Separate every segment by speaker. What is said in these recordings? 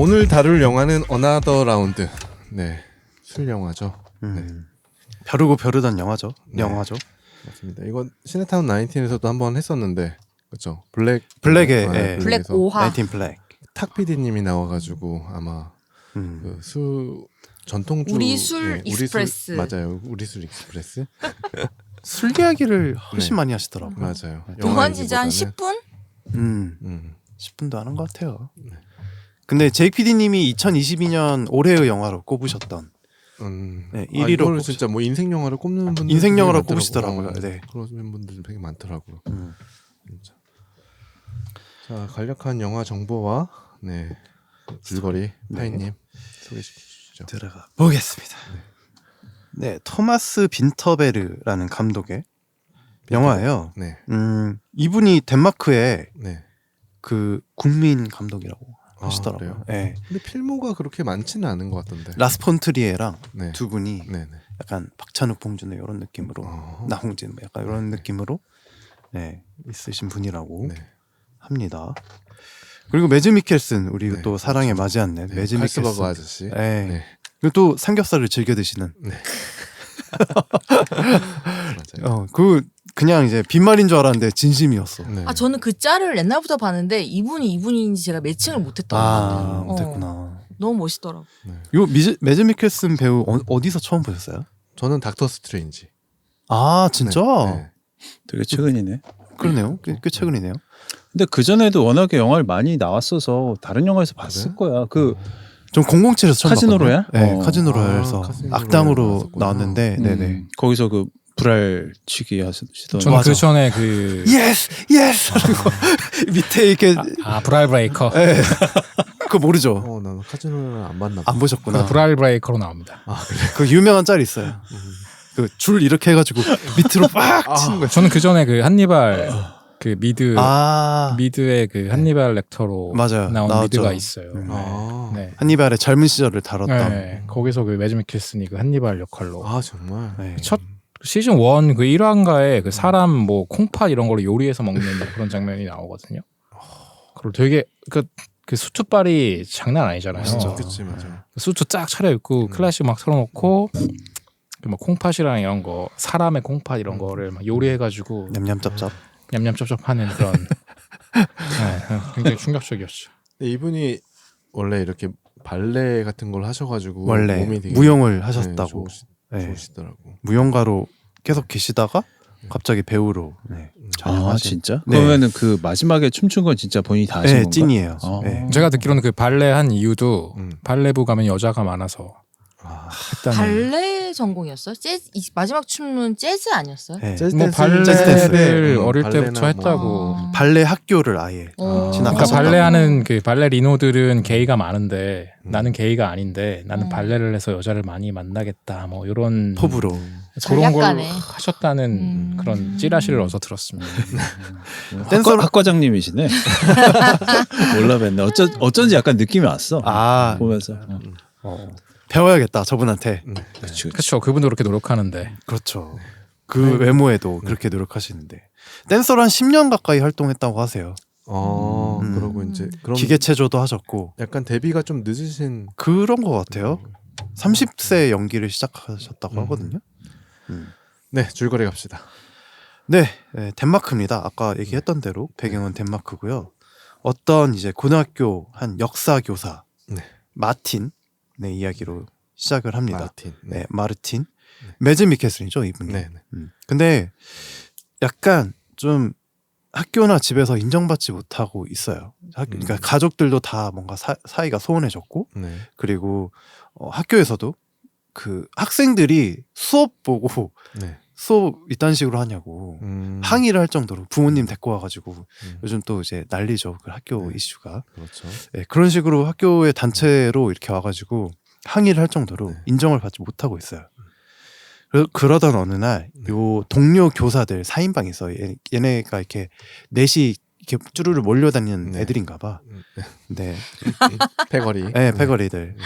Speaker 1: 오늘 다룰 영화는 어나더 라운드. 네, 술 영화죠. 네.
Speaker 2: 벼르고 벼르던 영화죠.
Speaker 1: 네.
Speaker 2: 영화죠.
Speaker 1: 맞습니다. 이건 시네타운 19에서도 한번 했었는데, 그렇죠.
Speaker 2: 블랙의
Speaker 3: 블랙 5화.
Speaker 2: 나이틴 블랙.
Speaker 1: 탁 PD님이 나와가지고 아마 그 수 전통주
Speaker 3: 우리 술 익스프레스.
Speaker 1: 맞아요. 우리 술 익스프레스.
Speaker 2: 술 이야기를 훨씬 많이 하시더라고요.
Speaker 1: 맞아요.
Speaker 3: 동안 진짜 한
Speaker 1: 얘기보다는.
Speaker 3: 10분?
Speaker 2: 10분도 하는 것 같아요. 근데 JPD님이 2022년 올해의 영화로 꼽으셨던 네, 1위로
Speaker 1: 이걸 진짜 뭐 인생 영화를 꼽는 분들
Speaker 2: 인생 영화로 꼽으시더라고요. 네.
Speaker 1: 그런 분들 되게 많더라고요. 진짜. 자, 간략한 영화 정보와 줄거리 파이님 소개해 주시죠.
Speaker 2: 들어가 보겠습니다. 네, 토마스 빈터베르라는 감독의 영화예요.
Speaker 1: 네.
Speaker 2: 이분이 덴마크의
Speaker 1: 네.
Speaker 2: 그 국민 감독이라고 하시더라고요.
Speaker 1: 그래요?
Speaker 2: 네.
Speaker 1: 근데 필모가 그렇게 많지는 않은 것 같던데.
Speaker 2: 라스 폰트리에랑
Speaker 1: 네.
Speaker 2: 두 분이
Speaker 1: 네.
Speaker 2: 약간 박찬욱 봉준의 이런 느낌으로 나홍진 약간 이런 느낌으로 있으신 분이라고
Speaker 1: 네.
Speaker 2: 합니다. 그리고 매즈 미켈슨 우리
Speaker 1: 네,
Speaker 2: 또 사랑에 맞지 않는
Speaker 1: 네.
Speaker 2: 매즈
Speaker 1: 칼스버거
Speaker 2: 미켈슨
Speaker 1: 아저씨.
Speaker 2: 네.
Speaker 1: 네.
Speaker 2: 그리고 또 삼겹살을 즐겨 드시는
Speaker 1: 네. 맞아요.
Speaker 2: 그냥 이제 빈말인 줄 알았는데 진심이었어.
Speaker 1: 네.
Speaker 3: 아 저는 그 짤을 옛날부터 봤는데 이분인지 제가 매칭을 못했던 것 같아요.
Speaker 2: 못했구나.
Speaker 3: 너무 멋있더라고.
Speaker 2: 요 매즈 미켈슨 배우 어디서 처음 보셨어요?
Speaker 1: 저는 닥터 스트레인지.
Speaker 2: 아 진짜?
Speaker 1: 네.
Speaker 4: 되게 최근이네.
Speaker 2: 그러네요. 꽤 최근이네요.
Speaker 4: 근데 그 전에도 워낙에 영화를 많이 나왔어서 다른 영화에서 봤을 거야. 그
Speaker 2: 좀 007에서 처음
Speaker 4: 카지노로야?
Speaker 2: 봤거든요. 네,
Speaker 4: 어.
Speaker 2: 카지노로야에서
Speaker 1: 카지노로야
Speaker 2: 악당으로
Speaker 1: 나왔었구나.
Speaker 2: 나왔는데, 네네.
Speaker 4: 거기서 그 불알치기 하시던.
Speaker 5: 저는
Speaker 2: 맞아.
Speaker 5: 그 전에 그
Speaker 2: 예스 하고 밑에 이렇게
Speaker 5: 브라일 브레이커
Speaker 2: 네. 그거 모르죠.
Speaker 1: 나는 카지노를 안 봤나 봐.
Speaker 2: 안 보셨구나.
Speaker 5: 브라일 브레이커로 나옵니다.
Speaker 2: 그 유명한 짤이 있어요. 그 줄 이렇게 해가지고 밑으로 빡 치는 거예요.
Speaker 5: 저는 그 전에 그 한니발 그 미드의 그 한니발 렉터로
Speaker 2: 맞아요.
Speaker 5: 나온
Speaker 2: 나왔죠.
Speaker 5: 미드가 있어요.
Speaker 1: 아,
Speaker 5: 네.
Speaker 2: 한니발의 젊은 시절을 다뤘던.
Speaker 5: 네. 거기서 그 매즈 미켈슨이 그 한니발 역할로
Speaker 1: 정말.
Speaker 2: 네.
Speaker 5: 첫 시즌 1 그 1화인가에 그 사람 뭐 콩팥 이런 걸로 요리해서 먹는 그런 장면이 나오거든요. 그리고 되게 그 수트빨이 장난 아니잖아요.
Speaker 1: 진짜 그치 맞아.
Speaker 5: 수트 쫙 차려입고 클래식 막 틀어놓고 그 막 콩팥이랑 이런 거 사람의 콩팥 이런 거를 막 요리해가지고
Speaker 2: 냠냠짭짭.
Speaker 5: 냠냠쩝쩝하는 그런 굉장히 충격적이었죠.
Speaker 1: 근데 이분이 원래 이렇게 발레 같은 걸 하셔가지고
Speaker 2: 원래
Speaker 1: 몸이 되게
Speaker 2: 무용을 하셨다고. 네.
Speaker 1: 좋으시더라고.
Speaker 2: 무용가로 계속 계시다가 갑자기 배우로 전향하신.
Speaker 4: 진짜?
Speaker 2: 네.
Speaker 4: 그러면은 그 마지막에 춤춘 건 진짜 본인이 다 하신
Speaker 2: 네,
Speaker 4: 건가?
Speaker 2: 찐이에요.
Speaker 4: 아.
Speaker 2: 네.
Speaker 5: 제가 듣기로는 그 발레 한 이유도
Speaker 1: 음.
Speaker 5: 발레부 가면 여자가 많아서 했다는.
Speaker 3: 발레 전공이었어요? 재즈 마지막 춤은 재즈 아니었어요?
Speaker 2: 네.
Speaker 1: 재즈
Speaker 5: 뭐
Speaker 1: 댄스,
Speaker 2: 재즈
Speaker 5: 발레를
Speaker 2: 댄스.
Speaker 5: 어릴
Speaker 1: 발레나
Speaker 5: 때부터
Speaker 1: 뭐.
Speaker 5: 했다고.
Speaker 2: 발레 학교를 아예
Speaker 3: 어.
Speaker 2: 지나가셨다고.
Speaker 5: 그러니까 발레하는 그 발레리노들은 게이가 많은데 나는 게이가 아닌데 나는 발레를 해서 여자를 많이 만나겠다 뭐 이런
Speaker 2: 포부로.
Speaker 5: 그런 걸
Speaker 3: 전략가네.
Speaker 5: 하셨다는 그런 찌라시를 어서 들었습니다.
Speaker 4: 학과장님이시네. 몰라 뵀네. 어쩐지 약간 느낌이 왔어. 보면서.
Speaker 2: 배워야겠다 저분한테.
Speaker 4: 그치.
Speaker 5: 그렇죠. 그분도 그렇게 노력하는데.
Speaker 2: 그렇죠. 그 외모에도 그렇게 노력하시는데 댄서로 한 10년 가까이 활동했다고 하세요.
Speaker 1: 그러고 이제 그럼
Speaker 2: 기계체조도 하셨고
Speaker 1: 약간 데뷔가 좀 늦으신.
Speaker 2: 그런 것 같아요. 30세 연기를 시작하셨다고 하거든요.
Speaker 1: 네, 줄거리 갑시다.
Speaker 2: 네, 덴마크입니다. 아까 얘기했던 대로 배경은 덴마크고요. 어떤 이제 고등학교 한 역사 교사
Speaker 1: 네.
Speaker 2: 마틴의 이야기로 시작을 합니다.
Speaker 1: 마르틴.
Speaker 2: 네, 마르틴. 매즈 미켈슨이죠, 이분이.
Speaker 1: 네.
Speaker 2: 근데 약간 좀 학교나 집에서 인정받지 못하고 있어요. 그러니까 가족들도 다 뭔가 사이가 소원해졌고,
Speaker 1: 네.
Speaker 2: 그리고 학교에서도 그 학생들이 수업 보고
Speaker 1: 네.
Speaker 2: 수업 이딴 식으로 하냐고 항의를 할 정도로 부모님 데리고 와가지고 요즘 또 이제 난리죠. 그 학교 이슈가.
Speaker 1: 그렇죠.
Speaker 2: 네, 그런 식으로 학교의 단체로 이렇게 와가지고 항의를 할 정도로 인정을 받지 못하고 있어요. 그러던 어느 날 요 동료 교사들 4인방이 있어요. 얘네가 이렇게 넷이 이렇게 쭈루루 몰려다니는 애들인가 봐. 네.
Speaker 1: 패거리.
Speaker 2: 네, 패거리들.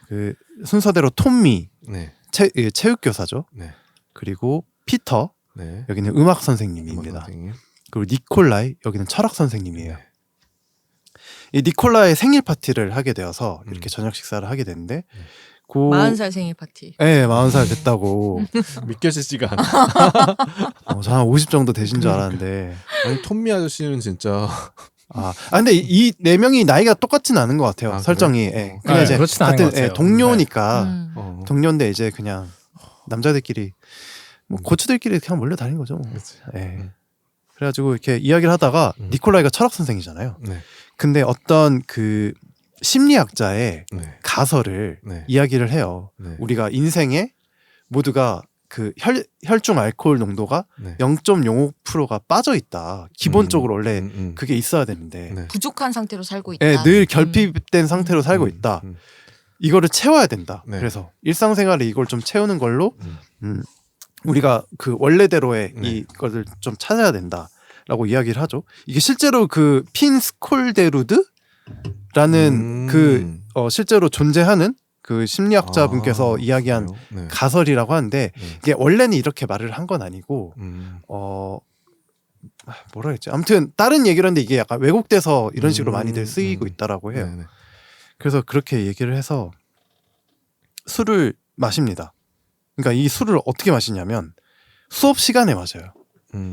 Speaker 2: 그 순서대로 톰미,
Speaker 1: 네.
Speaker 2: 체육 교사죠.
Speaker 1: 네.
Speaker 2: 그리고 피터,
Speaker 1: 네.
Speaker 2: 여기는 음악 선생님입니다.
Speaker 1: 선생님.
Speaker 2: 그리고 니콜라이, 여기는 철학 선생님이에요. 이 니콜라의 생일 파티를 하게 되어서 이렇게 저녁 식사를 하게 됐는데 그
Speaker 3: 40살 생일 파티.
Speaker 2: 네, 40살 됐다고.
Speaker 1: 믿겨지지가 않아.
Speaker 2: 저 한 50 정도 되신 줄 알았는데.
Speaker 1: 아니 톰미 아저씨는 진짜
Speaker 2: 근데 이 네 명이 나이가 똑같진 않은 것 같아요.
Speaker 1: 아,
Speaker 2: 설정이. 예. 그냥
Speaker 5: 네,
Speaker 2: 이제
Speaker 5: 그렇진 않은 것
Speaker 2: 같은
Speaker 5: 같아요.
Speaker 2: 동료니까
Speaker 1: 어.
Speaker 2: 동료인데 이제 그냥 남자들끼리 뭐 고추들끼리 그냥 몰려 다니는 거죠. 뭐.
Speaker 1: 그치.
Speaker 2: 예. 그래가지고 이렇게 이야기를 하다가 니콜라이가 철학 선생이잖아요.
Speaker 1: 네.
Speaker 2: 근데 어떤 그 심리학자의
Speaker 1: 네.
Speaker 2: 가설을
Speaker 1: 네.
Speaker 2: 이야기를 해요.
Speaker 1: 네.
Speaker 2: 우리가 인생에 모두가 그 혈중 알코올 농도가
Speaker 1: 네.
Speaker 2: 0.05%가 빠져 있다. 기본적으로 원래 그게 있어야 되는데
Speaker 1: 네.
Speaker 3: 부족한 상태로 살고 있다.
Speaker 2: 예, 늘 결핍된 상태로 살고 있다. 이거를 채워야 된다.
Speaker 1: 네.
Speaker 2: 그래서 일상생활에 이걸 좀 채우는 걸로 우리가 그 원래대로의
Speaker 1: 네.
Speaker 2: 이것을 좀 찾아야 된다라고 이야기를 하죠. 이게 실제로 그 핀스콜데루드라는 그 실제로 존재하는 그 심리학자분께서 이야기한
Speaker 1: 네.
Speaker 2: 가설이라고 하는데 이게 원래는 이렇게 말을 한 건 아니고 뭐라 했지? 아무튼 다른 얘기를 하는데 이게 약간 왜곡돼서 이런 식으로 많이들 쓰이고 있다라고 해요.
Speaker 1: 네.
Speaker 2: 그래서 그렇게 얘기를 해서 술을 마십니다. 그러니까 이 술을 어떻게 마시냐면 수업 시간에 마셔요.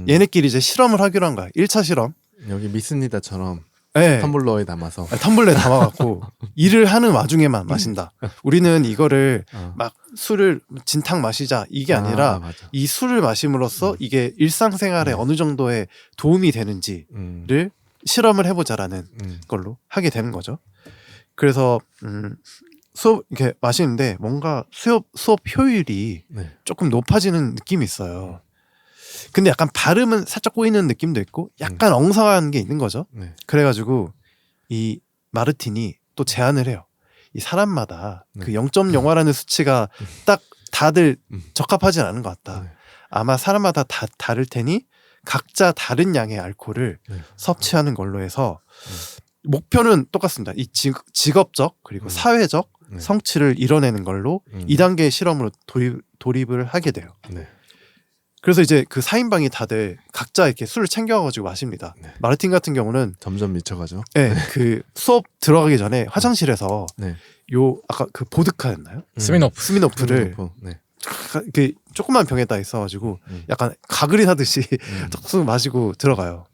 Speaker 2: 얘네끼리 이제 실험을 하기로 한 거야. 1차 실험.
Speaker 1: 여기 미스니다처럼
Speaker 2: 네.
Speaker 1: 텀블러에 담아서
Speaker 2: 텀블러에 담아갖고 일을 하는 와중에만 마신다. 우리는 이거를 막 술을 진탕 마시자 이게 아니라
Speaker 1: 맞아.
Speaker 2: 이 술을 마심으로써 이게 일상생활에 어느 정도의 도움이 되는지를 실험을 해보자라는 걸로 하게 되는 거죠. 그래서 수업 이렇게 마시는데 뭔가 수업 효율이
Speaker 1: 네.
Speaker 2: 조금 높아지는 느낌이 있어요. 근데 약간 발음은 살짝 꼬이는 느낌도 있고 약간 엉성한 게 있는 거죠.
Speaker 1: 네.
Speaker 2: 그래가지고 이 마르틴이 또 제안을 해요. 이 사람마다
Speaker 1: 네.
Speaker 2: 그 0.0라는 수치가 딱 다들 적합하진 않은 것 같다.
Speaker 1: 네.
Speaker 2: 아마 사람마다 다 다를 테니 각자 다른 양의 알코올을
Speaker 1: 네.
Speaker 2: 섭취하는 걸로 해서 목표는 똑같습니다. 이 직업적 그리고 사회적
Speaker 1: 네.
Speaker 2: 성취를 이뤄내는 걸로 2단계 실험으로 돌입을 하게 돼요.
Speaker 1: 네.
Speaker 2: 그래서 이제 그 4인방이 다들 각자 이렇게 술을 챙겨가지고 마십니다.
Speaker 1: 네.
Speaker 2: 마르틴 같은 경우는
Speaker 1: 점점 미쳐가죠.
Speaker 2: 네, 그 수업 들어가기 전에 화장실에서
Speaker 1: 네.
Speaker 2: 요 아까 그 보드카였나요? 스미노프를
Speaker 1: 네.
Speaker 2: 그 조그만 병에다 있어가지고 약간 가글이 하듯이 쏙 마시고 들어가요.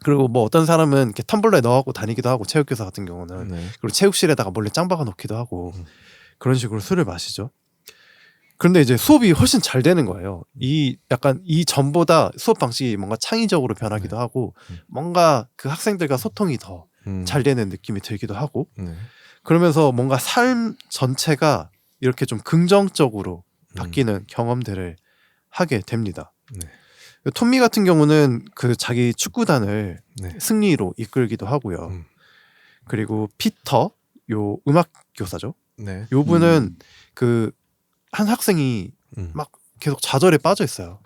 Speaker 2: 그리고 뭐 어떤 사람은 이렇게 텀블러에 넣어갖고 다니기도 하고 체육교사 같은 경우는
Speaker 1: 네.
Speaker 2: 그리고 체육실에다가 몰래 짱 박아 놓기도 하고 그런 식으로 술을 마시죠. 그런데 이제 수업이 훨씬 잘 되는 거예요. 이 약간 이 전보다 수업 방식이 뭔가 창의적으로 변하기도 하고 뭔가 그 학생들과 소통이 더 잘 되는 느낌이 들기도 하고
Speaker 1: 네.
Speaker 2: 그러면서 뭔가 삶 전체가 이렇게 좀 긍정적으로 바뀌는 경험들을 하게 됩니다.
Speaker 1: 네.
Speaker 2: 톰미 같은 경우는 그 자기 축구단을
Speaker 1: 네.
Speaker 2: 승리로 이끌기도 하고요. 그리고 피터 요 음악 교사죠.
Speaker 1: 네.
Speaker 2: 요 분은 그 한 학생이 막 계속 좌절에 빠져 있어요.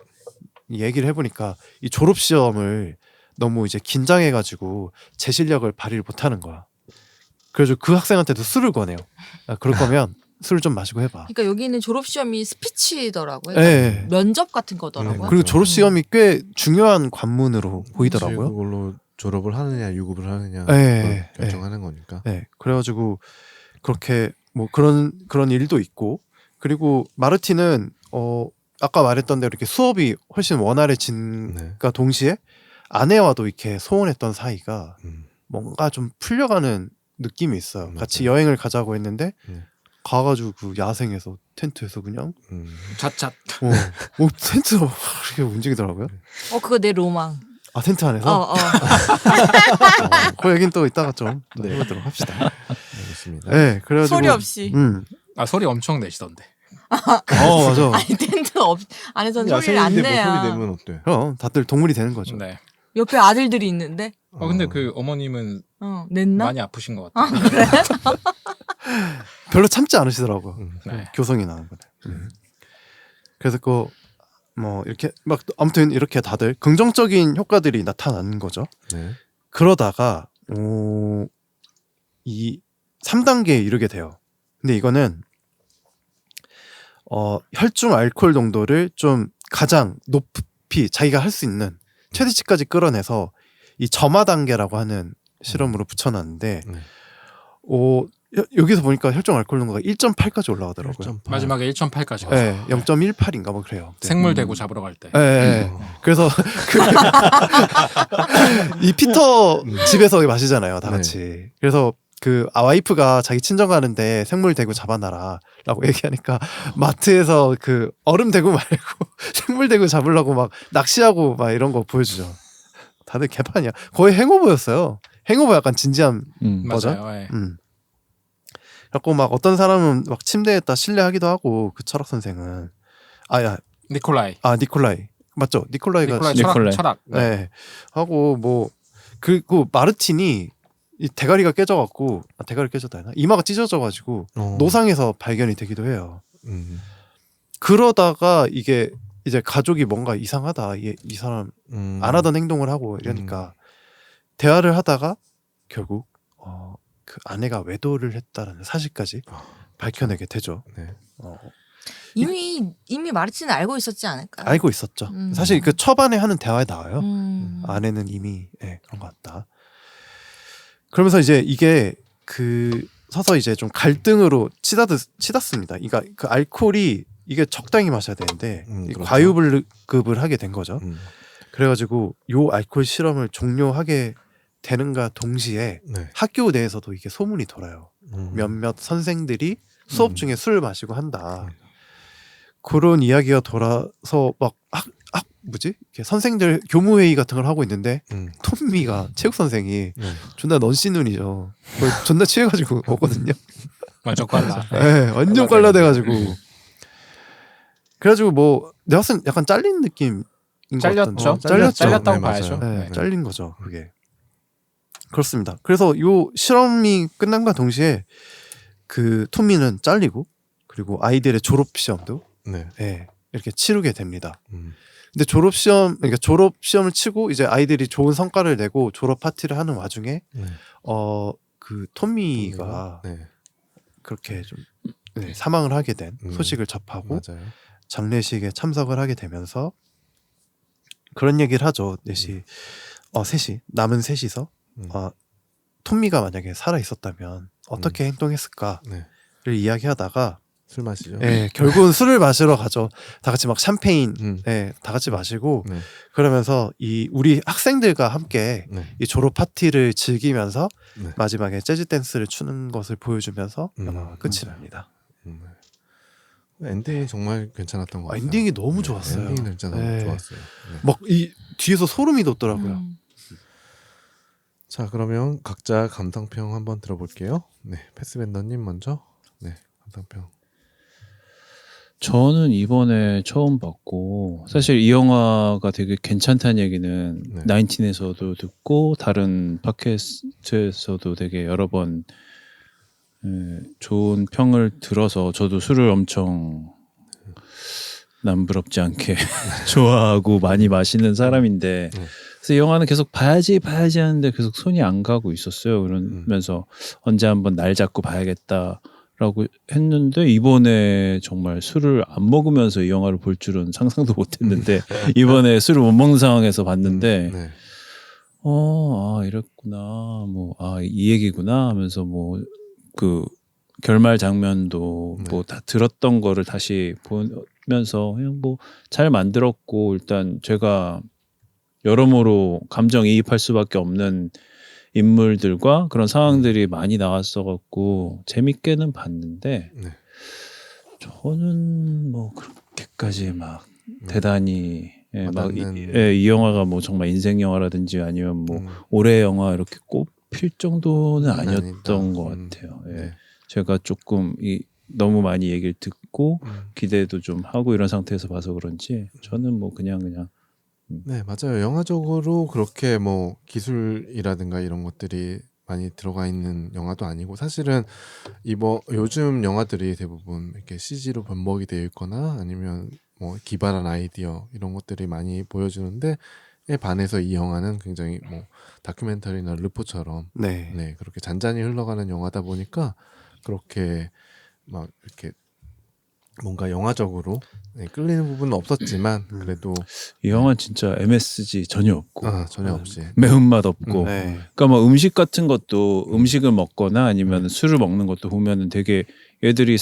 Speaker 2: 이 얘기를 해보니까 이 졸업 시험을 너무 이제 긴장해가지고 제 실력을 발휘를 못하는 거야. 그래서 그 학생한테도 술을 권해요. 그럴 거면 술을 좀 마시고 해봐.
Speaker 3: 그러니까 여기는 졸업 시험이 스피치더라고요.
Speaker 2: 네.
Speaker 3: 면접 같은 거더라고요.
Speaker 2: 그리고 졸업 시험이 꽤 중요한 관문으로 보이더라고요.
Speaker 1: 그걸로 졸업을 하느냐 유급을 하느냐
Speaker 2: 네.
Speaker 1: 결정하는 거니까.
Speaker 2: 네, 그래가지고 그렇게 뭐 그런 일도 있고 그리고 마르틴은 아까 말했던 대로 이렇게 수업이 훨씬 원활해진과 동시에 아내와도 이렇게 소원했던 사이가 뭔가 좀 풀려가는 느낌이 있어요. 같이 여행을 가자고 했는데 가가지고 그 야생에서 텐트에서 그냥
Speaker 5: 잣잣.
Speaker 2: 텐트가 이렇게 움직이더라고요.
Speaker 3: 그거 내 로망.
Speaker 2: 아 텐트 안에서? 그 얘기는 또 이따가 좀 해보도록 합시다.
Speaker 1: 알겠습니다.
Speaker 2: 네, 그래가지고
Speaker 3: 소리 없이.
Speaker 5: 소리 엄청 내시던데.
Speaker 2: 맞아.
Speaker 3: 아니 텐트 안에서는 소리를 안
Speaker 1: 야생인데
Speaker 3: 내야.
Speaker 1: 뭐 소리 내면 어때?
Speaker 2: 그럼 다들 동물이 되는 거죠.
Speaker 5: 네.
Speaker 3: 옆에 아들들이 있는데.
Speaker 5: 근데 그 어머님은
Speaker 3: 냈나?
Speaker 5: 많이 아프신 것 같아요.
Speaker 3: 그래?
Speaker 2: 별로 참지 않으시더라고.
Speaker 5: 네.
Speaker 2: 교성이 나는 거네. 그래서 뭐 이렇게 막 아무튼 이렇게 다들 긍정적인 효과들이 나타나는 거죠.
Speaker 1: 네.
Speaker 2: 그러다가 이 3단계에 이르게 돼요. 근데 이거는 혈중 알코올 농도를 좀 가장 높이 자기가 할 수 있는 최대치까지 끌어내서 이 점화 단계라고 하는 실험으로 붙여놨는데
Speaker 1: 네.
Speaker 2: 여기서 보니까 혈중 알코올 농도가 1.8까지 올라가더라고요.
Speaker 1: 1.8.
Speaker 5: 마지막에 1.8까지 갔어.
Speaker 2: 네, 0.18인가 뭐 그래요. 네.
Speaker 5: 생물 대구 잡으러 갈 때.
Speaker 2: 네. 그래서 이 피터 집에서 마시잖아요, 다 같이. 그래서 그 와이프가 자기 친정 가는데 생물 대구 잡아놔라라고 얘기하니까 마트에서 그 얼음 대구 말고 생물 대구 잡으려고 막 낚시하고 막 이런 거 보여주죠. 다들 개판이야. 거의 행오버였어요. 행오버 약간 진지한 버전.
Speaker 5: 맞아요. 예.
Speaker 2: 그래갖고 막 어떤 사람은 막 침대에다 실내하기도 하고 그 철학 선생은
Speaker 5: 니콜라이.
Speaker 2: 니콜라이 맞죠? 니콜라이가
Speaker 5: 니콜라이 철학.
Speaker 2: 네. 하고 뭐 그리고 마르틴이 이 대가리가 깨져갖고 대가리 깨졌다 했나? 이마가 찢어져가지고 노상에서 발견이 되기도 해요. 그러다가 이게 이제 가족이 뭔가 이상하다 이 사람 안 하던 행동을 하고 이러니까 대화를 하다가 결국 그 아내가 외도를 했다는 사실까지 밝혀내게 되죠.
Speaker 1: 네.
Speaker 3: 이미 마르틴은 알고 있었지 않을까요?
Speaker 2: 알고 있었죠. 사실 그 초반에 하는 대화에 나와요. 아내는 이미 그런 것 같다. 그러면서 이제 이게 그 서서 이제 좀 갈등으로 치닫습니다. 그러니까 그 알코올이 이게 적당히 마셔야 되는데
Speaker 1: 그렇죠.
Speaker 2: 과유불급을 하게 된 거죠. 그래가지고 요 알코올 실험을 종료하게 되는가 동시에
Speaker 1: 네.
Speaker 2: 학교 내에서도 이게 소문이 돌아요. 몇몇 선생들이 수업 중에 술을 마시고 한다. 그런 이야기가 돌아서 막 이렇게 선생들 교무회의 같은 걸 하고 있는데 톰미가 체육 선생이 존나 넌씨눈이죠. 존나 취해가지고 오거든요.
Speaker 5: 완전 꽐라.
Speaker 2: 네, 완전 꽐라돼가지고. 그래가지고 뭐 내가 봤을 땐 약간 잘린 느낌인 것
Speaker 5: 잘렸죠.
Speaker 2: 같던데.
Speaker 5: 잘렸다고
Speaker 1: 네,
Speaker 5: 봐야죠.
Speaker 1: 맞아요.
Speaker 2: 네,
Speaker 5: 네.
Speaker 2: 잘린 거죠. 그게. 그렇습니다. 그래서 요 실험이 끝난과 동시에 그 톰미는 잘리고 그리고 아이들의 졸업 시험도
Speaker 1: 네.
Speaker 2: 이렇게 치르게 됩니다. 근데 졸업 시험을 치고 이제 아이들이 좋은 성과를 내고 졸업 파티를 하는 와중에 그 톰미가 그렇게 좀 사망을 하게 된 소식을 접하고
Speaker 1: 맞아요.
Speaker 2: 장례식에 참석을 하게 되면서 그런 얘기를 하죠. 남은 셋이서 톰미가 만약에 살아 있었다면 어떻게 행동했을까를 이야기하다가
Speaker 1: 술 마시죠.
Speaker 2: 결국은 술을 마시러 가죠. 다 같이 막 샴페인, 다 같이 마시고 그러면서 우리 학생들과 함께 이 졸업 파티를 즐기면서 마지막에 재즈 댄스를 추는 것을 보여주면서 영화가 끝이 납니다.
Speaker 1: 엔딩이 정말 괜찮았던 것 같아요.
Speaker 2: 엔딩이 너무 좋았어요.
Speaker 1: 엔딩이 진짜 너무 좋았어요.
Speaker 2: 막 이 뒤에서 소름이 돋더라고요.
Speaker 1: 자, 그러면 각자 감상평 한번 들어볼게요. 네, 패스밴더님 먼저. 네, 감상평.
Speaker 4: 저는 이번에 처음 봤고 사실 이 영화가 되게 괜찮다는 얘기는 나인틴에서도 듣고 다른 팟캐스트에서도 되게 여러 번 좋은 평을 들어서 저도 술을 엄청 남부럽지 않게 좋아하고 많이 마시는 사람인데 그래서 이 영화는 계속 봐야지 하는데 계속 손이 안 가고 있었어요. 그러면서 언제 한번 날 잡고 봐야겠다라고 했는데 이번에 정말 술을 안 먹으면서 이 영화를 볼 줄은 상상도 못했는데 이번에 술을 못 먹는 상황에서 봤는데 이랬구나 이 얘기구나 하면서 그 결말 장면도 다 들었던 거를 다시 보면서 그냥 잘 만들었고 일단 제가 여러모로 감정이입할 수밖에 없는 인물들과 그런 상황들이 많이 나왔어갖고 재밌게는 봤는데 저는 그렇게까지 막 대단히 이 영화가 정말 인생 영화라든지 아니면 올해 영화 이렇게 꼽힐 정도는 아니었던 것 같아요. 제가 조금 너무 많이 얘기를 듣고 기대도 좀 하고 이런 상태에서 봐서 그런지 저는 그냥
Speaker 1: 네, 맞아요. 영화적으로 그렇게 기술이라든가 이런 것들이 많이 들어가 있는 영화도 아니고 사실은 요즘 영화들이 대부분 이렇게 CG로 변목이 되어 있거나 아니면 기발한 아이디어 이런 것들이 많이 보여주는데 반해서 이 영화는 굉장히 다큐멘터리나 르포처럼 그렇게 잔잔히 흘러가는 영화다 보니까 그렇게 막 이렇게 뭔가 영화적으로 끌리는 부분은 없었지만 그래도
Speaker 4: 이 영화 진짜 MSG 전혀 없고
Speaker 1: 전혀 없이
Speaker 4: 매운맛 없고
Speaker 2: 네.
Speaker 4: 그러니까 뭐 음식 같은 것도 음식을 먹거나 아니면 술을 먹는 것도 보면은 되게 얘들이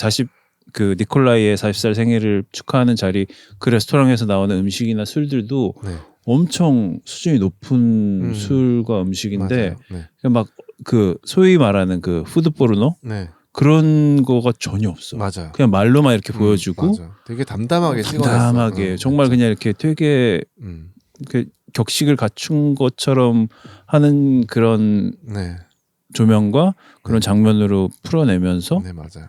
Speaker 4: 그 니콜라이의 40살 생일을 축하하는 자리 그 레스토랑에서 나오는 음식이나 술들도
Speaker 1: 네.
Speaker 4: 엄청 수준이 높은 술과 음식인데
Speaker 1: 맞아요. 네.
Speaker 4: 막 그 소위 말하는 그 푸드 포르노
Speaker 1: 네.
Speaker 4: 그런 거가 전혀 없어.
Speaker 1: 맞아요.
Speaker 4: 그냥 말로만 이렇게 보여주고
Speaker 1: 맞아. 되게 담담하게 찍어냈어.
Speaker 4: 담담하게 정말
Speaker 1: 진짜.
Speaker 4: 그냥 이렇게 되게 그 격식을 갖춘 것처럼 하는 그런
Speaker 1: 네.
Speaker 4: 조명과 그런
Speaker 1: 네.
Speaker 4: 장면으로 풀어내면서
Speaker 1: 네 맞아요.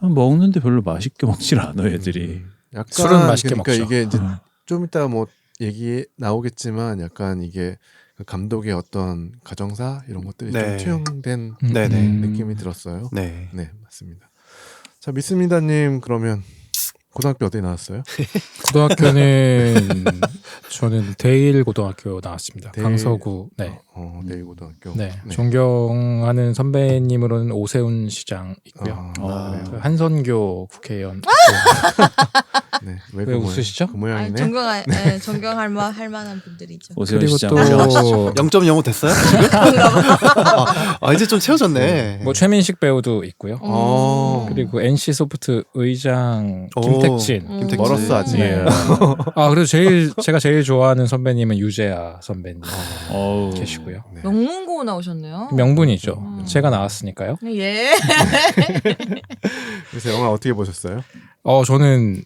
Speaker 4: 먹는데 별로 맛있게 먹질 않아 애들이.
Speaker 1: 약간
Speaker 5: 술은 맛있게
Speaker 1: 그러니까
Speaker 5: 먹죠.
Speaker 1: 이게 이제 좀 이따 뭐 얘기 나오겠지만 약간 이게 그 감독의 어떤 가정사 이런 것들이
Speaker 2: 네.
Speaker 1: 좀 투영된
Speaker 2: 네네.
Speaker 1: 느낌이 들었어요.
Speaker 2: 네.
Speaker 1: 네 맞습니다. 자 미스미다님 그러면 고등학교 어디 나왔어요?
Speaker 5: 고등학교는 저는 대일 고등학교 나왔습니다.
Speaker 1: 대일-
Speaker 5: 강서구. 네.
Speaker 1: 내일고등학교.
Speaker 5: 네. 존경하는 선배님으로는 오세훈 시장 있고요.
Speaker 1: 그래요?
Speaker 5: 그 한선교 국회의원.
Speaker 1: 네.
Speaker 5: 왜
Speaker 1: 그
Speaker 5: 웃으시죠?
Speaker 1: 그 모양이네.
Speaker 3: 존경할 만한 분들이죠.
Speaker 4: 오세훈
Speaker 5: 그리고
Speaker 4: 시장
Speaker 5: 또
Speaker 4: 훌륭하시죠.
Speaker 2: 0.05 됐어요? 지금? 이제 좀 채워졌네.
Speaker 5: 뭐 최민식 배우도 있고요. 그리고 NC 소프트 의장 김택진.
Speaker 2: 김택진.
Speaker 1: 멀었어 아직.
Speaker 5: 네. 그래도 제가 제일 좋아하는 선배님은 유재하 선배님
Speaker 4: 어우.
Speaker 5: 계시고요.
Speaker 1: 네.
Speaker 3: 명문고 나오셨네요.
Speaker 5: 명분이죠. 제가 나왔으니까요.
Speaker 3: 예.
Speaker 1: 그래서 영화 어떻게 보셨어요?
Speaker 5: 저는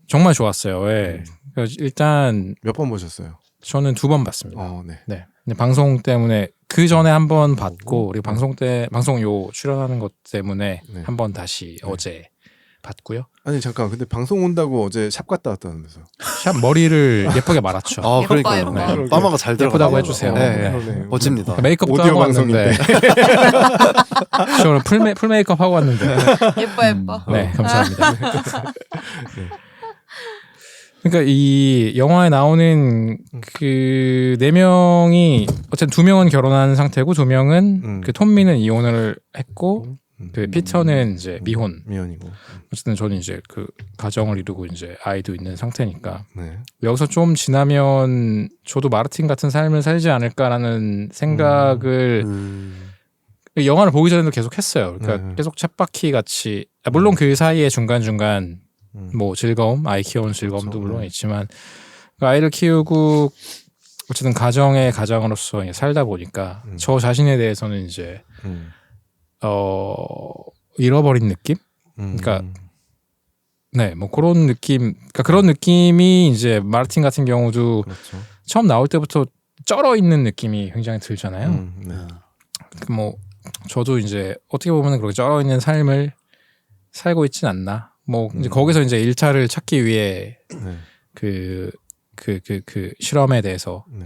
Speaker 5: 정말 좋았어요. 왜? 그래서 일단
Speaker 1: 몇 번 보셨어요?
Speaker 5: 저는 2번 봤습니다.
Speaker 1: 네.
Speaker 5: 네. 근데 방송 때문에 그 전에 한 번 봤고 그리고 방송 요 출연하는 것 때문에
Speaker 1: 네.
Speaker 5: 한 번 다시 어제 봤고요.
Speaker 1: 아니 잠깐 근데 방송 온다고 어제 샵 갔다 왔다면서요?
Speaker 5: 샵 머리를 예쁘게 말았죠.
Speaker 2: 그러니까요.
Speaker 3: 예뻐.
Speaker 2: 네. 빠마가 잘 들어가.
Speaker 5: 예쁘다고 해주세요.
Speaker 2: 네.
Speaker 1: 그러네.
Speaker 2: 멋집니다.
Speaker 5: 메이크업도
Speaker 1: 오디오
Speaker 5: 하고 왔는데 저는 풀 메이크업 하고 왔는데
Speaker 3: 예뻐.
Speaker 5: 네 감사합니다. 그러니까 이 영화에 나오는 그 4명이 어쨌든 2명은 결혼한 상태고 2명은 그 톰미는 이혼을 했고 그 피터는 이제
Speaker 1: 미혼이고.
Speaker 5: 어쨌든 저는 이제 그 가정을 이루고 이제 아이도 있는 상태니까
Speaker 1: 네.
Speaker 5: 여기서 좀 지나면 저도 마르틴 같은 삶을 살지 않을까라는 생각을 영화를 보기 전에도 계속 했어요. 그러니까 계속 쳇바퀴 같이 물론 그 사이에 중간중간 뭐 즐거움, 아이 키우는 즐거움도
Speaker 1: 그렇죠.
Speaker 5: 물론 있지만 그 아이를 키우고 어쨌든 가정으로서 살다 보니까 저 자신에 대해서는 이제 잃어버린 느낌? 그러니까 네, 뭐 그런 느낌, 그러니까 그런 느낌이 이제 마르틴 같은 경우도
Speaker 1: 그렇죠.
Speaker 5: 처음 나올 때부터 쩔어 있는 느낌이 굉장히 들잖아요.
Speaker 1: 네.
Speaker 5: 뭐 저도 이제 어떻게 보면 그렇게 쩔어 있는 삶을 살고 있진 않나. 뭐 이제 거기서 이제 일탈을 찾기 위해
Speaker 1: 네.
Speaker 5: 그 실험에 대해서
Speaker 1: 네.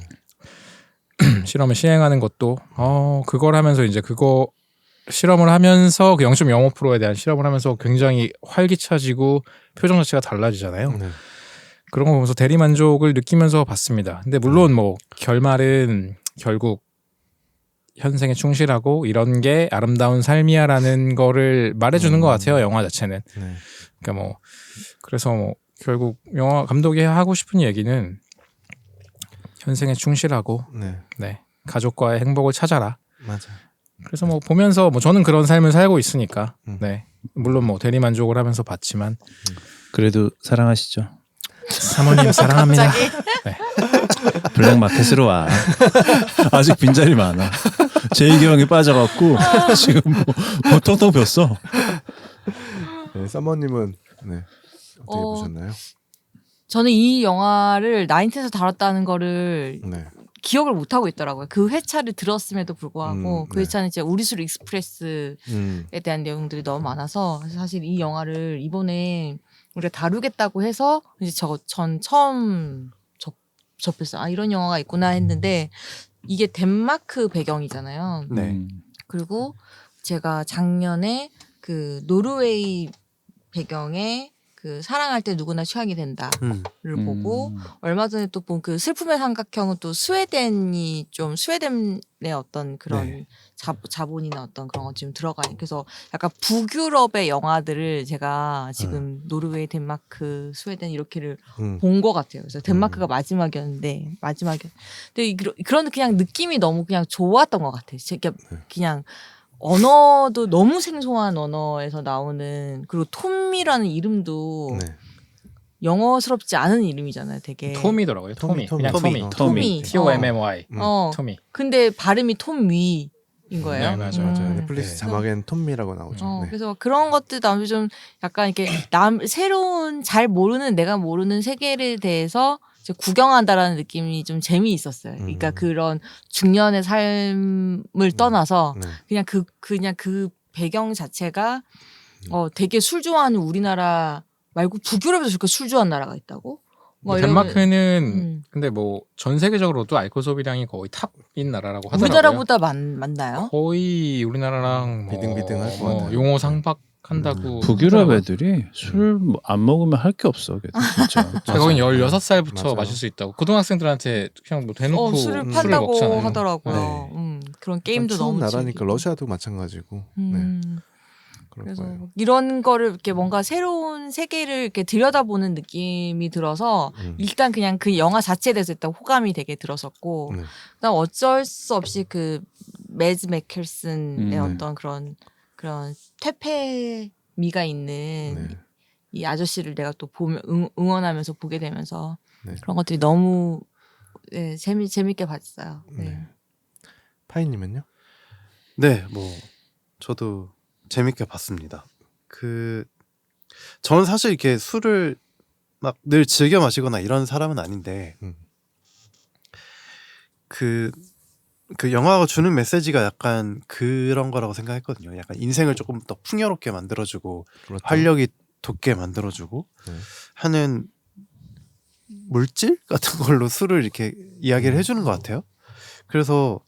Speaker 5: 실험을 시행하는 것도 그걸 하면서 이제 그거 실험을 하면서 그 0.05%에 대한 실험을 하면서 굉장히 활기차지고 표정 자체가 달라지잖아요.
Speaker 1: 네.
Speaker 5: 그런 거 보면서 대리 만족을 느끼면서 봤습니다. 근데 물론 뭐 결말은 결국 현생에 충실하고 이런 게 아름다운 삶이야라는 거를 말해주는 것 같아요. 영화 자체는.
Speaker 1: 네.
Speaker 5: 그러니까 뭐 그래서 뭐 결국 영화 감독이 하고 싶은 얘기는 현생에 충실하고
Speaker 1: 네.
Speaker 5: 네 가족과의 행복을 찾아라.
Speaker 1: 맞아.
Speaker 5: 그래서 뭐 보면서 뭐 저는 그런 삶을 살고 있으니까 네 물론 뭐 대리 만족을 하면서 봤지만
Speaker 4: 그래도 사랑하시죠.
Speaker 5: 사모님 사랑합니다.
Speaker 3: 갑자기?
Speaker 4: 블랙마켓으로 와. 아직 빈자리 많아. 제2경에 빠져갖고 지금 뭐 텅텅 폈어.
Speaker 1: 네, 썸머님은 네. 어떻게
Speaker 3: 어,
Speaker 1: 보셨나요?
Speaker 3: 저는 이 영화를 나인텐에서 다뤘다는 거를
Speaker 1: 네.
Speaker 3: 기억을 못 하고 있더라고요. 그 회차를 들었음에도 불구하고 그
Speaker 1: 네.
Speaker 3: 회차는 이제 우리술 익스프레스에 대한 내용들이 너무 많아서 사실 이 영화를 이번에 우리가 다루겠다고 해서 이제 전 처음 접했어요. 이런 영화가 있구나 했는데 이게 덴마크 배경이잖아요.
Speaker 2: 네.
Speaker 3: 그리고 제가 작년에 그 노르웨이 배경의 그 사랑할 때 누구나 취하게 된다를 보고
Speaker 4: 음.
Speaker 3: 얼마 전에 또 본 그 슬픔의 삼각형은 또 스웨덴의 어떤 그런
Speaker 2: 네.
Speaker 3: 자본이나 어떤 그런 거 지금 들어가 있는 그래서 약간 북유럽의 영화들을 제가 지금 노르웨이, 덴마크, 스웨덴 이렇게를 본 것 같아요. 그래서 덴마크가 마지막이었는데 근데 그런 그냥 느낌이 너무 그냥 좋았던 것 같아요. 그냥 언어도 너무 생소한 언어에서 나오는 그리고 톰이라는 이름도
Speaker 1: 네.
Speaker 3: 영어스럽지 않은 이름이잖아요. 되게
Speaker 5: 토미더라고요. 토미. 그냥
Speaker 1: 토미.
Speaker 5: 토미. T-O-M-M-Y.
Speaker 3: 어.
Speaker 5: 토미.
Speaker 3: 근데 발음이 톰위인 거예요.
Speaker 5: 네, 맞아요.
Speaker 1: 맞아요. 넷플릭스
Speaker 2: 네.
Speaker 1: 자막엔 톰미라고 나오죠. 네.
Speaker 3: 그래서 그런 것들 나오면 좀 약간 이렇게 새로운 내가 모르는 세계에 대해서 이제 구경한다라는 느낌이 좀 재미있었어요. 그러니까 그런 중년의 삶을 떠나서
Speaker 1: 네.
Speaker 3: 그냥 그 배경 자체가 되게 술 좋아하는 우리나라 말고 북유럽에서 저렇게 술 좋아하는 나라가 있다고? 뭐
Speaker 5: 덴마크는 근데 뭐 전 세계적으로도 알코올 소비량이 거의 탑인 나라라고 하더라고요.
Speaker 3: 우리나라보다 많나요?
Speaker 5: 거의 우리나라랑 뭐,
Speaker 1: 비등비등할 것 같아요.
Speaker 5: 용어 상박한다고
Speaker 4: 북유럽
Speaker 5: 하더라고요.
Speaker 4: 애들이 술 안 먹으면 할 게 없어. 걔들 진짜.
Speaker 5: 거긴 16살부터
Speaker 1: 맞아요.
Speaker 5: 마실 수 있다고. 고등학생들한테 그냥 뭐 대놓고
Speaker 3: 술을
Speaker 5: 술을
Speaker 3: 판다고
Speaker 5: 먹잖아요.
Speaker 3: 하더라고요.
Speaker 2: 네.
Speaker 3: 그런 게임도
Speaker 1: 추운
Speaker 3: 너무
Speaker 1: 나라니까
Speaker 3: 즐기고.
Speaker 1: 러시아도 마찬가지고. 네. 그럴
Speaker 3: 그래서
Speaker 1: 거예요.
Speaker 3: 이런 거를 이렇게 뭔가 새로운 세계를 이렇게 들여다보는 느낌이 들어서 일단 그냥 그 영화 자체에 대해서 일단 호감이 되게 들었었고
Speaker 1: 네.
Speaker 3: 그다음 어쩔 수 없이 그 매즈 맥켈슨의
Speaker 1: 네.
Speaker 3: 어떤 그런 퇴폐미가 있는
Speaker 1: 네.
Speaker 3: 이 아저씨를 내가 또 보면 응원하면서 보게 되면서
Speaker 1: 네.
Speaker 3: 그런 것들이 너무 재밌게 봤어요. 네.
Speaker 1: 네. 파이님은요?
Speaker 2: 네, 뭐 저도 재밌게 봤습니다. 저는 사실 이렇게 술을 막 늘 즐겨 마시거나 이런 사람은 아닌데
Speaker 1: 음.
Speaker 2: 그 영화가 주는 메시지가 약간 그런 거라고 생각했거든요. 약간 인생을 조금 더 풍요롭게 만들어주고
Speaker 1: 그렇죠.
Speaker 2: 활력이 돋게 만들어주고
Speaker 1: 네.
Speaker 2: 하는 물질 같은 걸로 술을 이렇게 이야기를 해주는 것 같아요. 그래서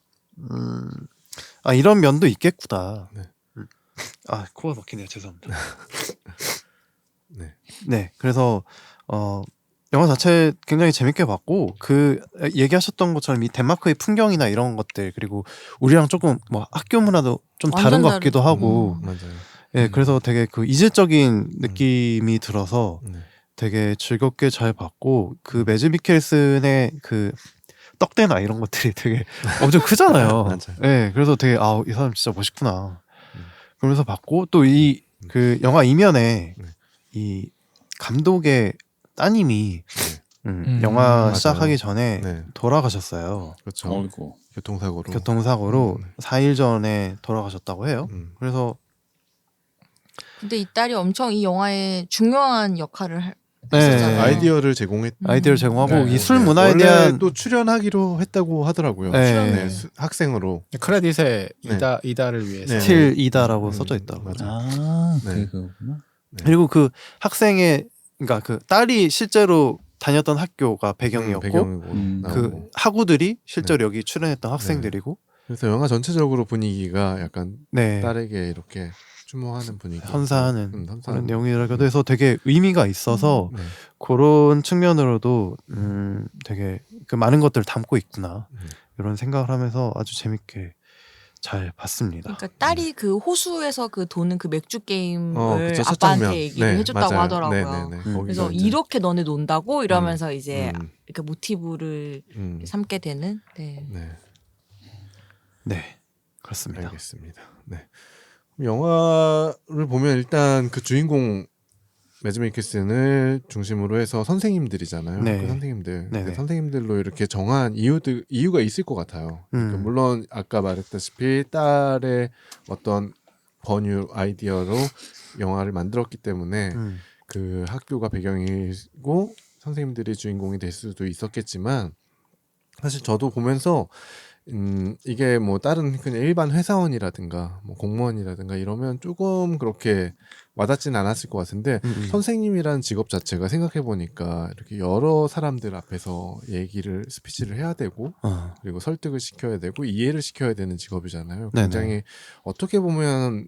Speaker 2: 이런 면도 있겠구나.
Speaker 1: 네.
Speaker 2: 코가 막히네요. 죄송합니다.
Speaker 1: 네.
Speaker 2: 네, 그래서 영화 자체 굉장히 재밌게 봤고 얘기하셨던 것처럼 이 덴마크의 풍경이나 이런 것들 그리고 우리랑 조금 뭐 학교 문화도 좀 다른
Speaker 3: 완전
Speaker 2: 것 같기도 하고
Speaker 1: 맞아요.
Speaker 2: 예, 그래서 되게 그 이질적인 느낌이 들어서
Speaker 1: 네.
Speaker 2: 되게 즐겁게 잘 봤고 그 매즈 미켈슨의 그 떡대나 이런 것들이 되게 엄청 크잖아요.
Speaker 1: 맞아요.
Speaker 2: 예, 그래서 되게 이 사람 진짜 멋있구나. 그러면서 봤고 또 이 그 영화 이면에
Speaker 1: 네.
Speaker 2: 이 감독의 따님이 영화
Speaker 1: 맞아요.
Speaker 2: 시작하기 전에
Speaker 1: 네.
Speaker 2: 돌아가셨어요.
Speaker 1: 그렇죠.
Speaker 4: 어이구.
Speaker 1: 교통사고로.
Speaker 2: 교통사고로 4일 전에 돌아가셨다고 해요. 그래서
Speaker 3: 근데 이 딸이 엄청 이 영화에 중요한 역할을
Speaker 2: 네.
Speaker 3: 했었잖아요.
Speaker 1: 아이디어를 제공했.
Speaker 2: 아이디어를 제공하고
Speaker 5: 네.
Speaker 2: 이 술 문화에
Speaker 1: 원래
Speaker 2: 대한
Speaker 1: 또 출연하기로 했다고 하더라고요.
Speaker 2: 네.
Speaker 1: 네, 학생으로.
Speaker 5: 크레딧에
Speaker 1: 네.
Speaker 5: 이다를 위해서
Speaker 1: 네.
Speaker 2: 스틸 이다라고 써져 있더라고요.
Speaker 1: 맞아요.
Speaker 4: 그게
Speaker 1: 네.
Speaker 4: 그거구나.
Speaker 2: 그리고 그 학생의 그러니까 그 딸이 실제로 다녔던 학교가 배경이었고
Speaker 1: 배경으로
Speaker 4: 음.
Speaker 2: 그
Speaker 1: 나오고.
Speaker 2: 학우들이 실제로 여기 출연했던 학생들이고
Speaker 1: 그래서 영화 전체적으로 분위기가 약간
Speaker 2: 네.
Speaker 1: 딸에게 이렇게 추모하는 분위기.
Speaker 2: 헌사하는
Speaker 1: 헌사하는
Speaker 2: 그런 내용이라고 해서 되게 의미가 있어서
Speaker 1: 네.
Speaker 2: 그런 측면으로도 되게 그 많은 것들을 담고 있구나 이런 생각을 하면서 아주 재밌게 잘 봤습니다.
Speaker 3: 그러니까 딸이 그 호수에서 그 도는 그 맥주 게임을
Speaker 1: 그쵸, 첫
Speaker 3: 아빠한테
Speaker 1: 장면.
Speaker 3: 얘기를
Speaker 1: 네,
Speaker 3: 해줬다고
Speaker 1: 맞아요.
Speaker 3: 하더라고요.
Speaker 1: 네네네.
Speaker 2: 음.
Speaker 1: 거기서
Speaker 3: 그래서
Speaker 1: 이제,
Speaker 3: 이렇게 너네 논다고 이러면서 이제 이렇게 모티브를 삼게 되는. 네.
Speaker 1: 네,
Speaker 2: 네, 그렇습니다.
Speaker 1: 알겠습니다. 네. 영화를 보면 일단 그 주인공 매즈 미켈슨을 중심으로 해서 선생님들이잖아요.
Speaker 2: 네.
Speaker 1: 그 선생님들.
Speaker 2: 네네.
Speaker 1: 그 선생님들로 이렇게 정한 이유가 있을 것 같아요. 그러니까 물론 아까 말했다시피 딸의 어떤 번유 아이디어로 영화를 만들었기 때문에 그 학교가 배경이고 선생님들이 주인공이 될 수도 있었겠지만 사실 저도 보면서 이게 뭐 다른 그냥 일반 회사원이라든가 뭐 공무원이라든가 이러면 조금 그렇게 와닿지는 않았을 것 같은데 선생님이라는 직업 자체가 생각해 보니까 이렇게 여러 사람들 앞에서 스피치를 해야 되고 그리고 설득을 시켜야 되고 이해를 시켜야 되는 직업이잖아요.
Speaker 2: 네네.
Speaker 1: 굉장히 어떻게 보면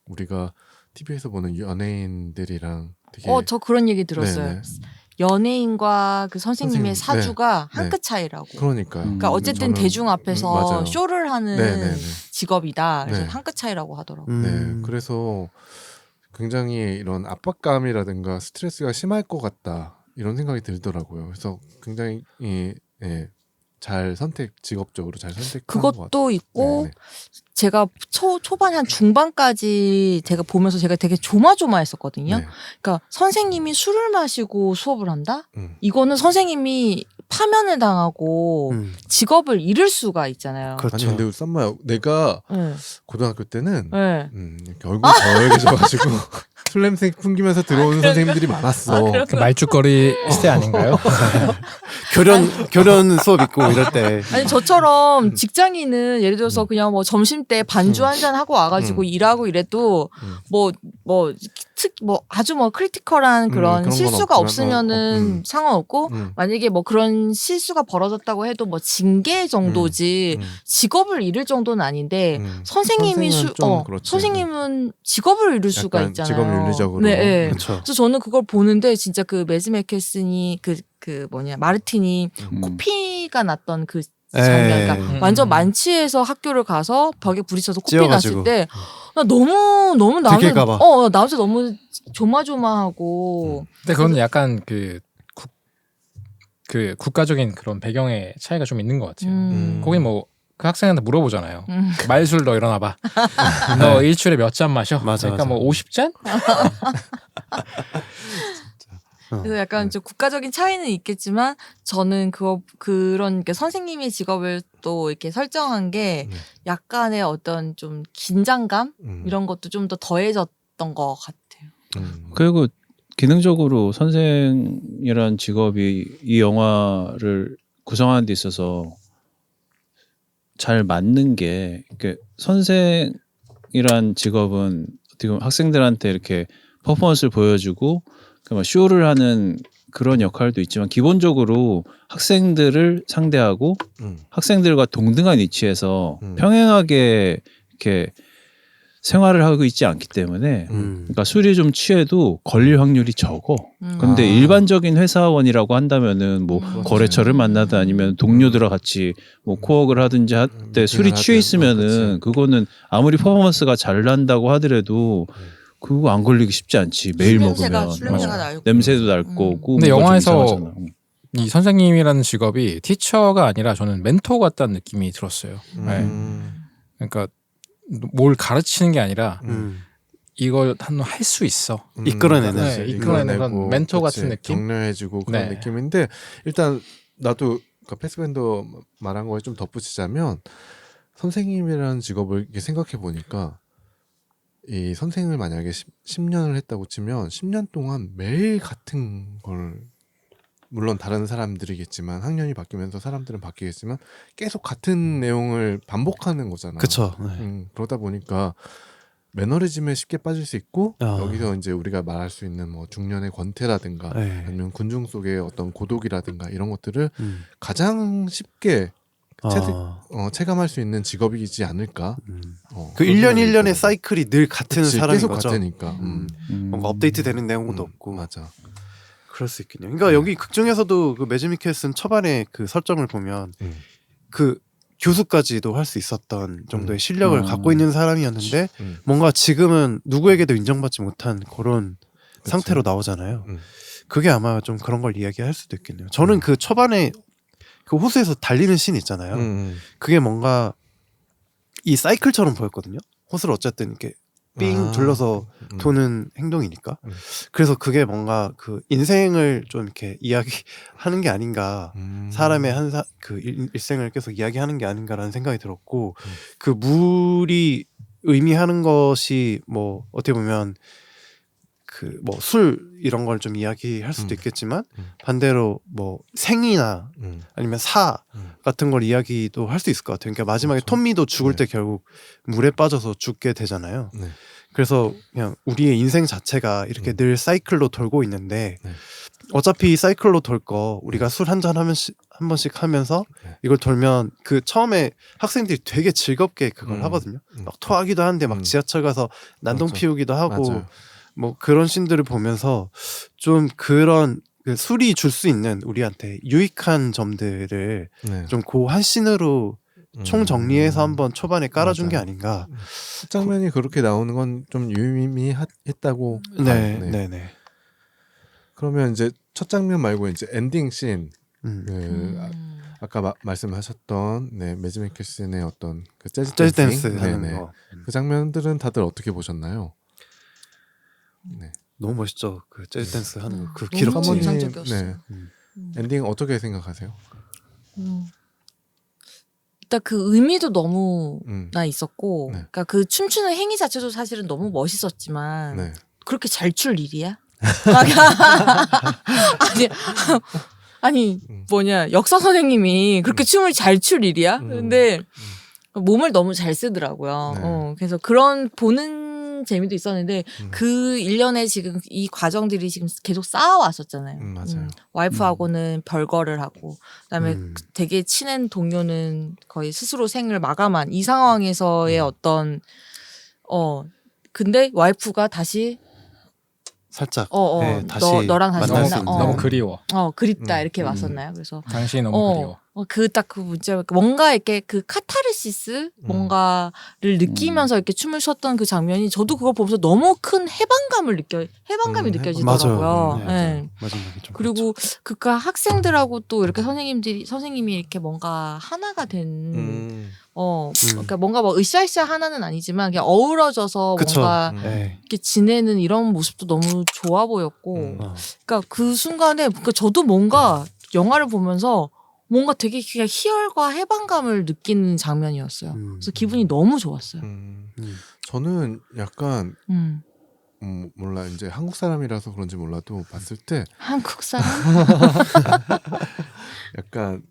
Speaker 1: 우리가 TV에서 보는 연예인들이랑 되게
Speaker 3: 저 그런 얘기 들었어요.
Speaker 1: 네네.
Speaker 3: 연예인과 그 선생님의
Speaker 1: 선생님,
Speaker 3: 사주가
Speaker 1: 네.
Speaker 3: 한 끗 차이라고.
Speaker 1: 그러니까요.
Speaker 3: 그러니까 어쨌든
Speaker 1: 저는-
Speaker 3: 대중 앞에서
Speaker 1: 맞아요.
Speaker 3: 쇼를 하는
Speaker 1: 네네네.
Speaker 3: 직업이다. 그래서
Speaker 1: 네.
Speaker 3: 한 끗 차이라고 하더라고요.
Speaker 1: 네, 그래서 굉장히 이런 압박감이라든가 스트레스가 심할 것 같다 이런 생각이 들더라고요. 그래서 굉장히 잘 직업적으로 잘 선택한 것 같아요.
Speaker 3: 그것도 있고
Speaker 1: 네,
Speaker 3: 제가 초반 한 중반까지 제가 보면서 제가 되게 조마조마했었거든요.
Speaker 1: 네.
Speaker 3: 그러니까 선생님이 술을 마시고 수업을 한다?
Speaker 1: 음.
Speaker 3: 이거는 선생님이 파면을 당하고 직업을 잃을 수가 있잖아요.
Speaker 2: 그렇죠.
Speaker 1: 아니 근데 썸마야 내가
Speaker 3: 네.
Speaker 1: 고등학교 때는
Speaker 3: 네.
Speaker 1: 이렇게 얼굴이 저열해져가지고 술 냄새 풍기면서 들어오는 선생님들이 많았어.
Speaker 5: 그 말죽거리 시대 아닌가요?
Speaker 2: 교련 수업 있고 이럴 때
Speaker 3: 아니 저처럼 직장인은 예를 들어서 그냥 뭐 점심 때 반주 한잔 하고 와가지고 일하고 이래도 뭐 아주 뭐 크리티컬한 그런
Speaker 1: 그런 건
Speaker 3: 실수가
Speaker 1: 없지만,
Speaker 3: 없으면은 상관없고 만약에 뭐 그런 실수가 벌어졌다고 해도 뭐 징계 정도지 직업을 잃을 정도는 아닌데 선생님이
Speaker 1: 선생은 좀 그렇지.
Speaker 3: 선생님은 직업을 잃을 수가
Speaker 1: 약간
Speaker 3: 있잖아요.
Speaker 1: 직업 윤리적으로.
Speaker 3: 네, 네.
Speaker 2: 그렇죠.
Speaker 3: 그래서 저는 그걸 보는데 진짜 그 매즈 맥켈슨이 마르틴이 코피가 났던 그 장면, 그러니까 완전 만취해서 학교를 가서 벽에 부딪혀서 코피
Speaker 2: 찧어가지고.
Speaker 3: 났을 때 나 너무
Speaker 2: 들킬까봐.
Speaker 3: 나한테 너무 조마조마하고.
Speaker 5: 근데 그건 약간 그 국가적인 그런 배경의 차이가 좀 있는 것 같아요. 거기 뭐 그 학생한테 물어보잖아요. 말술 너 일어나봐. 너 일주일에 몇 잔 마셔?
Speaker 2: 맞아,
Speaker 5: 그러니까
Speaker 2: 맞아.
Speaker 5: 뭐 50잔?
Speaker 3: 그래서 약간 좀 국가적인 차이는 있겠지만 저는 그런 선생님의 직업을 또 이렇게 설정한 게 약간의 어떤 좀 긴장감 이런 것도 좀 더 더해졌던 것 같아요.
Speaker 4: 그리고 기능적으로 선생이란 직업이 이 영화를 구성하는 데 있어서 잘 맞는 게 선생이란 직업은 어떻게 보면 학생들한테 이렇게 퍼포먼스를 보여주고 쇼를 하는 그런 역할도 있지만 기본적으로 학생들을 상대하고 학생들과 동등한 위치에서 평행하게 이렇게 생활을 하고 있지 않기 때문에 그러니까 술이 좀 취해도 걸릴 확률이 적어. 근데 일반적인 회사원이라고 한다면은 뭐 거래처를 만나든 아니면 동료들과 같이 뭐 코워크를 하든지 할 때 술이 취해 있으면은 그거는 아무리 퍼포먼스가 잘 난다고 하더라도 그거 안 걸리기 쉽지 않지. 매일 먹으면
Speaker 3: 술 냄새가 나고.
Speaker 4: 냄새도 날 거고.
Speaker 5: 근데
Speaker 4: 뭔가 좀
Speaker 5: 영화에서
Speaker 4: 이상하잖아.
Speaker 5: 이 선생님이라는 직업이 티처가 아니라 저는 멘토 같다는 느낌이 들었어요. 네. 그러니까 뭘 가르치는 게 아니라 이걸 할 수 있어.
Speaker 2: 이끌어내는
Speaker 5: 네, 이끌어내는 그런 멘토 같은 느낌?
Speaker 1: 격려해주고 그런
Speaker 5: 네.
Speaker 1: 느낌인데 일단 나도 패스밴더 말한 거에 좀 덧붙이자면 선생님이라는 직업을 이렇게 생각해 보니까 이 선생을 만약에 10년을 했다고 치면 10년 동안 매일 같은 걸 물론 다른 사람들이겠지만 학년이 바뀌면서 사람들은 바뀌겠지만 계속 같은 내용을 반복하는 거잖아.
Speaker 2: 그렇죠.
Speaker 1: 그러다 보니까 매너리즘에 쉽게 빠질 수 있고
Speaker 2: 아.
Speaker 1: 여기서 이제 우리가 말할 수 있는 뭐 중년의 권태라든가
Speaker 2: 네.
Speaker 1: 아니면 군중 속의 어떤 고독이라든가 이런 것들을 가장 쉽게 체감할 수 있는 직업이지 않을까.
Speaker 2: 그 1년 1년의 사이클이 늘 같은
Speaker 1: 그치,
Speaker 2: 사람인
Speaker 1: 계속
Speaker 2: 거죠.
Speaker 1: 같으니까.
Speaker 2: 뭔가 업데이트되는 내용도 없고.
Speaker 1: 맞아.
Speaker 2: 그럴 수 있겠네요. 그러니까 여기 극 중에서도 그 매즈 미켈슨 초반에 그 설정을 보면 그 교수까지도 할 수 있었던 정도의 실력을 갖고 있는 사람이었는데 뭔가 지금은 누구에게도 인정받지 못한 그런
Speaker 1: 그치.
Speaker 2: 상태로 나오잖아요. 그게 아마 좀 그런 걸 이야기할 수도 있겠네요. 저는 그 초반에 그 호수에서 달리는 씬 있잖아요. 그게 뭔가 이 사이클처럼 보였거든요. 호수를 어쨌든 이렇게 삥 둘러서 도는 행동이니까. 그래서 그게 뭔가 그 인생을 좀 이렇게 이야기하는 게 아닌가. 사람의 그 일생을 계속 이야기하는 게 아닌가라는 생각이 들었고 그 물이 의미하는 것이 뭐 어떻게 보면 그 뭐 술 이런 걸 좀 이야기할 수도 있겠지만 반대로 뭐 생이나 아니면 사 같은 걸 이야기도 할 수 있을 것 같아요. 그러니까 마지막에
Speaker 1: 그렇죠.
Speaker 2: 톰미도 죽을
Speaker 1: 네.
Speaker 2: 때 결국 물에 빠져서 죽게 되잖아요.
Speaker 1: 네.
Speaker 2: 그래서 그냥 우리의 인생 자체가 이렇게 늘 사이클로 돌고 있는데
Speaker 1: 네.
Speaker 2: 어차피 사이클로 돌 거 우리가 술 한 잔 하면서 한 번씩 하면서
Speaker 1: 네.
Speaker 2: 이걸 돌면 그 처음에 학생들이 되게 즐겁게 그걸 하거든요. 막 토하기도 하는데 막 지하철 가서 난동
Speaker 1: 맞아.
Speaker 2: 피우기도 하고
Speaker 1: 맞아요.
Speaker 2: 뭐 그런 씬들을 보면서 좀 그런 그 술이 줄 수 있는 우리한테 유익한 점들을
Speaker 1: 네.
Speaker 2: 좀 그 한 씬으로 총 정리해서 한번 초반에 깔아준
Speaker 1: 맞아요.
Speaker 2: 게 아닌가.
Speaker 1: 첫 장면이 그렇게 나오는 건 좀 유의미했다고.
Speaker 2: 네,
Speaker 1: 봐요.
Speaker 2: 네, 네.
Speaker 1: 그러면 이제 첫 장면 말고 이제 엔딩 씬, 아까 말씀하셨던 매즈 미켈슨의 어떤 그 재즈
Speaker 2: 댄스
Speaker 1: 댄싱?
Speaker 2: 하는
Speaker 1: 네네.
Speaker 2: 거
Speaker 1: 그 장면들은 다들 어떻게 보셨나요? 네.
Speaker 2: 너무 멋있죠. 그 재즈 댄스 하는 거, 그
Speaker 3: 너무
Speaker 2: 기럭지.
Speaker 3: 인상적이었어요.
Speaker 1: 네.
Speaker 2: 음.
Speaker 1: 엔딩 어떻게 생각하세요?
Speaker 3: 일단 그 의미도 너무
Speaker 1: 음.
Speaker 3: 나 있었고,
Speaker 1: 네.
Speaker 3: 그러니까 그 춤추는 행위 자체도 사실은 너무 멋있었지만
Speaker 1: 네.
Speaker 3: 그렇게 잘 출 일이야? 아니 뭐냐 역사 선생님이 그렇게 춤을 잘 출 일이야? 근데 몸을 너무 잘 쓰더라고요.
Speaker 1: 네.
Speaker 3: 그래서 그런 보는 재미도 있었는데 그 일련의 지금 이 과정들이 지금 계속 쌓아왔었잖아요.
Speaker 1: 맞아요.
Speaker 3: 와이프하고는 별거를 하고 그다음에 되게 친한 동료는 거의 스스로 생을 마감한 이 상황에서의 어떤 근데 와이프가 다시
Speaker 2: 살짝 다시
Speaker 3: 너랑 다시
Speaker 2: 만날
Speaker 3: 만나-
Speaker 2: 수 있는.
Speaker 5: 너무 그리워.
Speaker 3: 그립다 이렇게 왔었나요? 그래서
Speaker 5: 당신이 너무 그리워.
Speaker 3: 그 딱 그 문자 뭔가 이렇게 그 카타르시스 뭔가를 느끼면서 이렇게 춤을 췄던 그 장면이 저도 그걸 보면서 너무 큰 해방감이 느껴지더라고요.
Speaker 2: 맞아요.
Speaker 3: 네.
Speaker 2: 마지막에 좀
Speaker 3: 그리고 그니까 학생들하고 또 이렇게 선생님이 이렇게 뭔가 하나가 된 그러니까 뭔가 뭐 으쌰으쌰 하나는 아니지만 그냥 어우러져서
Speaker 2: 그쵸.
Speaker 3: 뭔가
Speaker 2: 네.
Speaker 3: 이렇게 지내는 이런 모습도 너무 좋아 보였고 그러니까 그 순간에 그러니까 저도 뭔가 영화를 보면서 뭔가 되게 그냥 희열과 해방감을 느끼는 장면이었어요. 그래서 기분이 너무 좋았어요.
Speaker 1: 저는 약간
Speaker 3: 음.
Speaker 1: 몰라 이제 한국 사람이라서 그런지 몰라도 봤을 때
Speaker 3: 한국 사람?
Speaker 1: 약간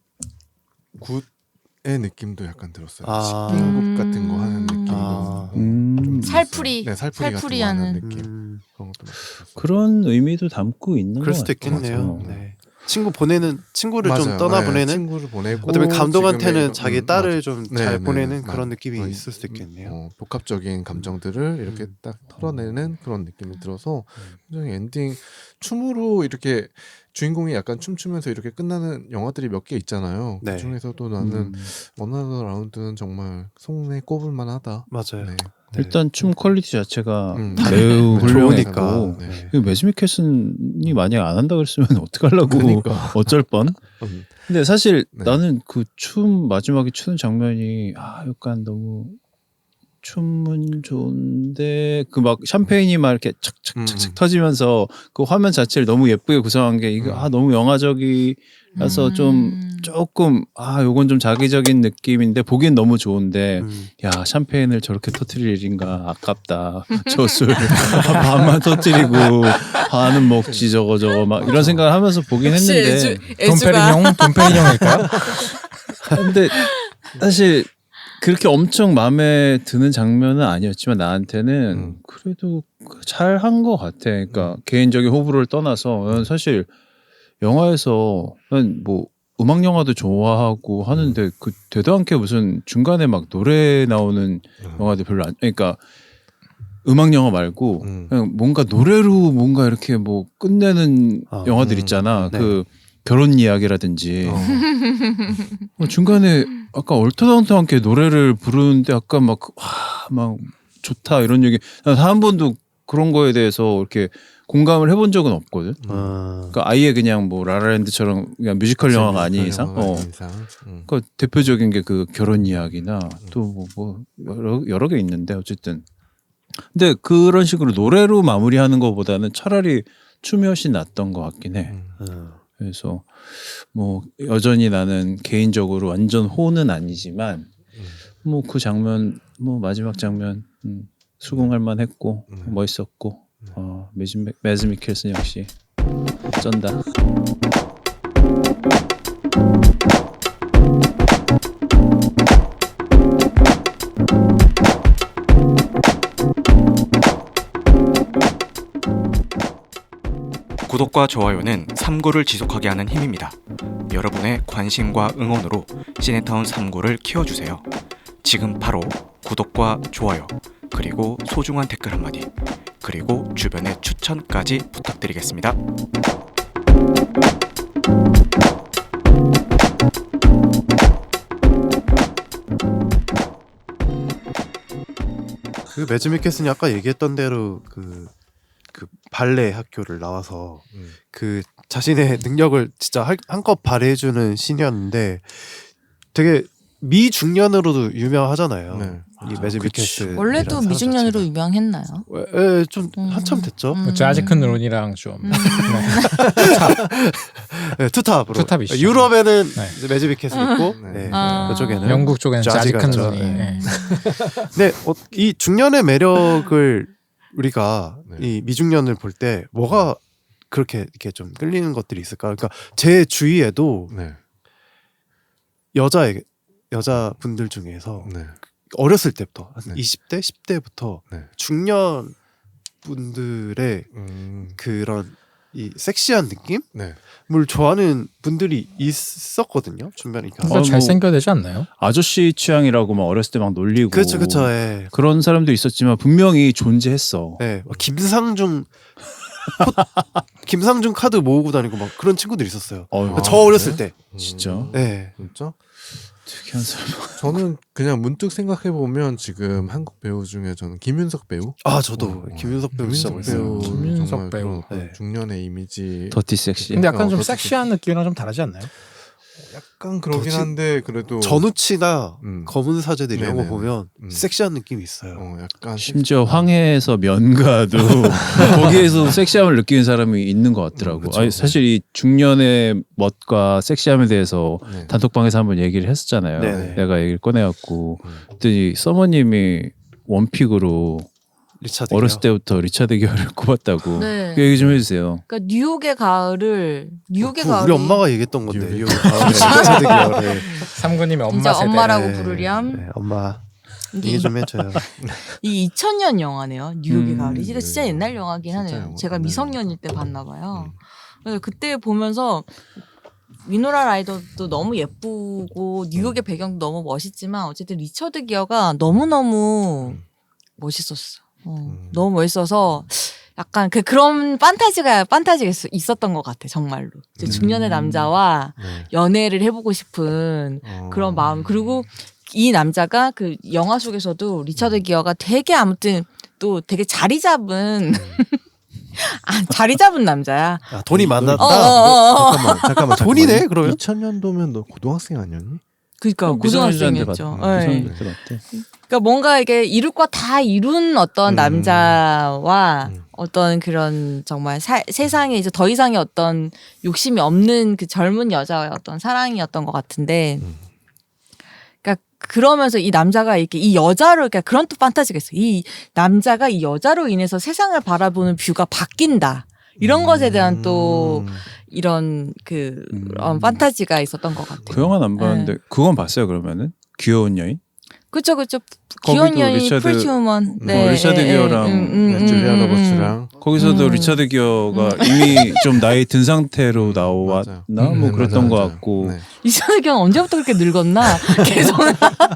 Speaker 1: 굿의 느낌도 약간 들었어요.
Speaker 2: 아.
Speaker 1: 식민국 같은 거 하는 느낌도
Speaker 2: 아.
Speaker 1: 좀 들었어요.
Speaker 3: 살풀이
Speaker 1: 네, 살풀이 같은
Speaker 3: 살풀이
Speaker 1: 거 하는
Speaker 3: 하는.
Speaker 1: 느낌 그런 것도 들었어요.
Speaker 4: 그런 의미도 담고 있는
Speaker 2: 그럴
Speaker 4: 것
Speaker 2: 수도
Speaker 4: 같아요.
Speaker 2: 있겠네요.
Speaker 1: 맞아요.
Speaker 2: 네. 친구를 좀
Speaker 1: 맞아요.
Speaker 2: 떠나보내는.
Speaker 1: 네, 친구를 보내고
Speaker 2: 어떻게 감독한테는
Speaker 1: 지금의
Speaker 2: 자기
Speaker 1: 이런-
Speaker 2: 딸을
Speaker 1: 맞아.
Speaker 2: 좀
Speaker 1: 네,
Speaker 2: 잘
Speaker 1: 네,
Speaker 2: 보내는
Speaker 1: 네.
Speaker 2: 그런 느낌이
Speaker 1: 맞아요.
Speaker 2: 있을 수도 있겠네요.
Speaker 1: 복합적인 감정들을 이렇게 딱 털어내는 그런 느낌이 들어서 굉장히 엔딩 춤으로 이렇게 주인공이 약간 춤추면서 이렇게 끝나는 영화들이 몇 개 있잖아요.
Speaker 2: 네.
Speaker 1: 그 중에서도 나는 어나더 라운드는 정말 손에 꼽을 만하다.
Speaker 2: 맞아요.
Speaker 1: 네.
Speaker 4: 일단 춤 퀄리티 자체가
Speaker 1: 좋으니까.
Speaker 4: 매우 훌륭했고
Speaker 1: 네.
Speaker 4: 매즈 미켈슨이 만약 안 한다 그랬으면 어떡하려고
Speaker 1: 그러니까.
Speaker 4: 어쩔 뻔.
Speaker 1: 음.
Speaker 4: 근데 사실
Speaker 1: 네.
Speaker 4: 나는 그 춤 마지막에 추는 장면이 약간 너무 춤은 좋은데 그 막 샴페인이 막 이렇게 착착착착 터지면서 그 화면 자체를 너무 예쁘게 구성한 게 이거 너무 영화적이라서 좀 조금 요건 좀 자기적인 느낌인데 보기엔 너무 좋은데 야 샴페인을 저렇게 터뜨릴 일인가 아깝다 저 술 반만 터뜨리고 반은 먹지 저거 막 이런 생각을 하면서 보긴
Speaker 3: 역시
Speaker 4: 했는데
Speaker 5: 돈페리뇽일까요?
Speaker 4: 근데 사실 그렇게 엄청 마음에 드는 장면은 아니었지만 나한테는 그래도 잘한 것 같아. 그러니까 개인적인 호불호를 떠나서 사실 영화에서 난 뭐 음악 영화도 좋아하고 하는데 그 되도 않게 무슨 중간에 막 노래 나오는 영화도 별로 안 그러니까 음악 영화 말고 그냥 뭔가 노래로 뭔가 이렇게 뭐 끝내는 영화들 있잖아.
Speaker 2: 네.
Speaker 4: 그 결혼 이야기라든지 중간에 아까 얼토당토하게 노래를 부르는데 아까 막 좋다 이런 얘기 난 한 번도 그런 거에 대해서 이렇게 공감을 해본 적은 없거든. 그러니까 아예 그냥 뭐 라라랜드처럼 그냥 뮤지컬 영화가 아닌 이상. 그러니까 대표적인 게 그 결혼 이야기나 또 뭐 여러 개 있는데 어쨌든. 근데 그런 식으로 노래로 마무리하는 것보다는 차라리 춤이 훨씬 낫던 것 같긴 해. 그래서 뭐 여전히 나는 개인적으로 완전 호는 아니지만 뭐 그 장면 뭐 마지막 장면 수긍할 만했고 멋있었고 매즈 미켈슨 역시 쩐다.
Speaker 6: 구독과 좋아요는 3구를 지속하게 하는 힘입니다. 여러분의 관심과 응원으로 시네타운 3구를 키워주세요. 지금 바로 구독과 좋아요 그리고 소중한 댓글 한마디 그리고 주변의 추천까지 부탁드리겠습니다.
Speaker 2: 그 매즈 미켈슨이 아까 얘기했던 대로 그 발레 학교를 나와서 그 자신의 능력을 진짜 한껏 발휘해주는 신이었는데 되게 미중년으로도 유명하잖아요.
Speaker 1: 네.
Speaker 2: 이 매즈 미켈슨
Speaker 3: 원래도 미중년으로 유명했나요?
Speaker 2: 좀 한참 됐죠.
Speaker 5: 그렇죠. 아직은 론이랑 좀
Speaker 2: 네, 투탑으로.
Speaker 5: 투탑이시죠.
Speaker 2: 유럽에는
Speaker 5: 네.
Speaker 2: 이제 매즈 미켈슨 있고
Speaker 1: 네.
Speaker 2: 네,
Speaker 3: 아.
Speaker 2: 그쪽에는
Speaker 5: 영국 쪽에는
Speaker 2: 자지가
Speaker 5: 아직은
Speaker 2: 있죠.
Speaker 5: 론이.
Speaker 2: 네.
Speaker 5: 네.
Speaker 2: 근데 이 중년의 매력을 우리가
Speaker 1: 네.
Speaker 2: 이 미중년을 볼 때 뭐가 그렇게 이렇게 좀 끌리는 것들이 있을까? 그러니까 제 주위에도
Speaker 1: 네.
Speaker 2: 여자분들 중에서
Speaker 1: 네.
Speaker 2: 어렸을 때부터 한
Speaker 1: 네.
Speaker 2: 20대, 10대부터
Speaker 1: 네.
Speaker 2: 중년 분들의 그런 이 섹시한 느낌을
Speaker 1: 네.
Speaker 2: 좋아하는 분들이 있었거든요. 주변에.
Speaker 5: 뭐
Speaker 4: 뭐-
Speaker 5: 잘생겨야 되지 않나요?
Speaker 4: 아저씨 취향이라고 막 어렸을 때 막 놀리고
Speaker 2: 그렇죠, 그렇죠. 예.
Speaker 4: 그런 사람도 있었지만 분명히 존재했어.
Speaker 2: 네, 막 김상중 카드 모으고 다니고 막 그런 친구들이 있었어요. 저 어렸을 때.
Speaker 4: 진짜?
Speaker 2: 네.
Speaker 1: 진짜?
Speaker 4: 특이한 사람.
Speaker 1: 저는 그냥 문득 생각해 보면 지금 한국 배우 중에 저는 김윤석 배우.
Speaker 2: 아 저도 김윤석 배우 진짜
Speaker 1: 김윤석
Speaker 2: 멋있어요.
Speaker 1: 배우
Speaker 5: 김윤석
Speaker 1: 정말
Speaker 5: 배우.
Speaker 1: 그런 어떤
Speaker 2: 네.
Speaker 1: 중년의 이미지.
Speaker 4: 더티 섹시.
Speaker 5: 근데 약간 좀
Speaker 1: 그것도
Speaker 5: 섹시한 느낌이랑 좀 다르지 않나요?
Speaker 1: 약간 그러긴
Speaker 2: 더치-
Speaker 1: 한데 그래도
Speaker 2: 전우치나
Speaker 1: 음.
Speaker 2: 검은 사제들 이런 거
Speaker 1: 네네네.
Speaker 2: 보면 섹시한 느낌이 있어요.
Speaker 1: 약간
Speaker 4: 심지어 황해에서 면가도 거기에서 섹시함을 느끼는 사람이 있는 것 같더라고.
Speaker 1: 그쵸.
Speaker 4: 아니, 사실 이 중년의 멋과 섹시함에 대해서
Speaker 1: 네.
Speaker 4: 단톡방에서 한번 얘기를 했었잖아요.
Speaker 2: 네네.
Speaker 4: 내가 얘기를 꺼내갖고 그랬더니 서머님이 원픽으로
Speaker 2: 리차드
Speaker 4: 어렸을
Speaker 2: 기어.
Speaker 4: 때부터 리차드 기어를 꼽았다고.
Speaker 3: 네.
Speaker 4: 그 얘기 좀 해주세요.
Speaker 3: 그러니까 뉴욕의 가을을 뉴욕의
Speaker 2: 그거
Speaker 3: 가을이
Speaker 2: 우리 엄마가 얘기했던 건데
Speaker 1: 뉴욕.
Speaker 2: 뉴욕 가을에 리차드 기어를
Speaker 5: 삼군님의 엄마
Speaker 3: 진짜
Speaker 5: 세대.
Speaker 3: 엄마라고
Speaker 2: 네,
Speaker 3: 부르렴.
Speaker 2: 네, 엄마
Speaker 3: 이게
Speaker 2: 얘기 좀 해줘요.
Speaker 3: 이 2000년 영화네요. 뉴욕의
Speaker 4: 음,
Speaker 3: 가을이 진짜 옛날 영화긴
Speaker 1: 진짜
Speaker 3: 하네요.
Speaker 1: 영화,
Speaker 3: 제가
Speaker 1: 옛날
Speaker 3: 미성년일 때 봤나 봐요. 그래서 그때 보면서 위노라 라이더도 너무 예쁘고 뉴욕의 배경도 너무 멋있지만 어쨌든 리처드 기어가 너무너무 멋있었어. 너무 멋있어서 약간 그런 판타지가 있었던 것 같아 정말로. 이제 중년의 남자와
Speaker 1: 네.
Speaker 3: 연애를 해보고 싶은 그런 마음. 그리고 이 남자가 그 영화 속에서도 리처드 기어가 되게 아무튼 또 되게 자리 잡은 자리 잡은 남자야.
Speaker 2: 아, 돈이 많았다.
Speaker 1: 잠깐만
Speaker 2: 돈이네, 그러면?
Speaker 1: 2000년도면 너 고등학생 아니었니?
Speaker 3: 그러니까
Speaker 4: 미성년자인데
Speaker 3: 고등학생이었죠.
Speaker 4: 같-
Speaker 3: 네.
Speaker 4: 미성년자인데 같아.
Speaker 3: 그러니까 뭔가 이게 이룰 거 다 이룬 어떤 남자와 어떤 그런 정말 세상에 이제 더 이상의 어떤 욕심이 없는 그 젊은 여자의 어떤 사랑이었던 것 같은데, 그러니까 그러면서 이 남자가 이렇게 이 여자로, 그러니까 그런 또 판타지가 있어. 이 남자가 이 여자로 인해서 세상을 바라보는 뷰가 바뀐다. 이런 것에 대한 또 이런 판타지가 있었던 것 같아요.
Speaker 4: 그 영화는 안 봤는데 그건 봤어요 그러면은? 귀여운 여인?
Speaker 3: 그쵸.
Speaker 4: 거기도
Speaker 3: 귀여운 여인,
Speaker 4: 리차드-
Speaker 3: 프리티 우먼.
Speaker 4: 리차드 기어랑
Speaker 1: 줄리아 로버츠랑
Speaker 4: 거기서도 리차드 기어가 이미 좀 나이 든 상태로 나왔나?
Speaker 1: 맞아요.
Speaker 4: 뭐 그랬던 것
Speaker 1: 맞아요.
Speaker 4: 같고
Speaker 1: 네.
Speaker 3: 리차드 기어는 언제부터 그렇게 늙었나? 계속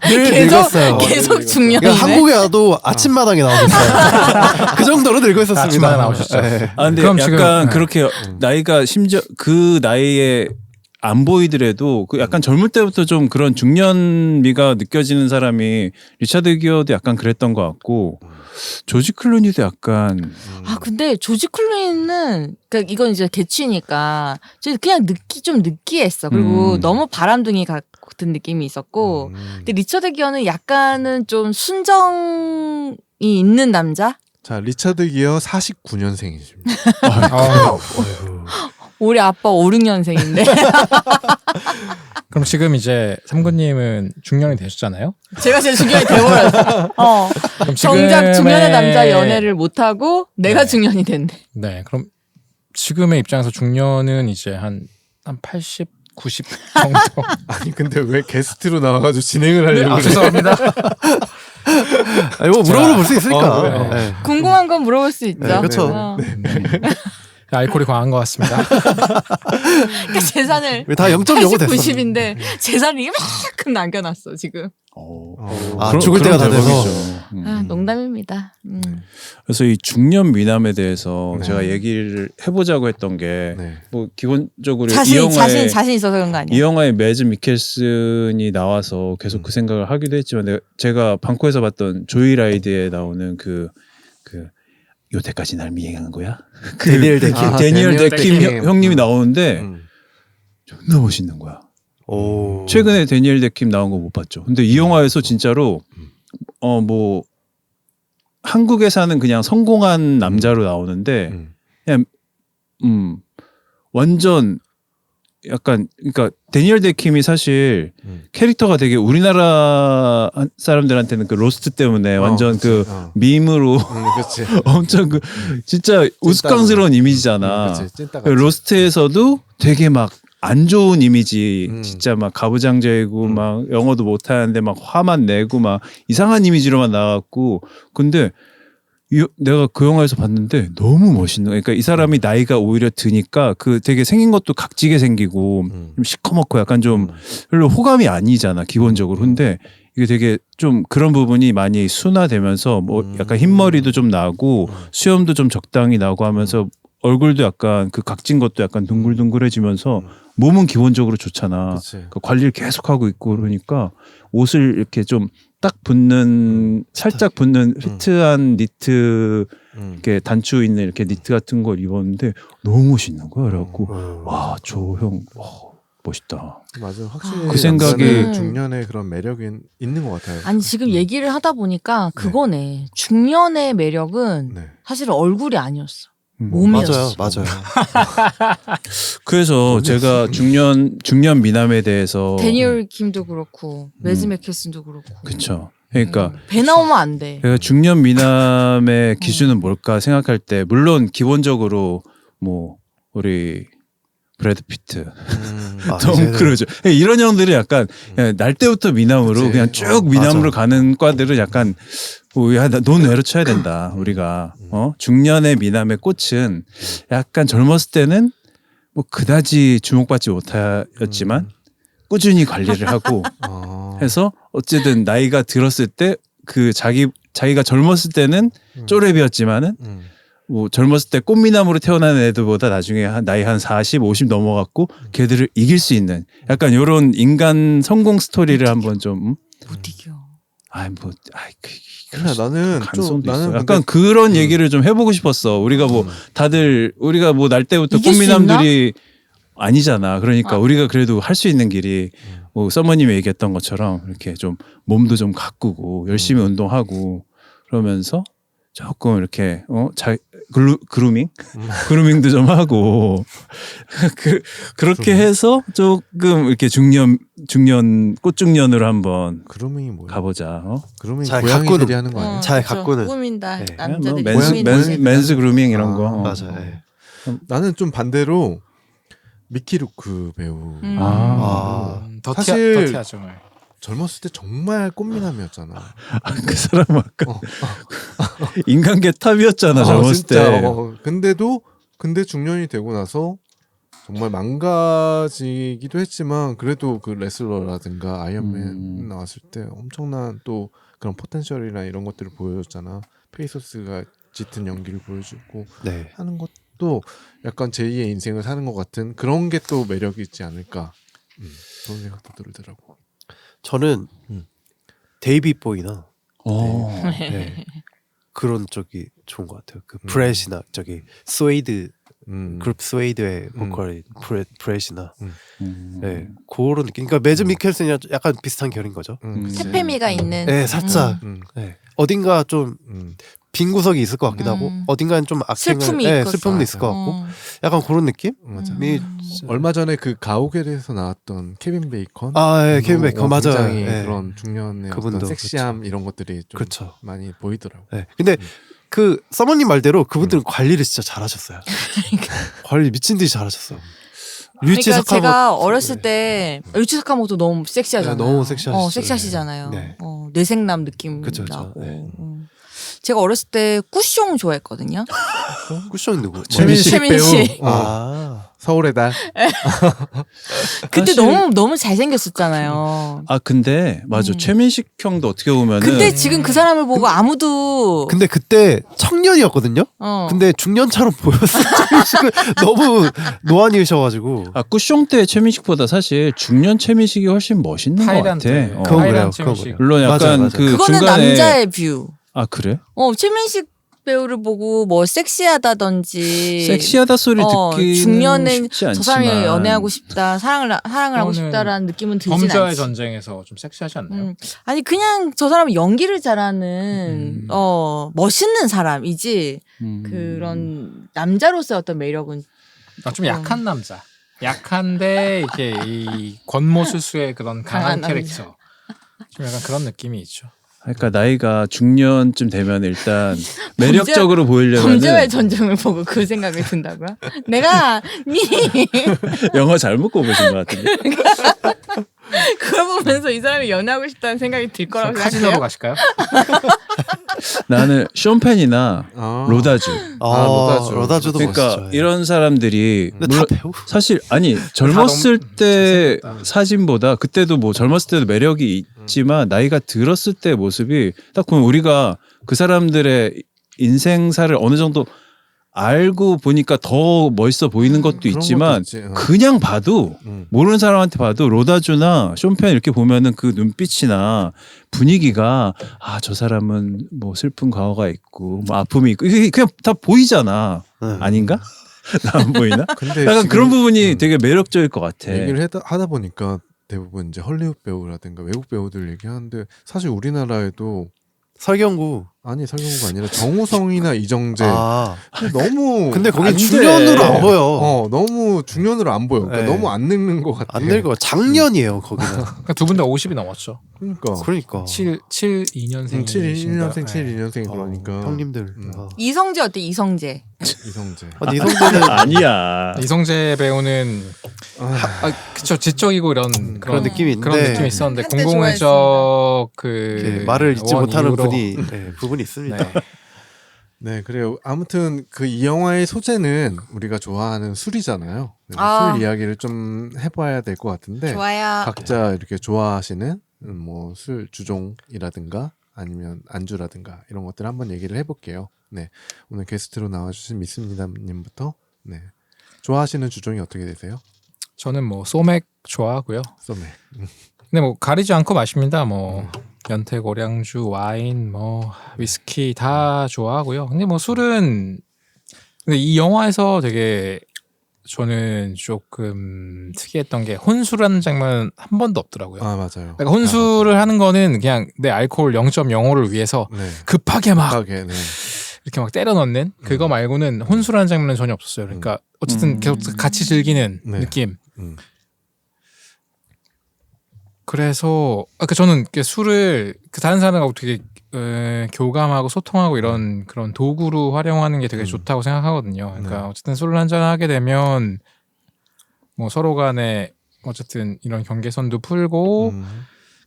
Speaker 2: 늘 늙었어요.
Speaker 3: 계속 중년이네.
Speaker 2: 그러니까 한국에 와도 아침마당에 나오셨어요. 그 정도로 늙어 있었습니다.
Speaker 5: 아침마당 나오셨죠.
Speaker 2: 네.
Speaker 4: 아 근데
Speaker 5: 그럼
Speaker 4: 약간
Speaker 5: 지금-
Speaker 4: 그렇게 나이가 심지어 그 나이에 안 보이더라도 그 약간 젊을 때부터 좀 그런 중년미가 느껴지는 사람이 리차드 기어도 약간 그랬던 것 같고 조지 클루니도 약간
Speaker 3: 아 근데 조지 클루니는 그러니까 이건 이제 개취니까 그냥 좀 느끼했어. 그리고 너무 바람둥이 같은 느낌이 있었고, 근데 리처드 기어는 약간은 좀 순정이 있는 남자.
Speaker 1: 자 리차드 기어 49년생이십니다.
Speaker 3: 올해 아빠 5, 6년생인데
Speaker 5: 그럼 지금 이제 삼군님은 중년이 되셨잖아요.
Speaker 3: 제가 제일 중년이 돼버렸어.
Speaker 5: 그럼
Speaker 3: 정작 중년의
Speaker 5: 지금의-
Speaker 3: 남자 연애를 못 하고 내가
Speaker 5: 네.
Speaker 3: 중년이 됐네.
Speaker 5: 네, 그럼 지금의 입장에서 중년은 이제 한 80, 90 정도.
Speaker 1: 아니 근데 왜 게스트로 나와가지고 진행을 하려고 그래?
Speaker 5: 죄송합니다.
Speaker 2: 아니, 뭐 물어볼 수 있으니까.
Speaker 1: 그래.
Speaker 2: 네.
Speaker 3: 궁금한 건 물어볼 수 있죠.
Speaker 2: 네, 그쵸.
Speaker 3: 어.
Speaker 5: 알코올이 과한 것 같습니다.
Speaker 3: 그러니까 재산을
Speaker 2: 왜 다 0.05 됐어.
Speaker 3: 90인데 재산을 이만큼 남겨놨어 지금.
Speaker 2: 아, 죽을 때가 다 돼서.
Speaker 3: 아, 농담입니다.
Speaker 4: 그래서 이 중년 미남에 대해서
Speaker 1: 네.
Speaker 4: 제가 얘기를 해보자고 했던 게 뭐
Speaker 1: 네.
Speaker 4: 기본적으로
Speaker 3: 자신
Speaker 4: 이
Speaker 3: 자신 있어서 그런 거 아니야?
Speaker 4: 이 영화에 매즈 미켈슨이 나와서 계속 그 생각을 하기도 했지만 제가 방콕에서 봤던 조이라이드에 나오는 그 요때까지 날 미행한 거야?
Speaker 2: 데니엘 데킴.
Speaker 1: 아,
Speaker 4: 데니엘
Speaker 1: 데니엘
Speaker 4: 데킴
Speaker 1: 데킴.
Speaker 4: 형님이 나오는데
Speaker 1: 음.
Speaker 4: 존나 멋있는 거야.
Speaker 2: 오.
Speaker 4: 최근에 데니엘 데킴 나온 거 못 봤죠. 근데 이 영화에서 진짜로 뭐 한국에 사는 그냥 성공한 남자로 나오는데 완전 약간 그러니까 데니엘 데킴이 사실 캐릭터가 되게 우리나라 사람들한테는 그 로스트 때문에 완전 그 밈으로
Speaker 1: 그렇지.
Speaker 4: 엄청 그 진짜 우스꽝스러운 이미지잖아.
Speaker 1: 찐따가.
Speaker 4: 로스트에서도 되게 막 안 좋은 이미지,
Speaker 1: 음.
Speaker 4: 진짜 막 가부장제이고 막 영어도 못하는데 막 화만 내고 막 이상한 이미지로만 나왔고, 근데 내가 그 영화에서 봤는데 너무 멋있는 거야. 그러니까 이 사람이 나이가 오히려 드니까 그 되게 생긴 것도 각지게 생기고 좀 시커멓고 약간 좀 별로 호감이 아니잖아 기본적으로. 근데 이게 되게 좀 그런 부분이 많이 순화되면서 뭐 약간 흰머리도 좀 나고 수염도 좀 적당히 나고 하면서 얼굴도 약간 그 각진 것도 약간 둥글둥글해지면서 몸은 기본적으로 좋잖아.
Speaker 1: 그치.
Speaker 4: 그 관리를 계속 하고 있고 그러니까 옷을 이렇게 좀 딱 붙는 살짝 붙는 피트한 니트 이렇게 단추 있는 이렇게 니트 같은 걸 입었는데 너무 멋있는 거야. 그래갖고 와, 저 형 멋있다.
Speaker 1: 맞아, 확실히
Speaker 4: 그 생각이-
Speaker 1: 약간의 중년의 그런 매력이 있는 것 같아요.
Speaker 3: 아니 지금 얘기를 하다 보니까 그거네. 중년의 매력은
Speaker 1: 네.
Speaker 3: 사실 얼굴이 아니었어.
Speaker 2: 맞아요,
Speaker 3: 몸이었어.
Speaker 2: 맞아요.
Speaker 4: 그래서 제가 중년 미남에 대해서
Speaker 3: 데니얼 김도 그렇고 매즈 맥켈슨도 그렇고.
Speaker 4: 그쵸. 그러니까
Speaker 3: 배 나오면 안 돼.
Speaker 4: 제가 중년 미남의 기준은 뭘까 생각할 때 물론 기본적으로 뭐 우리 브래드 피트,
Speaker 2: 아,
Speaker 4: 톰
Speaker 2: 이제는
Speaker 4: 크루즈 이런 형들이 약간 그냥 날 때부터 미남으로
Speaker 1: 그치.
Speaker 4: 그냥 쭉 미남으로
Speaker 2: 맞아.
Speaker 4: 가는 과들은 약간 넌 외로쳐야 된다. 우리가 중년의 미남의 꽃은 약간 젊었을 때는 뭐 그다지 주목받지 못하였지만 꾸준히 관리를 하고 해서 어쨌든 나이가 들었을 때 그 자기가 젊었을 때는 쪼렙이었지만은 뭐 젊었을 때 꽃미남으로 태어난 애들보다 나중에 나이 한 40, 50 넘어갔고 걔들을 이길 수 있는 약간 이런 인간 성공 스토리를 한번 좀
Speaker 3: 못 이겨.
Speaker 1: 근데 나는 좀
Speaker 4: 가능성도 있어.
Speaker 1: 나는
Speaker 4: 약간 그런 얘기를 좀 해보고 싶었어. 우리가 뭐 다들 우리가 뭐 날 때부터
Speaker 3: 이길 수
Speaker 4: 꽃미남들이 아니잖아. 그러니까 우리가 그래도 할 수 있는 길이 뭐 서머님이 얘기했던 것처럼 이렇게 좀 몸도 좀 가꾸고 열심히 운동하고 그러면서 조금 이렇게 그루밍도 좀 하고 그렇게 해서 조금 이렇게 중년 꽃중년으로 한번
Speaker 1: 그루밍이 뭐야?
Speaker 4: 가보자.
Speaker 1: 그루밍
Speaker 2: 잘
Speaker 1: 고양이들이
Speaker 2: 가꾸는-
Speaker 1: 하는 거 아니야?
Speaker 2: 잘
Speaker 3: 그쵸.
Speaker 2: 가꾸는.
Speaker 3: 꾸민다.
Speaker 2: 네.
Speaker 3: 남자들이
Speaker 4: 뭐
Speaker 3: 꾸민다.
Speaker 4: 맨스 그루밍 이런 거.
Speaker 2: 맞아요. 네.
Speaker 1: 나는 좀 반대로 미키 루크 배우 사실-
Speaker 5: 더티하죠.
Speaker 1: 젊었을 때 정말 꽃미남이었잖아.
Speaker 4: 그 사람 아까 인간계 탑이었잖아 젊었을 때.
Speaker 1: 근데 중년이 되고 나서 정말 망가지기도 했지만 그래도 그 레슬러라든가 아이언맨 나왔을 때 엄청난 또 그런 포텐셜이나 이런 것들을 보여줬잖아. 페이소스가 짙은 연기를 보여주고
Speaker 2: 네.
Speaker 1: 하는 것도 약간 제2의 인생을 사는 것 같은 그런 게 또 매력이 있지 않을까. 그런 생각도 들더라고.
Speaker 2: 저는 데이비 보이나
Speaker 4: 네.
Speaker 2: 그런 쪽이 좋은 것 같아요. 그 브렛이나 저기 스웨이드 그룹 스웨이드의 보컬 브렛이나 네, 그런 느낌. 그러니까 매즈 미켈슨이랑 약간 비슷한 결인 거죠.
Speaker 3: 태페미가 있는.
Speaker 2: 네, 살짝 네. 어딘가 좀 빈 구석이 있을 것 같기도 하고 어딘가는 좀 악행을
Speaker 3: 슬픔이
Speaker 2: 네,
Speaker 3: 있고.
Speaker 2: 슬픔도 있을 것 같고 약간 그런 느낌?
Speaker 1: 맞아.
Speaker 2: 이-
Speaker 1: 얼마 전에 그 가오갤에서 나왔던 케빈 베이컨.
Speaker 2: 예, 케빈 베이컨 맞아요.
Speaker 1: 굉장히
Speaker 2: 네.
Speaker 1: 그런 중년의
Speaker 2: 그분도
Speaker 1: 어떤 섹시함 이런 것들이 좀
Speaker 2: 그렇죠.
Speaker 1: 많이 보이더라고.
Speaker 2: 네. 근데 그 서머님 말대로 그분들은 관리를 진짜 잘하셨어요. 관리 미친 듯이 잘하셨어. 유이치
Speaker 3: 그러니까
Speaker 2: 사카모
Speaker 3: 제가 어렸을 때 유치 사카모토 너무 섹시하잖아요.
Speaker 2: 네, 너무 섹시하시죠.
Speaker 3: 섹시하시잖아요.
Speaker 2: 네.
Speaker 3: 뇌생남 느낌
Speaker 2: 그쵸, 그쵸.
Speaker 3: 나고.
Speaker 2: 네.
Speaker 3: 제가 어렸을 때 꾸숑 좋아했거든요.
Speaker 2: 쿠션 누구?
Speaker 5: 최민식
Speaker 3: 최민식.
Speaker 5: 배우.
Speaker 2: 아,
Speaker 1: 서울의 달.
Speaker 3: 그때
Speaker 4: 사실-
Speaker 3: 너무 잘생겼었잖아요.
Speaker 4: 아 근데 맞아 최민식 형도 어떻게 보면은
Speaker 3: 근데 지금 그 사람을 보고 아무도
Speaker 2: 근데 그때 청년이었거든요. 근데 중년처럼 보였어요. 최민식은 너무 노안이셔가지고.
Speaker 4: 아 꾸숑 때 최민식보다 사실 중년 최민식이 훨씬 멋있는 것 같아.
Speaker 5: 타이란트.
Speaker 2: 그건 그래요.
Speaker 5: 타이란
Speaker 2: 그건
Speaker 5: 최민식.
Speaker 2: 그래요.
Speaker 4: 물론 약간
Speaker 2: 맞아요, 맞아요.
Speaker 4: 그
Speaker 3: 그거는
Speaker 4: 중간에
Speaker 3: 남자의 뷰.
Speaker 4: 아 그래?
Speaker 3: 최민식 배우를 보고 뭐 섹시하다든지
Speaker 4: 섹시하다 소리 듣기
Speaker 3: 중년엔
Speaker 4: 쉽지 않지만
Speaker 3: 저 사람이 연애하고 싶다, 사랑을 하고
Speaker 5: 그거는
Speaker 3: 싶다라는 느낌은 들진
Speaker 5: 범죄와의
Speaker 3: 않지.
Speaker 5: 전쟁에서 좀 섹시하지 않나요?
Speaker 3: 아니 그냥 저 사람은 연기를 잘하는 멋있는 사람이지 그런 남자로서의 어떤 매력은
Speaker 5: 좀 약한 남자. 약한데 이게 이 권모술수의 그런 강한
Speaker 3: 강한
Speaker 5: 캐릭터. 좀 약간 그런 느낌이 있죠.
Speaker 4: 그러니까 나이가 중년쯤 되면 일단 매력적으로 보이려면
Speaker 3: 범죄와의 전쟁을 보고 그 생각이 든다고요? 내가
Speaker 4: 영화 잘못 꼽으신 것 같은데.
Speaker 3: 그걸 보면서 이 사람이 연애하고 싶다는 생각이 들 거라고
Speaker 5: 카지노로
Speaker 3: 생각해요.
Speaker 5: 가실까요?
Speaker 4: 나는 쇼펜이나 로다주.
Speaker 2: 로다주도
Speaker 4: 그러니까
Speaker 2: 멋있죠.
Speaker 4: 이런 사람들이
Speaker 2: 근데 다 배우.
Speaker 4: 사실 아니 젊었을
Speaker 5: 너무
Speaker 4: 때
Speaker 5: 잘생겼다.
Speaker 4: 사진보다 그때도 뭐 젊었을 때도 매력이 있지만 나이가 들었을 때 모습이 딱 보면 우리가 그 사람들의 인생사를 어느 정도 알고 보니까 더 멋있어 보이는 것도
Speaker 1: 그런
Speaker 4: 있지만
Speaker 1: 것도 있지.
Speaker 4: 그냥 봐도 모르는 사람한테 봐도 로다주나 쇼펜 이렇게 보면은 그 눈빛이나 분위기가 아 저 사람은 뭐 슬픈 과거가 있고 뭐 아픔이 있고 이게 그냥 다 보이잖아. 아닌가? 나 안 보이나?
Speaker 1: 근데
Speaker 4: 약간
Speaker 1: 지금
Speaker 4: 그런 부분이 되게 매력적일 것 같아.
Speaker 1: 얘기를 하다 보니까 대부분 이제 헐리우드 배우라든가 외국 배우들 얘기하는데 사실 우리나라에도
Speaker 2: 설경구.
Speaker 1: 아니 설경구가 아니라 정우성이나 이정재
Speaker 2: 아,
Speaker 1: 너무
Speaker 2: 근데 거기
Speaker 4: 안
Speaker 2: 중년으로
Speaker 4: 돼.
Speaker 2: 안 보여.
Speaker 1: 너무 중년으로 안 보여. 그러니까
Speaker 2: 네.
Speaker 1: 너무 안 늙는 것 같아.
Speaker 2: 안 늙어. 작년이에요 거기는.
Speaker 5: 그러니까 두 분 다 50이 넘었죠.
Speaker 1: 그러니까.
Speaker 2: 그러니까
Speaker 5: 72년생.
Speaker 1: 71년생, 72년생 그러니까.
Speaker 2: 형님들.
Speaker 3: 이성재 어때? 이성재.
Speaker 1: 이성재.
Speaker 2: 근데 이성재는
Speaker 4: 아니야.
Speaker 5: 이성재 배우는 그쵸 지적이고 이런
Speaker 2: 그런 느낌이
Speaker 5: 그런
Speaker 2: 있는데
Speaker 5: 느낌이 있었는데
Speaker 3: 한때
Speaker 5: 공공의적
Speaker 2: 이렇게
Speaker 5: 그
Speaker 2: 말을 잊지
Speaker 5: 원
Speaker 2: 못하는
Speaker 5: 이후로
Speaker 2: 부분이 있습니다.
Speaker 5: 네.
Speaker 1: 네, 그래요. 아무튼 그 이 영화의 소재는 우리가 좋아하는 술이잖아요. 그래서
Speaker 3: 아.
Speaker 1: 술 이야기를 좀 해봐야 될 것 같은데
Speaker 3: 좋아요.
Speaker 1: 각자 이렇게 좋아하시는 뭐 술 주종이라든가 아니면 안주라든가 이런 것들 한번 얘기를 해볼게요. 네, 오늘 게스트로 나와주신 미스미담님부터 네, 좋아하시는 주종이 어떻게 되세요?
Speaker 5: 저는 뭐 소맥 좋아하고요.
Speaker 1: 썸에.
Speaker 5: 근데 뭐 가리지 않고 마십니다. 뭐 연태 고량주, 와인, 뭐 위스키 다 좋아하고요. 근데 뭐 술은 근데 이 영화에서 되게 저는 조금 특이했던 게 혼술하는 장면 한 번도 없더라고요.
Speaker 1: 아 맞아요.
Speaker 5: 그러니까 혼술을 하는 거는 그냥 내 알코올 0.05를 위해서
Speaker 1: 네.
Speaker 5: 급하게 막
Speaker 1: 급하게 네.
Speaker 5: 이렇게 막 때려 넣는 그거 말고는 혼술하는 장면은 전혀 없었어요. 그러니까 어쨌든 계속 같이 즐기는
Speaker 1: 네.
Speaker 5: 느낌.
Speaker 1: 음.
Speaker 5: 그래서 아까 저는 이렇게 술을 그 다른 사람하고 되게 교감하고 소통하고 이런 그런 도구로 활용하는 게 되게 좋다고 생각하거든요. 그러니까
Speaker 1: 네.
Speaker 5: 어쨌든 술을 한잔 하게 되면 뭐 서로 간에 어쨌든 이런 경계선도 풀고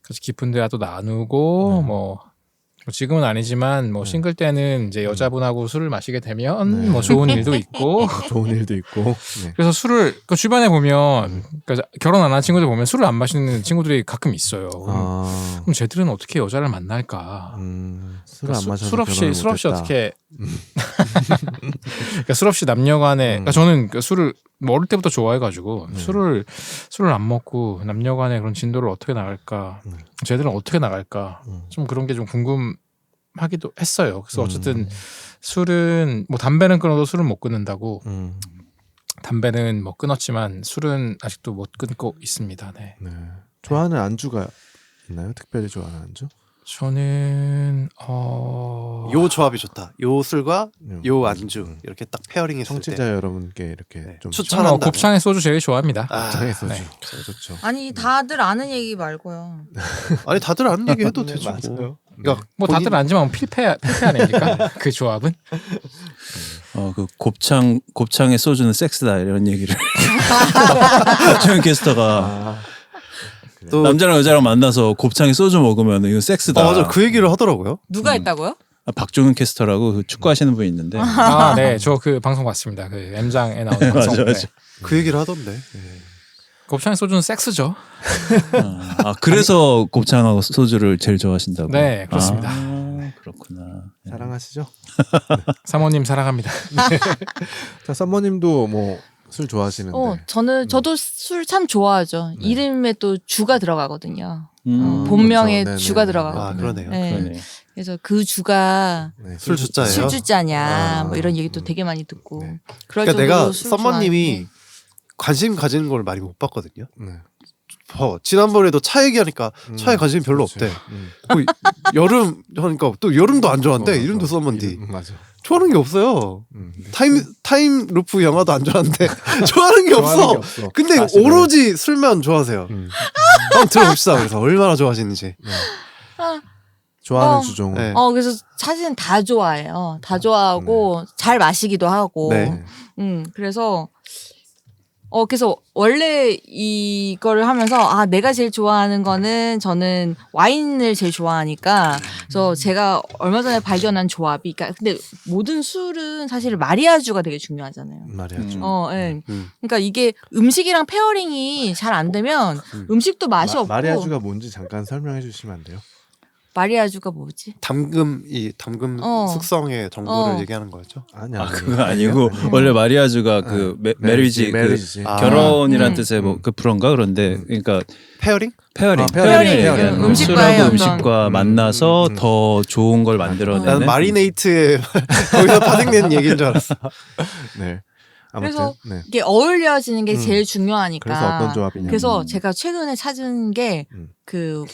Speaker 5: 같이 깊은 대화도 나누고 뭐 지금은 아니지만 뭐 싱글 때는 이제 여자분하고 술을 마시게 되면
Speaker 1: 네.
Speaker 5: 뭐 좋은 일도 있고
Speaker 1: 좋은 일도 있고. 네.
Speaker 5: 그래서 술을 그 주변에 보면 그러니까 결혼 안 한 친구들 보면 술을 안 마시는 친구들이 가끔 있어요.
Speaker 1: 아,
Speaker 5: 그럼 쟤들은 어떻게 여자를 만날까?
Speaker 1: 술을 안 마셔서
Speaker 5: 술 없이
Speaker 1: 결혼을
Speaker 5: 술 없이
Speaker 1: 못했다.
Speaker 5: 어떻게 그러니까 술 없이 남녀간에 그러니까 저는 그 술을 뭐 어릴 때부터 좋아해가지고 술을 안 먹고 남녀간에 그런 진도를 어떻게 나갈까? 쟤들은 어떻게 나갈까? 좀 그런 게 좀 궁금하기도 했어요. 그래서 어쨌든 술은 뭐 담배는 끊어도 술은 못 끊는다고. 담배는 뭐 끊었지만 술은 아직도 못 끊고 있습니다. 네.
Speaker 1: 네. 좋아하는 안주가 있나요? 특별히 좋아하는 안주?
Speaker 5: 저는
Speaker 2: 요 조합이 좋다. 요 술과 요 안주 이렇게 딱 페어링 했을
Speaker 1: 청취자
Speaker 2: 때
Speaker 1: 여러분께 이렇게
Speaker 2: 네.
Speaker 1: 좀
Speaker 2: 추천한다.
Speaker 5: 곱창의 소주 제일 좋아합니다.
Speaker 1: 장의 소주
Speaker 5: 네.
Speaker 1: 좋죠.
Speaker 3: 아니 다들 아는 얘기 말고요.
Speaker 2: 아니 다들 아는 얘기 해도
Speaker 1: 네,
Speaker 2: 되죠. 뭐.
Speaker 1: 맞아요.
Speaker 2: 그러니까
Speaker 5: 뭐 다들 안지만 필패 아닙니까? 그 조합은?
Speaker 4: 그 곱창의 소주는 섹스다 이런 얘기를 조현 캐스터가
Speaker 2: 또
Speaker 4: 남자랑 여자랑 만나서 곱창에 소주 먹으면 이거 섹스다.
Speaker 2: 맞아 그 얘기를 하더라고요.
Speaker 3: 누가 했다고요?
Speaker 4: 박종훈 캐스터라고 그 축구하시는 분이 있는데
Speaker 5: 아, 네, 저 그 방송 봤습니다. 그 M장에 나오는 방송.
Speaker 4: 맞아, 맞아.
Speaker 5: 네.
Speaker 2: 그 얘기를 하던데.
Speaker 5: 곱창 소주는 섹스죠.
Speaker 4: 그래서 곱창하고 소주를 제일 좋아하신다고.
Speaker 5: 네, 그렇습니다.
Speaker 4: 그렇구나. 네.
Speaker 1: 사랑하시죠?
Speaker 5: 사모님 사랑합니다.
Speaker 1: 자, 썸머님도 뭐 술 좋아하시는데.
Speaker 3: 저도 술 참 좋아하죠.
Speaker 1: 네.
Speaker 3: 이름에 또 주가 들어가거든요.
Speaker 4: 음.
Speaker 3: 본명에
Speaker 1: 그렇죠.
Speaker 3: 주가
Speaker 1: 네네.
Speaker 3: 들어가거든요.
Speaker 2: 아 그러네요.
Speaker 3: 네.
Speaker 4: 그러네.
Speaker 3: 그래서 그 주가
Speaker 1: 네,
Speaker 2: 술 주자예요?
Speaker 3: 술주자냐
Speaker 1: 아.
Speaker 3: 뭐 이런 얘기도 되게 많이 듣고.
Speaker 1: 네.
Speaker 3: 그럴
Speaker 2: 그러니까 내가
Speaker 3: 정도로 술
Speaker 2: 썸머님이
Speaker 3: 좋아하는데.
Speaker 2: 관심 가지는 걸 많이 못 봤거든요.
Speaker 1: 네.
Speaker 2: 지난번에도 차 얘기하니까 차에 관심이 별로
Speaker 1: 그렇지.
Speaker 2: 없대. 그 여름 하니까 또 여름도 안 좋아한대. 이름도 썸머인데
Speaker 1: 맞아.
Speaker 2: 좋아하는 게 없어요.
Speaker 1: 네.
Speaker 2: 타임 루프 영화도 안 좋아하는데 좋아하는 게 없어. 근데
Speaker 1: 사실은.
Speaker 2: 오로지 술만 좋아하세요. 한번 들어봅시다. 그래서 얼마나 좋아하시는지.
Speaker 1: 좋아하는
Speaker 3: 어.
Speaker 1: 주종.
Speaker 2: 네.
Speaker 3: 그래서 사실은 다 좋아해요. 다 좋아하고 잘 마시기도 하고.
Speaker 2: 네.
Speaker 3: 그래서 그래서 원래 이거를 하면서 내가 제일 좋아하는 거는 저는 와인을 제일 좋아하니까 그래서 제가 얼마 전에 발견한 조합이 그러니까 근데 모든 술은 사실 마리아주가 되게 중요하잖아요.
Speaker 1: 말이야죠.
Speaker 3: 예. 그러니까 이게 음식이랑 페어링이 잘 안 되면 음식도 맛이 없고
Speaker 1: 마리아주가 뭔지 잠깐 설명해 주시면 안 돼요?
Speaker 3: 마리아주가 뭐지?
Speaker 2: 담금
Speaker 3: 어.
Speaker 2: 숙성의 정도를
Speaker 3: 어.
Speaker 2: 얘기하는 거죠.
Speaker 1: 아니야.
Speaker 4: 그거 아니고 원래 마리아주가 그 메리지 그
Speaker 1: 메리지.
Speaker 4: 결혼이란
Speaker 3: 음.
Speaker 4: 뜻의 뭐 그 불어인가 그런데 그러니까
Speaker 2: 페어링?
Speaker 4: 페어링,
Speaker 1: 페어링.
Speaker 3: 음식과의
Speaker 4: 술하고
Speaker 3: 어떤-
Speaker 4: 음식과 만나서 더 좋은 걸 만들어내는.
Speaker 2: 나는 마리네이트에 거기서 파생되는 얘기인 줄 알았어.
Speaker 1: 네. 아무튼
Speaker 3: 그래서
Speaker 1: 네.
Speaker 3: 이게 어울려지는 게 제일 중요하니까.
Speaker 1: 그래서 어떤 조합이냐?
Speaker 3: 그래서 제가 최근에 찾은 게 그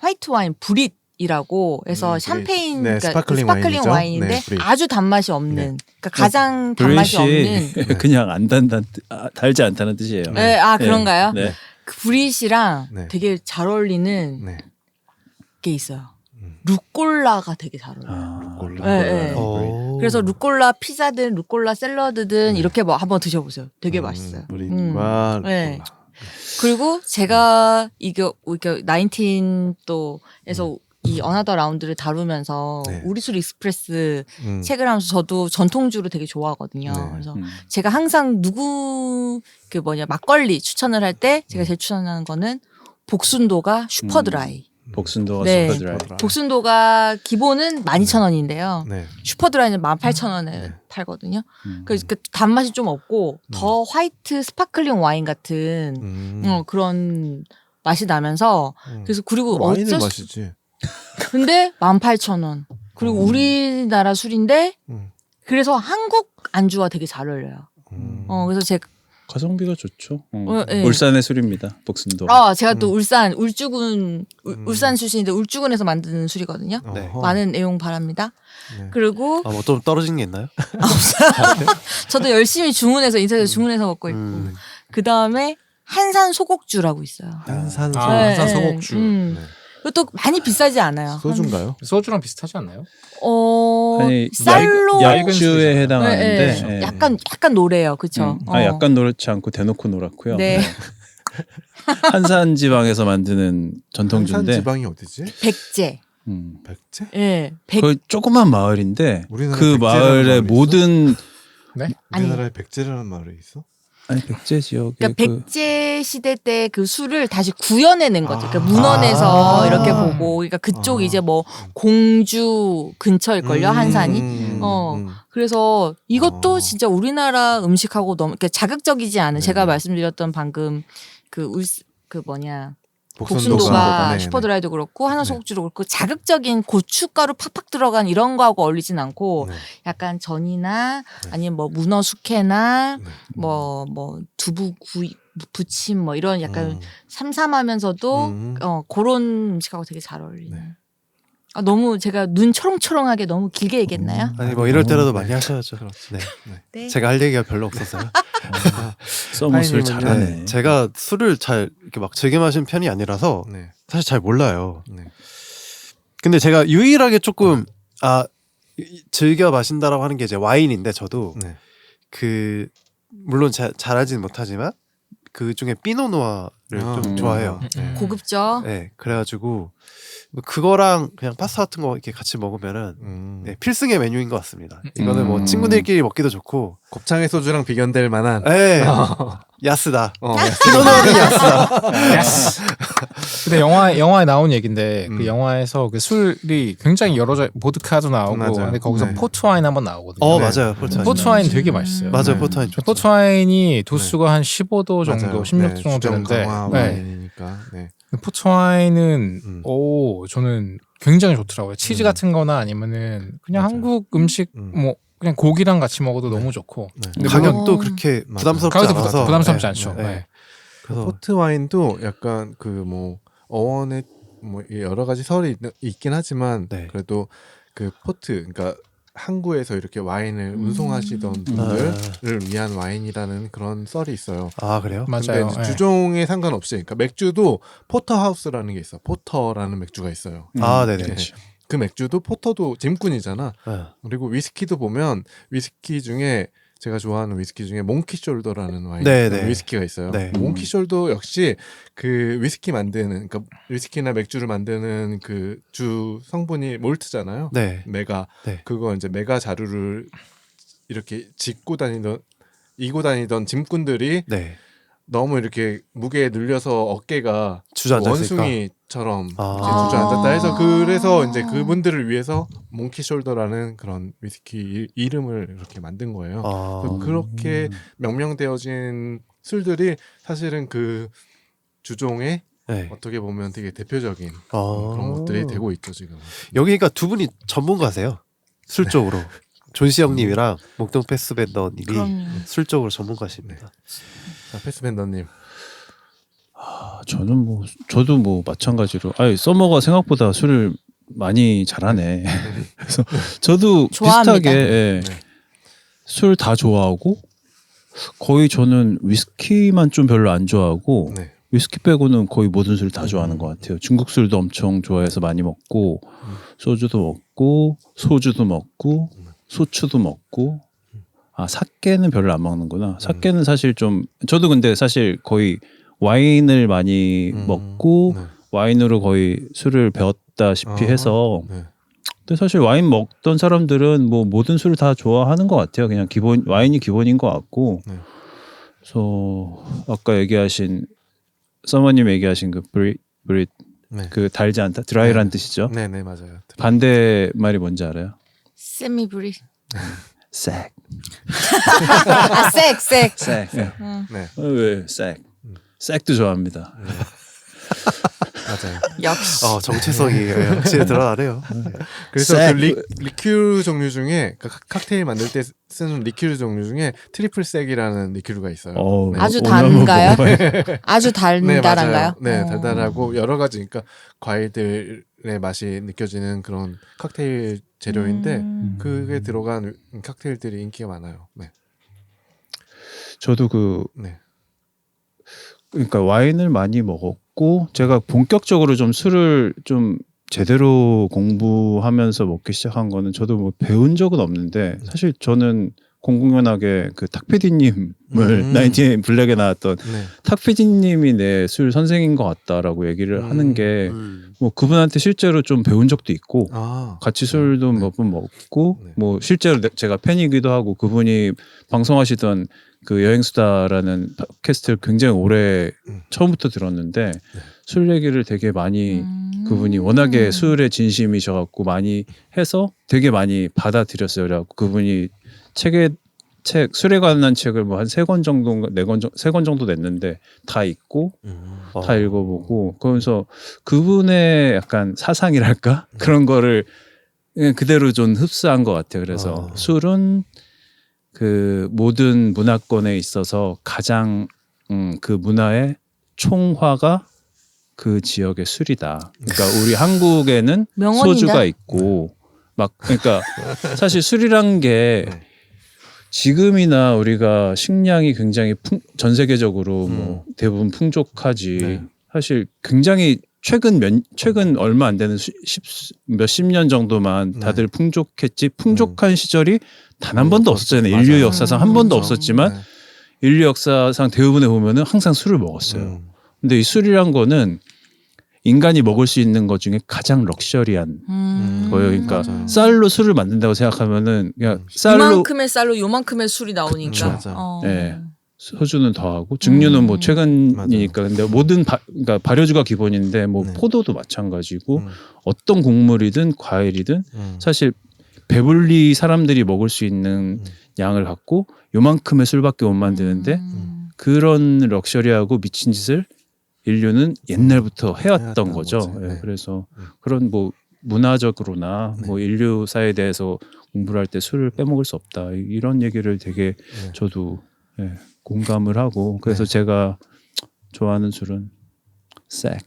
Speaker 3: 화이트 와인 브릿이라고 해서 샴페인
Speaker 1: 네,
Speaker 3: 그러니까
Speaker 1: 스파클링
Speaker 3: 스파클링
Speaker 1: 와인이죠.
Speaker 3: 와인인데
Speaker 1: 네, 브릿.
Speaker 3: 아주 단맛이 없는
Speaker 1: 네.
Speaker 3: 그러니까 가장 단맛이 없는
Speaker 4: 그냥 안 단단 달지 않다는 뜻이에요.
Speaker 3: 네, 그런가요?
Speaker 4: 네.
Speaker 3: 그 브릿이랑
Speaker 1: 네.
Speaker 3: 되게 잘 어울리는
Speaker 1: 네.
Speaker 3: 게 있어요. 루꼴라가 되게 잘 어울려요.
Speaker 1: 루꼴라.
Speaker 3: 네, 네.
Speaker 2: 오.
Speaker 3: 그래서 루꼴라 피자든 루꼴라 샐러드든 이렇게 뭐 한번 드셔보세요. 되게 맛있어요.
Speaker 1: 브릿과
Speaker 3: 네.
Speaker 1: 루꼴라.
Speaker 3: 그리고 제가 이거 19에서 이 어나더 라운드를 다루면서
Speaker 1: 네.
Speaker 3: 우리술 익스프레스
Speaker 1: 음.
Speaker 3: 책을 하면서 저도 전통주를 되게 좋아하거든요.
Speaker 1: 네.
Speaker 3: 그래서 제가 항상 막걸리 추천을 할 때 제가 제일 추천하는 거는 복순도가 슈퍼드라이.
Speaker 4: 복순도가
Speaker 3: 네.
Speaker 4: 슈퍼드라이.
Speaker 3: 복순도가 기본은 12,000원인데요.
Speaker 1: 네.
Speaker 3: 슈퍼드라이는 18,000원에 팔거든요. 그래서 그 단맛이 좀 없고 더 화이트 스파클링 와인 같은 그런 맛이 나면서 그래서 그리고
Speaker 1: 와인을
Speaker 3: 어쩔 수
Speaker 1: 마시지.
Speaker 3: 근데 18,000원. 그리고 우리나라 술인데 그래서 한국 안주와 되게 잘 어울려요. 그래서 제가
Speaker 4: 가성비가 좋죠.
Speaker 3: 네.
Speaker 4: 울산의 술입니다. 복순도.
Speaker 3: 제가 또 울산 출신인데 울주군에서 만드는 술이거든요.
Speaker 2: 네.
Speaker 3: 많은 애용 바랍니다.
Speaker 1: 네.
Speaker 3: 그리고
Speaker 2: 뭐 좀 떨어진 게 있나요?
Speaker 3: 저도 열심히 주문해서 인터넷에서 주문해서 먹고 있고 그 다음에 한산 소곡주라고 있어요.
Speaker 1: 한산
Speaker 5: 한산 소곡주.
Speaker 1: 네.
Speaker 3: 이것도 많이 비싸지 않아요.
Speaker 1: 소주인가요?
Speaker 5: 소주랑 비슷하지 않나요?
Speaker 4: 아니
Speaker 3: 쌀로
Speaker 4: 약주에
Speaker 3: 네,
Speaker 4: 해당하는데
Speaker 3: 네.
Speaker 4: 예.
Speaker 3: 약간 노래요, 그렇죠?
Speaker 4: 약간 노랗지 않고 대놓고 노랗고요.
Speaker 3: 네.
Speaker 4: 한산 지방에서 만드는
Speaker 1: 한산
Speaker 4: 전통주인데
Speaker 1: 지방이 어디지?
Speaker 3: 백제.
Speaker 1: 백제?
Speaker 3: 예,
Speaker 4: 그 조그만 마을인데
Speaker 1: 우리나라에
Speaker 4: 그
Speaker 1: 백제라는
Speaker 4: 마을의
Speaker 1: 마을이
Speaker 4: 모든
Speaker 5: 네?
Speaker 1: 우리나라에 백제라는 마을이 있어?
Speaker 4: 아니 백제 지역에
Speaker 3: 그러니까
Speaker 4: 그
Speaker 3: 백제 시대 때 그 술을 다시 구현해낸 거죠. 그러니까 문헌에서 이렇게 보고, 그러니까 그쪽 이제 뭐 공주 근처일걸요, 한산이. 그래서 이것도 진짜 우리나라 음식하고 너무 그러니까 자극적이지 않은 제가 말씀드렸던 방금 복순도가
Speaker 1: 네네.
Speaker 3: 슈퍼드라이도 그렇고 한화소곡주도 그렇고 자극적인 고춧가루 팍팍 들어간 이런 거하고 어울리진 않고
Speaker 1: 네.
Speaker 3: 약간 전이나 아니면 뭐 문어 숙회나 뭐 두부 부침 뭐 이런 약간 삼삼하면서도 그런 음식하고 되게 잘 어울리는.
Speaker 1: 네.
Speaker 3: 너무 제가 눈 초롱초롱하게 너무 길게 얘기했나요?
Speaker 2: 아니 뭐 이럴 때라도 많이 하셔야죠. 네.
Speaker 3: 네.
Speaker 2: 제가 할 얘기가 별로 없어서요.
Speaker 4: 써머 술
Speaker 1: 파이님은요?
Speaker 4: 잘하네.
Speaker 2: 네. 제가 술을 잘 이렇게 막 즐겨 마시는 편이 아니라서
Speaker 1: 네.
Speaker 2: 사실 잘 몰라요.
Speaker 1: 네.
Speaker 2: 근데 제가 유일하게 조금 즐겨 마신다라고 하는 게 이제 와인인데 저도
Speaker 1: 네.
Speaker 2: 그 물론 잘하지는 못하지만 그 중에 피노누아를 좀 좋아해요.
Speaker 3: 고급죠.
Speaker 2: 네, 그래가지고 그거랑 그냥 파스타 같은 거 이렇게 같이 먹으면은 네, 필승의 메뉴인 것 같습니다. 이거는 뭐 친구들끼리 먹기도 좋고.
Speaker 1: 곱창의 소주랑 비견될 만한.
Speaker 2: 네. 야스다.
Speaker 1: 야스.
Speaker 2: 야스다.
Speaker 5: 예스. 근데 영화에 나온 얘긴데 그 영화에서 그 술이 굉장히 여러 보드카도 나오고
Speaker 1: 맞아요.
Speaker 5: 근데 거기서
Speaker 1: 네.
Speaker 5: 포트와인 한번 나오거든요.
Speaker 2: 맞아요. 포트와인.
Speaker 5: 포트와인 되게 맛있어요.
Speaker 2: 맞아요.
Speaker 1: 네.
Speaker 2: 포트와인 좋죠.
Speaker 5: 포트와인이 도수가 한 15도 정도,
Speaker 1: 맞아요.
Speaker 5: 16도 정도
Speaker 1: 주정
Speaker 5: 되는데
Speaker 1: 강화
Speaker 5: 네.
Speaker 1: 와인이니까. 네.
Speaker 5: 포트와인은 저는 굉장히 좋더라고요. 치즈
Speaker 1: 음.
Speaker 5: 같은 거나 아니면은 그냥
Speaker 1: 맞아요.
Speaker 5: 한국 음식 뭐 그냥 고기랑 같이 먹어도
Speaker 1: 네.
Speaker 5: 너무 좋고
Speaker 1: 네.
Speaker 5: 근데
Speaker 2: 가격도
Speaker 3: 어.
Speaker 2: 그렇게
Speaker 1: 맞아요.
Speaker 2: 부담스럽지
Speaker 5: 가격도
Speaker 2: 않아서
Speaker 5: 부담스럽지
Speaker 2: 네.
Speaker 5: 않죠.
Speaker 2: 네.
Speaker 5: 네.
Speaker 2: 그래서
Speaker 1: 포트 와인도 약간 그 뭐 어원에 뭐 여러 가지 설이 있긴 하지만
Speaker 2: 네.
Speaker 1: 그래도 그 포트 그러니까 항구에서 이렇게 와인을 운송하시던 분들을 위한 와인이라는 그런 썰이 있어요.
Speaker 2: 아 그래요?
Speaker 5: 맞아요.
Speaker 1: 근데
Speaker 5: 네.
Speaker 1: 주종에 상관없이 그러니까 맥주도 포터하우스라는 게 있어. 포터라는 맥주가 있어요.
Speaker 2: 아 네네.
Speaker 1: 네. 그 맥주도 포터도 짐꾼이잖아.
Speaker 2: 네.
Speaker 1: 그리고 위스키도 보면 위스키 중에 제가 좋아하는 위스키 중에 몽키 숄더라는 와인
Speaker 2: 네, 네.
Speaker 1: 위스키가 있어요.
Speaker 2: 네.
Speaker 1: 몽키 숄더 역시 그 위스키 만드는 그러니까 위스키나 맥주를 만드는 그 주 성분이 몰트잖아요.
Speaker 2: 네.
Speaker 1: 메가
Speaker 2: 네.
Speaker 1: 그거 이제 메가 자루를 이렇게 이고 다니던 짐꾼들이
Speaker 2: 네.
Speaker 1: 너무 이렇게 무게에 늘려서 어깨가
Speaker 2: 주저앉았을까?
Speaker 1: 원숭이처럼
Speaker 2: 아.
Speaker 1: 이렇게 주저앉았다 해서 그래서 이제 그분들을 위해서 몽키 숄더라는 그런 위스키 이름을 이렇게 만든 거예요.
Speaker 2: 아.
Speaker 1: 그렇게 명명되어진 술들이 사실은 그 주종의
Speaker 2: 네.
Speaker 1: 어떻게 보면 되게 대표적인
Speaker 2: 아.
Speaker 1: 그런 것들이 되고 있죠 지금.
Speaker 2: 여기가 두 분이 전문가세요. 술 쪽으로. 존시 형님이랑 목동 패스밴더님이
Speaker 3: 그럼요.
Speaker 2: 술 쪽으로 전문가십니다.
Speaker 1: 자, 패스밴더님.
Speaker 4: 저는 뭐 저도 뭐 마찬가지로 서머가 생각보다 술을 많이 잘하네. 그래서 저도
Speaker 3: 좋아합니다.
Speaker 4: 비슷하게
Speaker 1: 네.
Speaker 4: 술 다 좋아하고 거의 저는 위스키만 좀 별로 안 좋아하고
Speaker 1: 네.
Speaker 4: 위스키 빼고는 거의 모든 술 다 좋아하는 것 같아요. 중국 술도 엄청 좋아해서 많이 먹고 소주도 먹고 소주도 먹고 소추도 먹고 사케는 별로 안 먹는구나. 사케는 사실 좀 저도 근데 사실 거의 와인을 많이 먹고
Speaker 1: 네.
Speaker 4: 와인으로 거의 술을 배웠다시피 해서
Speaker 1: 네.
Speaker 4: 근데 사실 와인 먹던 사람들은 뭐 모든 술을 다 좋아하는 것 같아요. 그냥 기본 와인이 기본인 것 같고
Speaker 1: 네.
Speaker 4: 그래서 아까 얘기하신 서머님 얘기하신 그 브릿
Speaker 1: 네.
Speaker 4: 그 달지 않다 드라이란 뜻이죠.
Speaker 1: 네네 맞아요.
Speaker 4: 반대 말이 뭔지 알아요?
Speaker 3: 세미브리.
Speaker 4: 색.
Speaker 3: 색.
Speaker 4: 색.
Speaker 3: 응.
Speaker 1: 네.
Speaker 4: 왜 색? 색도 좋아합니다.
Speaker 1: 맞아요.
Speaker 3: 역시.
Speaker 2: 정체성이 확실히 드러나네요.
Speaker 1: 그래서
Speaker 4: 색.
Speaker 1: 그 리큐르 종류 중에 그러니까 칵테일 만들 때 쓰는 리큐르 종류 중에 트리플 색이라는 리큐르가 있어요. 네.
Speaker 3: 아주
Speaker 4: 오늘 한번
Speaker 3: 단가요?
Speaker 4: 먹어봐요.
Speaker 3: 아주
Speaker 1: 네,
Speaker 3: 달달한가요?
Speaker 1: 맞아요. 네, 달달하고 여러 가지 그러니까 과일들의 맛이 느껴지는 그런 칵테일 재료인데 그게 들어간 칵테일들이 인기가 많아요. 네.
Speaker 4: 저도
Speaker 1: 네.
Speaker 4: 그러니까 와인을 많이 먹었고 제가 본격적으로 좀 술을 좀 제대로 공부하면서 먹기 시작한 거는 저도 뭐 배운 적은 없는데 사실 저는 공공연하게 그 탁PD님을 나인틴 블랙에 나왔던
Speaker 1: 네.
Speaker 4: 탁PD님이 내 술 선생인 것 같다라고 얘기를 하는 게 뭐
Speaker 2: 음.
Speaker 4: 그분한테 실제로 좀 배운 적도 있고
Speaker 1: 아.
Speaker 4: 같이 술도
Speaker 1: 네.
Speaker 4: 몇 번 먹고
Speaker 1: 네.
Speaker 4: 뭐 실제로 제가 팬이기도 하고 그분이 방송하시던 그 여행수다라는 팟캐스트를 굉장히 오래 처음부터 들었는데 술 얘기를 되게 많이 그분이 워낙에 술에 진심이셔갖고 많이 해서 되게 많이 받아들였어요. 그래갖고 그분이 책 술에 관한 책을 뭐 한 3권 정도 3권 정도 냈는데 다 읽고 다 읽어보고 그러면서 그분의 약간 사상이랄까 그런 거를 그냥 그대로 좀 흡수한 것 같아요. 그래서 술은 그 모든 문화권에 있어서 가장 그 문화의 총화가 그 지역의 술이다. 그러니까 우리 한국에는
Speaker 3: 명언이다.
Speaker 4: 소주가 있고 막 그러니까 사실 술이란 게 지금이나 우리가 식량이 굉장히 전 세계적으로 뭐 대부분 풍족하지.
Speaker 1: 네.
Speaker 4: 사실 굉장히 최근 얼마 안 되는 몇십 년 정도만 다들 풍족했지. 풍족한 시절이 단 한 번도 없었잖아요. 인류
Speaker 1: 맞아요.
Speaker 4: 역사상 한 번도
Speaker 1: 그렇죠.
Speaker 4: 없었지만
Speaker 1: 네.
Speaker 4: 인류 역사상 대부분에 보면은 항상 술을 먹었어요. 근데 이 술이란 거는 인간이 먹을 수 있는 것 중에 가장 럭셔리한 거예요. 그러니까
Speaker 1: 맞아요.
Speaker 4: 쌀로 술을 만든다고 생각하면은 그냥 쌀로
Speaker 3: 이만큼의 쌀로 요만큼의 술이 나오니까.
Speaker 1: 그쵸, 맞아.
Speaker 4: 네. 소주는 더하고 증류는 뭐 최근이니까 근데 모든 그러니까 발효주가 기본인데 뭐
Speaker 1: 네.
Speaker 4: 포도도 마찬가지고
Speaker 1: 음,
Speaker 4: 어떤 곡물이든 과일이든 사실 배불리 사람들이 먹을 수 있는 양을 갖고 요만큼의 술밖에 못 만드는데 그런 럭셔리하고 미친 짓을 인류는 옛날부터 해왔던
Speaker 1: 해왔던
Speaker 4: 거죠.
Speaker 1: 거지.
Speaker 4: 예,
Speaker 1: 네.
Speaker 4: 그래서 그런 뭐 문화적으로나
Speaker 1: 네.
Speaker 4: 뭐 인류사에 대해서 공부를 할 때 술을 빼먹을 수 없다 이런 얘기를 되게
Speaker 1: 네.
Speaker 4: 저도 공감을 하고 그래서 제가 좋아하는 술은 색.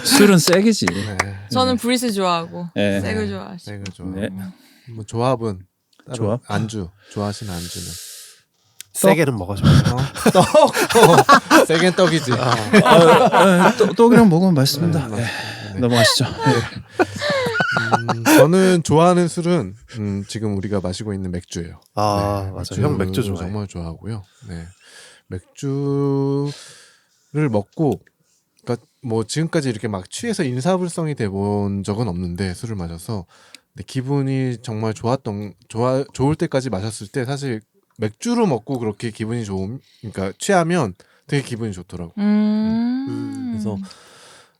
Speaker 4: 술은 색이지.
Speaker 1: 네.
Speaker 3: 저는 브리스 좋아하고
Speaker 4: 네.
Speaker 3: 색을 좋아하시고.
Speaker 1: 색을 좋아.
Speaker 4: 네.
Speaker 1: 뭐 조합은 따로
Speaker 4: 조합?
Speaker 1: 안주 좋아하시는 안주는
Speaker 2: 세게는 먹어줘.
Speaker 1: 떡. 세겐 떡이지.
Speaker 4: 떡이랑 먹으면 맛있습니다.
Speaker 1: 네.
Speaker 4: 넘어가시죠.
Speaker 1: 저는 좋아하는 술은 지금 우리가 마시고 있는 맥주예요.
Speaker 2: 아 맞아. 형 맥주 좋아해.
Speaker 1: 정말 좋아하고요. 네. 맥주를 먹고, 그러니까 뭐 지금까지 이렇게 막 취해서 인사불성이 돼 본 적은 없는데 술을 마셔서 근데 기분이 정말 좋을 때까지 마셨을 때 사실 맥주로 먹고 그렇게 기분이 그러니까 취하면 되게 기분이 좋더라고. 그래서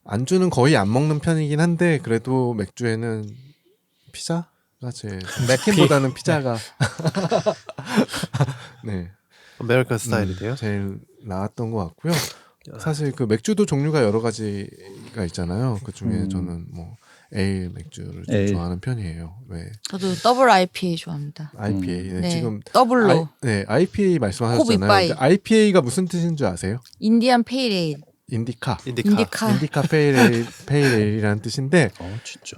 Speaker 1: 안주는 거의 안 먹는 편이긴 한데 그래도 맥주에는 피자가 제일 맥킨보다는 피자가 네.
Speaker 2: 아메리칸 스타일이래요.
Speaker 1: 제일 나았던 것 같고요. 사실 그 맥주도 종류가 여러 가지가 있잖아요. 그 중에 저는 뭐 에일 맥주를 좀
Speaker 4: 에일.
Speaker 1: 좋아하는 편이에요. 네.
Speaker 3: 저도 더블 IPA 좋아합니다.
Speaker 1: IPA. 네.
Speaker 3: 네,
Speaker 1: 지금
Speaker 3: 더블로
Speaker 1: IPA 말씀하셨잖아요.
Speaker 3: 이빠이.
Speaker 1: 근데 IPA가 무슨 뜻인 줄 아세요?
Speaker 3: 인디안 페일에일.
Speaker 1: 인디카.
Speaker 3: 인디카.
Speaker 1: 페일에일이라는 뜻인데
Speaker 4: 진짜.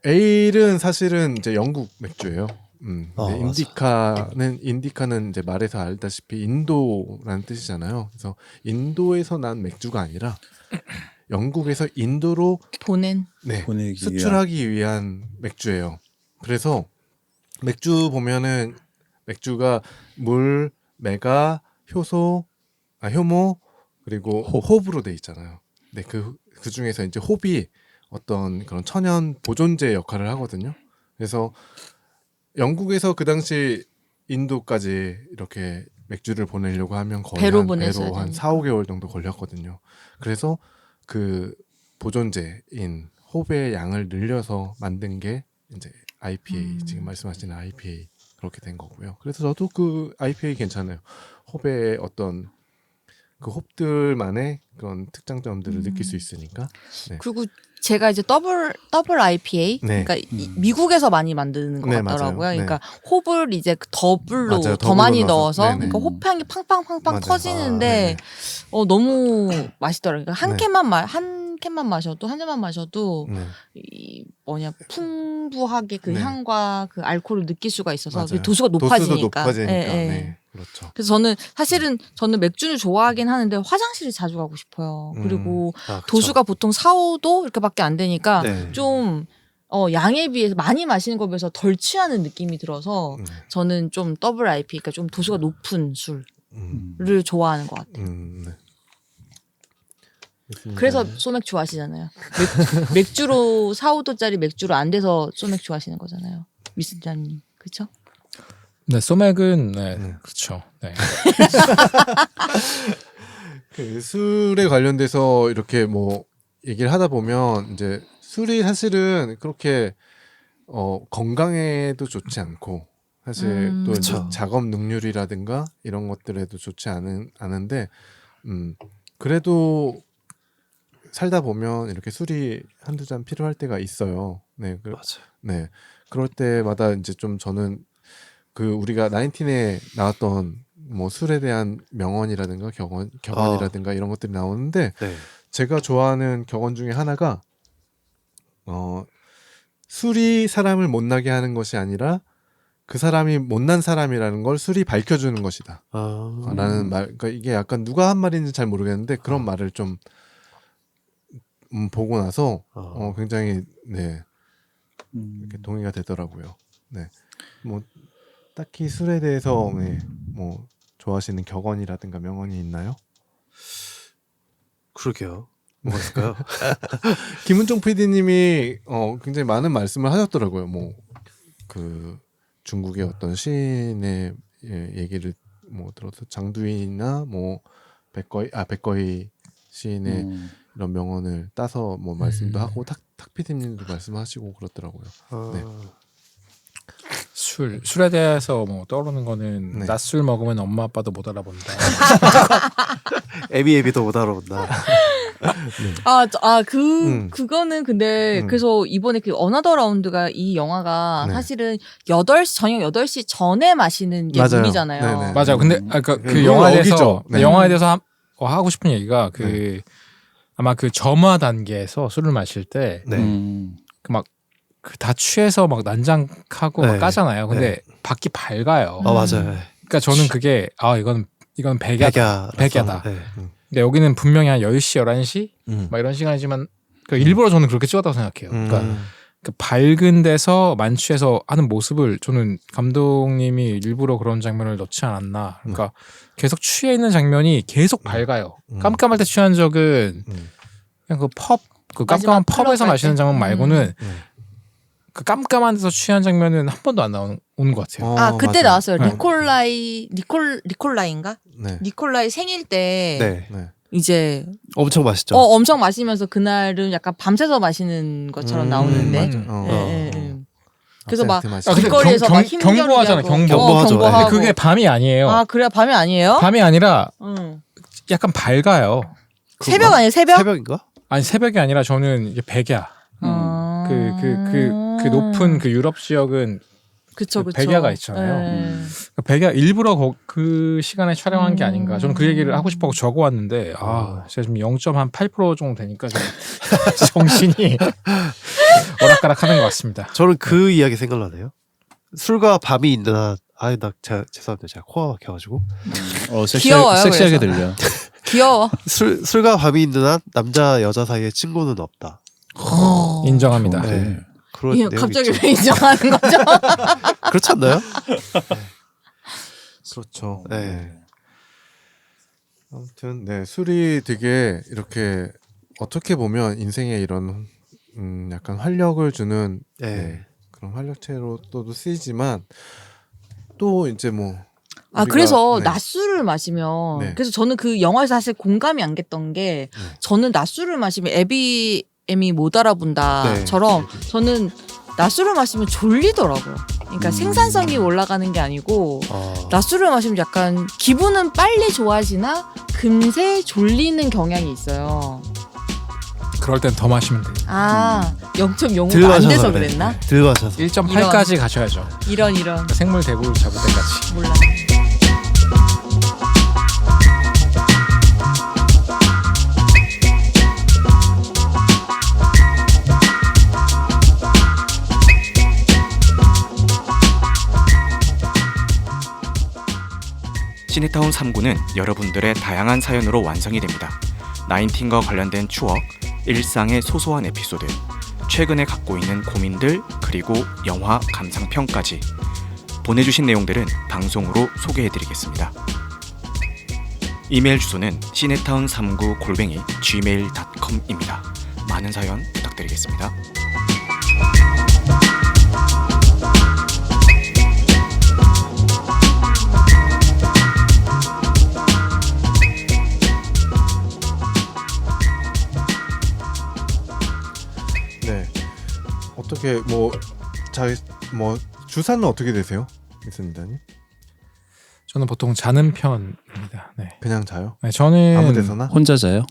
Speaker 1: 에일은 사실은 이제 영국 맥주예요.
Speaker 2: 맞아.
Speaker 1: 인디카는 이제 말해서 알다시피 인도라는 뜻이잖아요. 그래서 인도에서 난 맥주가 아니라 영국에서 인도로
Speaker 3: 보낸.
Speaker 4: 보내기
Speaker 1: 수출하기 위한 맥주예요. 그래서 맥주 보면은 맥주가 물, 메가, 효모 그리고 홉으로 돼 있잖아요. 네, 그 중에서 이제 홉이 어떤 그런 천연 보존제 역할을 하거든요. 그래서 영국에서 그 당시 인도까지 이렇게 맥주를 보내려고 하면 거의
Speaker 3: 배로
Speaker 1: 한
Speaker 3: 보냈어야
Speaker 1: 한
Speaker 3: 되니까.
Speaker 1: 4-5개월 정도 걸렸거든요. 그래서 그 보존제인 홉의 양을 늘려서 만든 게 이제 IPA 지금 말씀하시는 IPA 그렇게 된 거고요. 그래서 저도 그 IPA 괜찮아요. 홉의 어떤 그 홉들만의 그런 특장점들을 느낄 수 있으니까. 네.
Speaker 3: 그리고 제가 이제 더블 IPA,
Speaker 1: 네.
Speaker 3: 그러니까 미국에서 많이 만드는 것
Speaker 1: 네,
Speaker 3: 같더라고요.
Speaker 1: 맞아요.
Speaker 3: 그러니까 홉을 이제 더블로
Speaker 1: 맞아요.
Speaker 3: 더 많이
Speaker 1: 더블로
Speaker 3: 넣어서,
Speaker 1: 넣어서. 네네.
Speaker 3: 그러니까 홉향이 팡팡팡팡
Speaker 1: 맞아요.
Speaker 3: 터지는데
Speaker 1: 네네.
Speaker 3: 너무 맛있더라고요. 그러니까 한
Speaker 1: 네.
Speaker 3: 캔만 마셔도 한 잔만 마셔도
Speaker 1: 네.
Speaker 3: 이 풍부하게 그
Speaker 1: 네.
Speaker 3: 향과 그 알코올을 느낄 수가 있어서
Speaker 1: 맞아요.
Speaker 3: 도수가 높아지니까.
Speaker 1: 도수도 높아지니까.
Speaker 3: 예, 예.
Speaker 1: 네. 그렇죠.
Speaker 3: 그래서 저는 맥주를 좋아하긴 하는데 화장실을 자주 가고 싶어요. 그리고
Speaker 2: 그쵸.
Speaker 3: 도수가 보통 4-5도 이렇게밖에 안 되니까
Speaker 2: 네.
Speaker 3: 좀 양에 비해서 많이 마시는 것에 비해서 덜 취하는 느낌이 들어서 저는 좀 더블 IPA, 그러니까 좀 도수가 높은 술을
Speaker 1: 음,
Speaker 3: 좋아하는 것 같아요.
Speaker 1: 네.
Speaker 3: 그래서 소맥 좋아하시잖아요. 맥주로 4-5도짜리 맥주로 안 돼서 소맥 좋아하시는 거잖아요. 미스자님, 그렇죠?
Speaker 5: 네, 소맥은 그렇죠. 네.
Speaker 1: 그 술에 관련돼서 이렇게 뭐 얘기를 하다 보면 이제 술이 사실은 그렇게 건강에도 좋지 않고 사실 또 이제
Speaker 2: 그쵸.
Speaker 1: 작업 능률이라든가 이런 것들에도 좋지 않은데 그래도 살다 보면 이렇게 술이 한두 잔 필요할 때가 있어요. 네,
Speaker 2: 맞아요.
Speaker 1: 네. 그럴 때마다 이제 좀 저는 그 우리가 나인틴에 나왔던 뭐 술에 대한 명언이라든가 격언이라든가 이런 것들이 나오는데
Speaker 2: 네.
Speaker 1: 제가 좋아하는 격언 중에 하나가 술이 사람을 못나게 하는 것이 아니라 그 사람이 못난 사람이라는 걸 술이 밝혀주는 것이다. 라는 말, 그러니까 이게 약간 누가 한 말인지 잘 모르겠는데 그런 말을 좀 보고 나서 굉장히 이렇게 동의가 되더라고요. 네, 뭐 딱히 술에 대해서 뭐 좋아하시는 격언이라든가 명언이 있나요?
Speaker 2: 그러게요. 뭐가 있을까요?
Speaker 1: 김은종 PD님이 굉장히 많은 말씀을 하셨더라고요. 뭐 그 중국의 어떤 시인의 얘기를 뭐 들어서 장두인이나 뭐 백거이 시인의 이런 명언을 따서 뭐 말씀도 하고 탁 PD님도 말씀하시고 그렇더라고요. 네.
Speaker 5: 술에 대해서 뭐 떠오르는 거는
Speaker 1: 네.
Speaker 5: 낮술 먹으면 엄마 아빠도 못 알아본다.
Speaker 2: 애비애비도 못 알아본다.
Speaker 3: 그거는 근데 그래서 이번에 그 어나더 라운드가 이 영화가
Speaker 1: 네.
Speaker 3: 사실은 저녁 8시 전에 마시는 게
Speaker 1: 맞아요.
Speaker 3: 룰이잖아요.
Speaker 1: 네네.
Speaker 5: 맞아요. 근데 그
Speaker 1: 룰
Speaker 5: 영화에 대해서
Speaker 1: 어기죠. 네.
Speaker 5: 영화에 대해서 하고 싶은 얘기가 아마 그 점화 단계에서 술을 마실 때
Speaker 2: 네.
Speaker 5: 다 취해서 막 난장하고 막
Speaker 2: 네.
Speaker 5: 까잖아요. 근데 밖이 밝아요.
Speaker 2: 맞아요.
Speaker 5: 그러니까 저는 그게 이건 백야다. 백야다.
Speaker 2: 네.
Speaker 5: 근데 여기는 분명히 한 10시, 11시 막 이런 시간이지만 일부러 저는 그렇게 찍었다고 생각해요. 그러니까 그 밝은 데서 만취해서 하는 모습을 저는 감독님이 일부러 그런 장면을 넣지 않았나. 그러니까 계속 취해 있는 장면이 계속 밝아요. 깜깜할 때 취한 적은 그냥 그 깜깜한
Speaker 3: 마지막
Speaker 5: 펍에서
Speaker 3: 클럽
Speaker 5: 마시는
Speaker 3: 갈 때?
Speaker 5: 장면 말고는 그 깜깜한 데서 취한 장면은 한 번도 안 나오는 것 같아요.
Speaker 3: 그때
Speaker 1: 맞아요.
Speaker 3: 나왔어요.
Speaker 5: 네.
Speaker 3: 니콜라이인가?
Speaker 1: 네.
Speaker 3: 니콜라이 생일 때
Speaker 2: 네.
Speaker 1: 네.
Speaker 3: 이제
Speaker 2: 엄청 맛있죠.
Speaker 3: 엄청 마시면서 그날은 약간 밤새서 마시는 것처럼 나오는데.
Speaker 1: 맞아.
Speaker 3: 그래서 막
Speaker 1: 악센트
Speaker 5: 근데
Speaker 3: 길거리에서 막 힘겨루기
Speaker 5: 경고하잖아요.
Speaker 3: 하고.
Speaker 2: 경고하죠.
Speaker 3: 경고하고.
Speaker 5: 근데 그게 밤이 아니에요.
Speaker 3: 그래 밤이 아니에요?
Speaker 5: 밤이 아니라
Speaker 3: 응.
Speaker 5: 약간 밝아요.
Speaker 3: 새벽 아니에요? 새벽?
Speaker 2: 새벽인가?
Speaker 5: 아니 새벽이 아니라 저는 이게 백야. 그 높은 그 유럽 지역은
Speaker 3: 그쵸.
Speaker 5: 백야가 있잖아요.
Speaker 3: 네.
Speaker 5: 백야 일부러 그 시간에 촬영한 게 아닌가. 저는 그 얘기를 하고 싶어서 적어왔는데 제가 지금 0.8% 정도 되니까 좀 정신이 오락가락하는 것 같습니다.
Speaker 2: 저는 그 이야기 생각나네요. 술과 밤이 있는 한 죄송합니다. 제가 코가 막혀가지고
Speaker 3: 귀여워요,
Speaker 4: 섹시하게
Speaker 3: 그래서.
Speaker 4: 들려.
Speaker 3: 귀여워.
Speaker 2: 술과 밤이 있는 한 남자 여자 사이에 친구는 없다.
Speaker 5: 인정합니다.
Speaker 2: 네. 그런
Speaker 3: 이거
Speaker 2: 내용이
Speaker 3: 갑자기
Speaker 2: 있죠.
Speaker 3: 왜 인정하는 거죠?
Speaker 2: 그렇지 않나요?
Speaker 1: 그렇죠.
Speaker 2: 네.
Speaker 1: 네. 아무튼 술이 되게 이렇게 어떻게 보면 인생에 이런 약간 활력을 주는 그런 활력체로 또 쓰이지만 또 이제 뭐
Speaker 3: 그래서
Speaker 1: 네.
Speaker 3: 낮술을 마시면
Speaker 1: 네.
Speaker 3: 그래서 저는 그 영화에서 사실 공감이 안 갔던 게 저는 낮술을 마시면 애비엠이 못 알아본다처럼 저는 낮술을 마시면 졸리더라고요. 그러니까 생산성이 올라가는 게 아니고 낮술을 마시면 약간 기분은 빨리 좋아지나 금세 졸리는 경향이 있어요.
Speaker 5: 그럴 땐 더 마시면 돼요.
Speaker 3: 0.05가 안 돼서 그랬나?
Speaker 2: 들 마셔서
Speaker 5: 1.8까지 가셔야죠.
Speaker 3: 이런
Speaker 5: 생물 대구를 잡을 때까지.
Speaker 3: 몰라.
Speaker 6: 시네타운 3구는 여러분들의 다양한 사연으로 완성이 됩니다. 나인틴과 관련된 추억, 일상의 소소한 에피소드, 최근에 갖고 있는 고민들, 그리고 영화 감상평까지 보내주신 내용들은 방송으로 소개해드리겠습니다. 이메일 주소는 시네타운39@gmail.com입니다. 많은 사연 부탁드리겠습니다.
Speaker 1: 네. 어떻게 주사는 어떻게 되세요? 이순단님?
Speaker 5: 저는 보통 자는 편입니다. 네.
Speaker 1: 그냥 자요?
Speaker 5: 네, 저는
Speaker 1: 아무 데서나?
Speaker 4: 혼자 자요?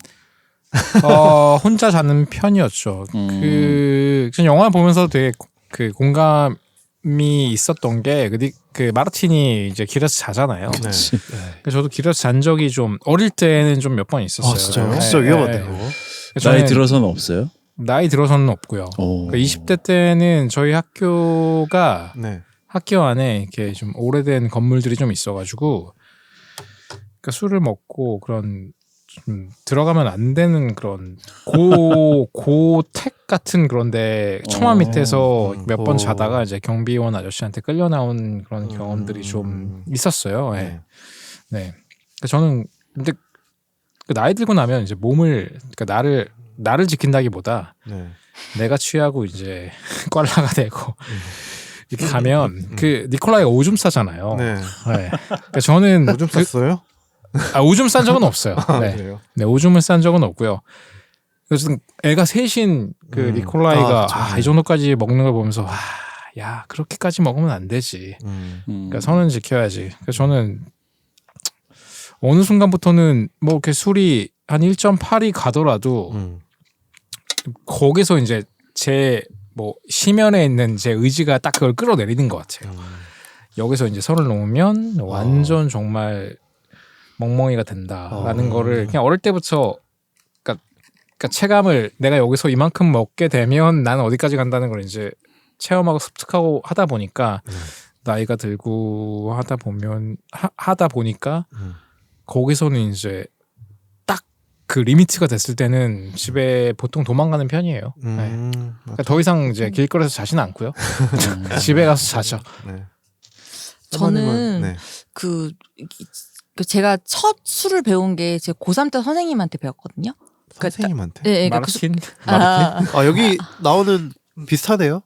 Speaker 5: 혼자 자는 편이었죠. 전 영화 보면서 되게 그 공감이 있었던 게 그 마르틴이 이제 길에서 자잖아요.
Speaker 1: 네.
Speaker 5: 그래서 저도 길에서 잔 적이 좀 어릴 때는 좀 몇 번 있었어요.
Speaker 2: 진짜요?
Speaker 5: 네,
Speaker 2: 진짜
Speaker 5: 네,
Speaker 2: 위험한데요.
Speaker 5: 네.
Speaker 4: 나이
Speaker 5: 저는
Speaker 4: 들어서는 없어요?
Speaker 5: 나이 들어서는 없고요.
Speaker 4: 오.
Speaker 5: 그러니까 20대 때는 저희 학교가
Speaker 1: 네.
Speaker 5: 학교 안에 이렇게 좀 오래된 건물들이 좀 있어가지고 그러니까 술을 먹고 그런 좀 들어가면 안 되는 그런 고택 같은 그런데 처마 밑에서 몇 번 자다가 이제 경비원 아저씨한테 끌려 나온 그런 경험들이 좀 있었어요. 네. 네. 그러니까 저는 근데 그 나이 들고 나면 이제 몸을 그러니까 나를 지킨다기보다
Speaker 1: 네.
Speaker 5: 내가 취하고 이제 꽐라가 되고 이렇게 가면 그 니콜라이가 오줌 싸잖아요.
Speaker 1: 네.
Speaker 5: 네. 그러니까 저는
Speaker 1: 오줌 쌌어요?
Speaker 5: 오줌 싼 적은 없어요. 네.
Speaker 1: 그래요?
Speaker 5: 네, 오줌을 싼 적은 없고요. 그래서 애가 셋인 그 니콜라이가
Speaker 2: 그쵸.
Speaker 5: 이 정도까지 먹는 걸 보면서 야 그렇게까지 먹으면 안 되지. 그러니까 선은 지켜야지. 그래서 저는 어느 순간부터는 뭐 이렇게 술이 한 1.8이 가더라도 거기서 이제 제 뭐 심연에 있는 제 의지가 딱 그걸 끌어내리는 것 같아요. 여기서 이제 선을 넘으면 완전 정말 멍멍이가 된다라는 거를 그냥 어릴 때부터 그러니까 체감을 내가 여기서 이만큼 먹게 되면 나는 어디까지 간다는 걸 이제 체험하고 습득하고 하다 보니까 나이가 들고 하다 보면 하다 보니까 거기서는 이제 딱 그 리미트가 됐을 때는 집에 보통 도망가는 편이에요. 네. 그러니까 더 이상 이제 길거리에서 자지는 않고요. 집에 가서 자죠.
Speaker 1: 네.
Speaker 3: 저는
Speaker 1: 네.
Speaker 3: 그 제가 첫 술을 배운 게 제 고3 때 선생님한테 배웠거든요.
Speaker 1: 선생님한테?
Speaker 3: 네,
Speaker 5: 마르틴.
Speaker 2: 여기 나오는 비슷하네요.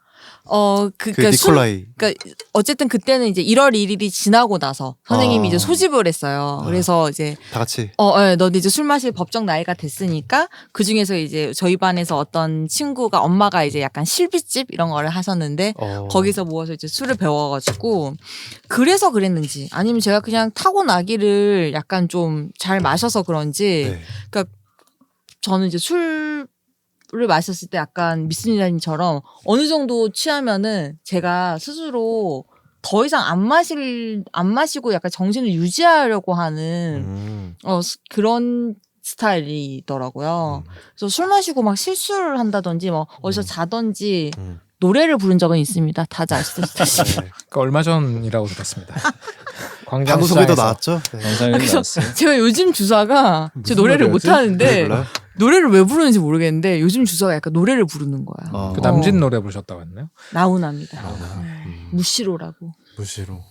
Speaker 2: 그 니콜라이.
Speaker 3: 그러니까 어쨌든 그때는 이제 1월 1일이 지나고 나서 선생님이 이제 소집을 했어요. 그래서 이제
Speaker 2: 다 같이.
Speaker 3: 너는 이제 술 마실 법정 나이가 됐으니까 그 중에서 이제 저희 반에서 어떤 친구가 엄마가 이제 약간 실비집 이런 거를 하셨는데 거기서 모아서 이제 술을 배워가지고 그래서 그랬는지 아니면 제가 그냥 타고나기를 약간 좀 잘 마셔서 그런지
Speaker 2: 네.
Speaker 3: 그러니까 저는 이제 술을 마셨을 때 약간 미스니다님처럼 어느 정도 취하면은 제가 스스로 더 이상 안 마시고 약간 정신을 유지하려고 하는 그런 스타일이더라고요. 그래서 술 마시고 막 실수를 한다든지 뭐 어디서 자든지 노래를 부른 적은 있습니다. 다들 아시다시피.
Speaker 5: 그러니까 얼마 전이라고 들었습니다.
Speaker 2: 방구 소개도
Speaker 5: 광장시장에서
Speaker 2: 나왔죠. 네.
Speaker 4: 영상에
Speaker 3: 그래서
Speaker 4: 나왔어요.
Speaker 3: 제가 요즘 주사가 제 노래를 못 하는데
Speaker 2: 몰라요?
Speaker 3: 노래를 왜 부르는지 모르겠는데 요즘 주사가 약간 노래를 부르는 거야.
Speaker 5: 그 남진 노래 부르셨다고 했나요?
Speaker 3: 나훈아입니다. 무시로라고.
Speaker 1: 무시로.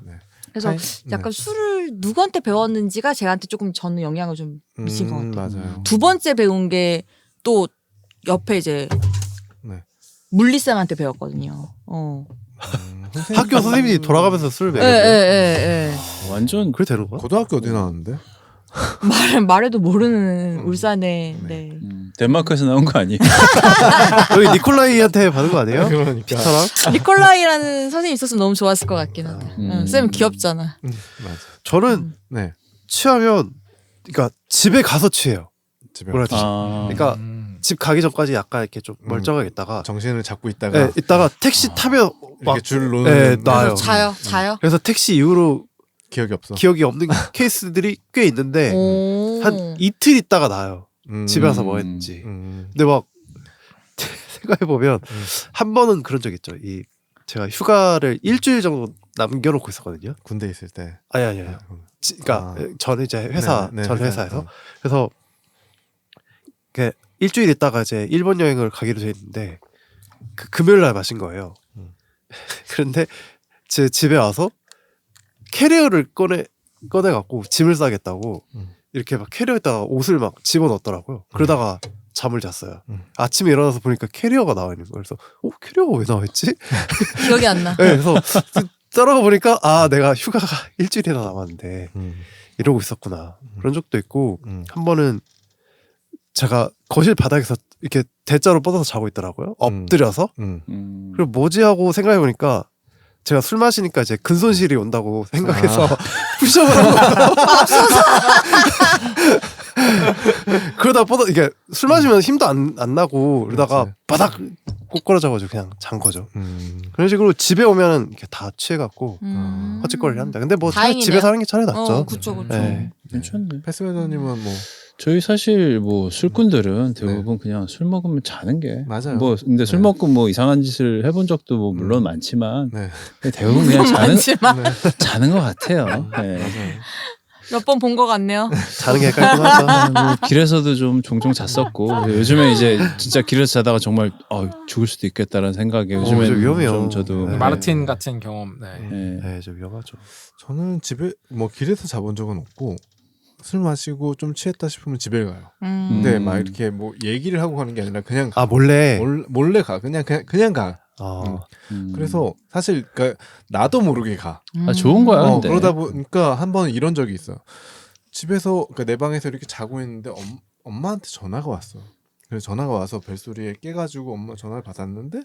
Speaker 1: 네.
Speaker 3: 그래서 약간 술을 누구한테 배웠는지가 제한테 조금 저는 영향을 좀 미친 것 같아요.
Speaker 1: 맞아요.
Speaker 3: 두 번째 배운 게 또 옆에 이제
Speaker 1: 네.
Speaker 3: 물리쌤한테 배웠거든요.
Speaker 2: 학교 선생님이 돌아가면서 술을 먹여요.
Speaker 3: 예.
Speaker 4: 완전
Speaker 2: 그래 되는 거야?
Speaker 1: 고등학교 어디 나왔는데?
Speaker 3: 말해도 모르는 울산에 네.
Speaker 4: 덴마크에서 나온 거 아니에요?
Speaker 2: 여기 니콜라이한테 받은 거 아니에요?
Speaker 1: 그러니까.
Speaker 2: 피터랑?
Speaker 3: 니콜라이라는 선생님 있었으면 너무 좋았을 것 같긴 한데. 쌤 귀엽잖아.
Speaker 1: 맞아.
Speaker 2: 저는
Speaker 1: 네.
Speaker 2: 취하면 그러니까 집에 가서 취해요.
Speaker 1: 집에
Speaker 2: 뭐라
Speaker 1: 가서
Speaker 2: 하지? 그러니까 집 가기 전까지 약간 이렇게 좀 멀쩡하게 있다가
Speaker 1: 정신을 잡고 있다가
Speaker 2: 네, 있다가 택시 타면
Speaker 1: 이렇게 줄 놓는
Speaker 2: 네, 놔요.
Speaker 3: 그래서 자요.
Speaker 2: 그래서 택시 이후로
Speaker 1: 기억이 없어.
Speaker 2: 기억이 없는 케이스들이 꽤 있는데
Speaker 3: 오.
Speaker 2: 한 이틀 있다가 나요. 집에 와서 뭐 했는지. 근데 막 생각해 보면 한 번은 그런 적 있죠. 제가 휴가를 일주일 정도 남겨놓고 있었거든요.
Speaker 1: 군대 있을 때.
Speaker 2: 아니. 그러니까 전 이제 회사
Speaker 1: 네,
Speaker 2: 전
Speaker 1: 회사.
Speaker 2: 회사에서 그래서 그 일주일 있다가 이제 일본 여행을 가기로 돼 있는데 그 금요일 날 마신 거예요. 그런데 제 집에 와서 캐리어를 꺼내 갖고 짐을 싸겠다고 이렇게 막 캐리어에다가 옷을 막 집어넣었더라고요. 그러다가 잠을 잤어요. 아침에 일어나서 보니까 캐리어가 나와 있는 거예요. 그래서 캐리어가 왜 나와 있지?
Speaker 3: 기억이 안 나.
Speaker 2: 네, 그래서 따라가 보니까 내가 휴가가 일주일이나 남았는데 이러고 있었구나. 그런 적도 있고 한 번은 제가 거실 바닥에서 이렇게 대자로 뻗어서 자고 있더라고요. 엎드려서. 그리고 뭐지 하고 생각해 보니까 제가 술 마시니까 이제 근손실이 온다고 생각해서 푸시업을 한 거예요. 그러다 이게 술 마시면 힘도 안 나고 그러다가
Speaker 1: 그렇지.
Speaker 2: 바닥 꼬꾸라져가지고 그냥 잔 거죠. 그런 식으로 집에 오면 이렇게 다 취해갖고 헛짓거리를 합니다. 근데 뭐
Speaker 3: 다행이네요.
Speaker 2: 집에 사는 게 차라리 낫죠.
Speaker 3: 그쵸.
Speaker 2: 네.
Speaker 4: 괜찮네.
Speaker 1: 패스웨더님은 뭐
Speaker 4: 저희 사실 뭐 술꾼들은 대부분 그냥 술 먹으면 자는 게
Speaker 1: 맞아요.
Speaker 4: 뭐 근데 술
Speaker 1: 네.
Speaker 4: 먹고 뭐 이상한 짓을 해본 적도 뭐 물론 많지만
Speaker 1: 네.
Speaker 4: 대부분 그냥
Speaker 3: 많지만
Speaker 4: 자는 것 같아요. 네.
Speaker 1: 맞아요.
Speaker 3: 몇 번 본 것 같네요.
Speaker 2: 자는 게 깔끔하죠.
Speaker 4: 뭐 길에서도 좀 종종 잤었고 요즘에 이제 진짜 길에서 자다가 정말 죽을 수도 있겠다라는 생각에 요즘에
Speaker 2: 좀 위험해요.
Speaker 4: 좀 저도
Speaker 2: 네.
Speaker 5: 마르틴 같은 경험. 네.
Speaker 4: 네.
Speaker 2: 네, 좀 위험하죠.
Speaker 1: 저는 집에 뭐 길에서 자본 적은 없고 술 마시고 좀 취했다 싶으면 집에 가요.
Speaker 3: 음.
Speaker 1: 근데 막 이렇게 뭐 얘기를 하고 가는 게 아니라 그냥
Speaker 2: 아 몰래.
Speaker 1: 몰래 가. 그냥 가. 그래서 사실 그러니까 나도 모르게 가.
Speaker 4: 아, 좋은 거야. 근데.
Speaker 1: 그러다 보니까 한 번 이런 적이 있어요. 집에서 그러니까 내 방에서 이렇게 자고 있는데 엄마한테 전화가 왔어. 그래서 전화가 와서 벨소리에 깨가지고 엄마 전화를 받았는데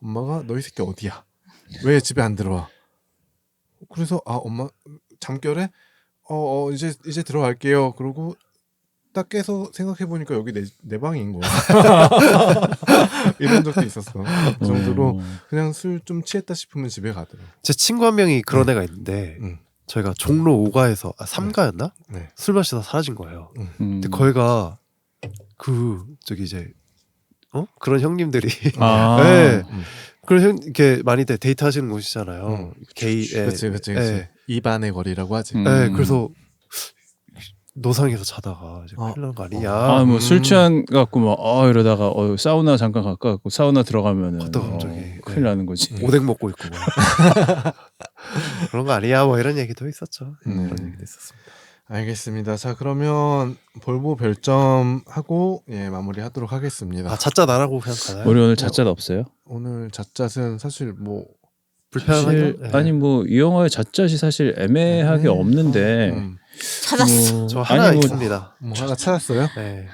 Speaker 1: 엄마가 너 이 새끼 어디야? 왜 집에 안 들어와? 그래서 엄마 잠결에 이제 들어갈게요. 그러고 딱 깨서 생각해 보니까 여기 내 방인 거야. 이런 적도 있었어. 그 정도로 그냥 술 좀 취했다 싶으면 집에 가더라고.
Speaker 2: 제 친구 한 명이 그런 애가 있는데 저희가 종로 5가에서 3가였나?
Speaker 1: 네.
Speaker 2: 술 마시다 사라진 거예요. 근데
Speaker 4: 음.
Speaker 2: 거기가 그 저기 이제 그런 형님들이
Speaker 4: 아.
Speaker 2: 네. 그런 형 이렇게 많이들 데이트 하시는 곳이잖아요. 게이.
Speaker 1: 그치.
Speaker 2: 네.
Speaker 1: 이반의 거리라고 하지.
Speaker 2: 네, 그래서 노상에서 자다가 이제 큰일 난 거 아니냐.
Speaker 4: 아, 뭐 술 취한 갖고 막 이러다가 사우나 잠깐 갈까 갖고 사우나 들어가면은
Speaker 2: 그것도 갑자기,
Speaker 4: 큰일
Speaker 2: 네.
Speaker 4: 나는 거지.
Speaker 2: 오뎅 먹고 있고 뭐. 그런 거 아니야 뭐 이런 얘기도 있었죠. 그런 얘기도 있었습니다.
Speaker 1: 알겠습니다. 자 그러면 볼보 별점 하고 마무리하도록 하겠습니다.
Speaker 2: 자짜 나라고 그냥 가나요?
Speaker 4: 우리 오늘 자짤 없어요?
Speaker 1: 오늘 잣잣은 사실 뭐
Speaker 2: 불편하죠.
Speaker 4: 사실 아니 뭐 이 영화의 자짤이 사실 애매하게 없는데
Speaker 3: 찾았어.
Speaker 4: 뭐,
Speaker 2: 저 하나
Speaker 4: 아니, 뭐,
Speaker 2: 있습니다.
Speaker 1: 뭐 하나 찾았어요?
Speaker 2: 네.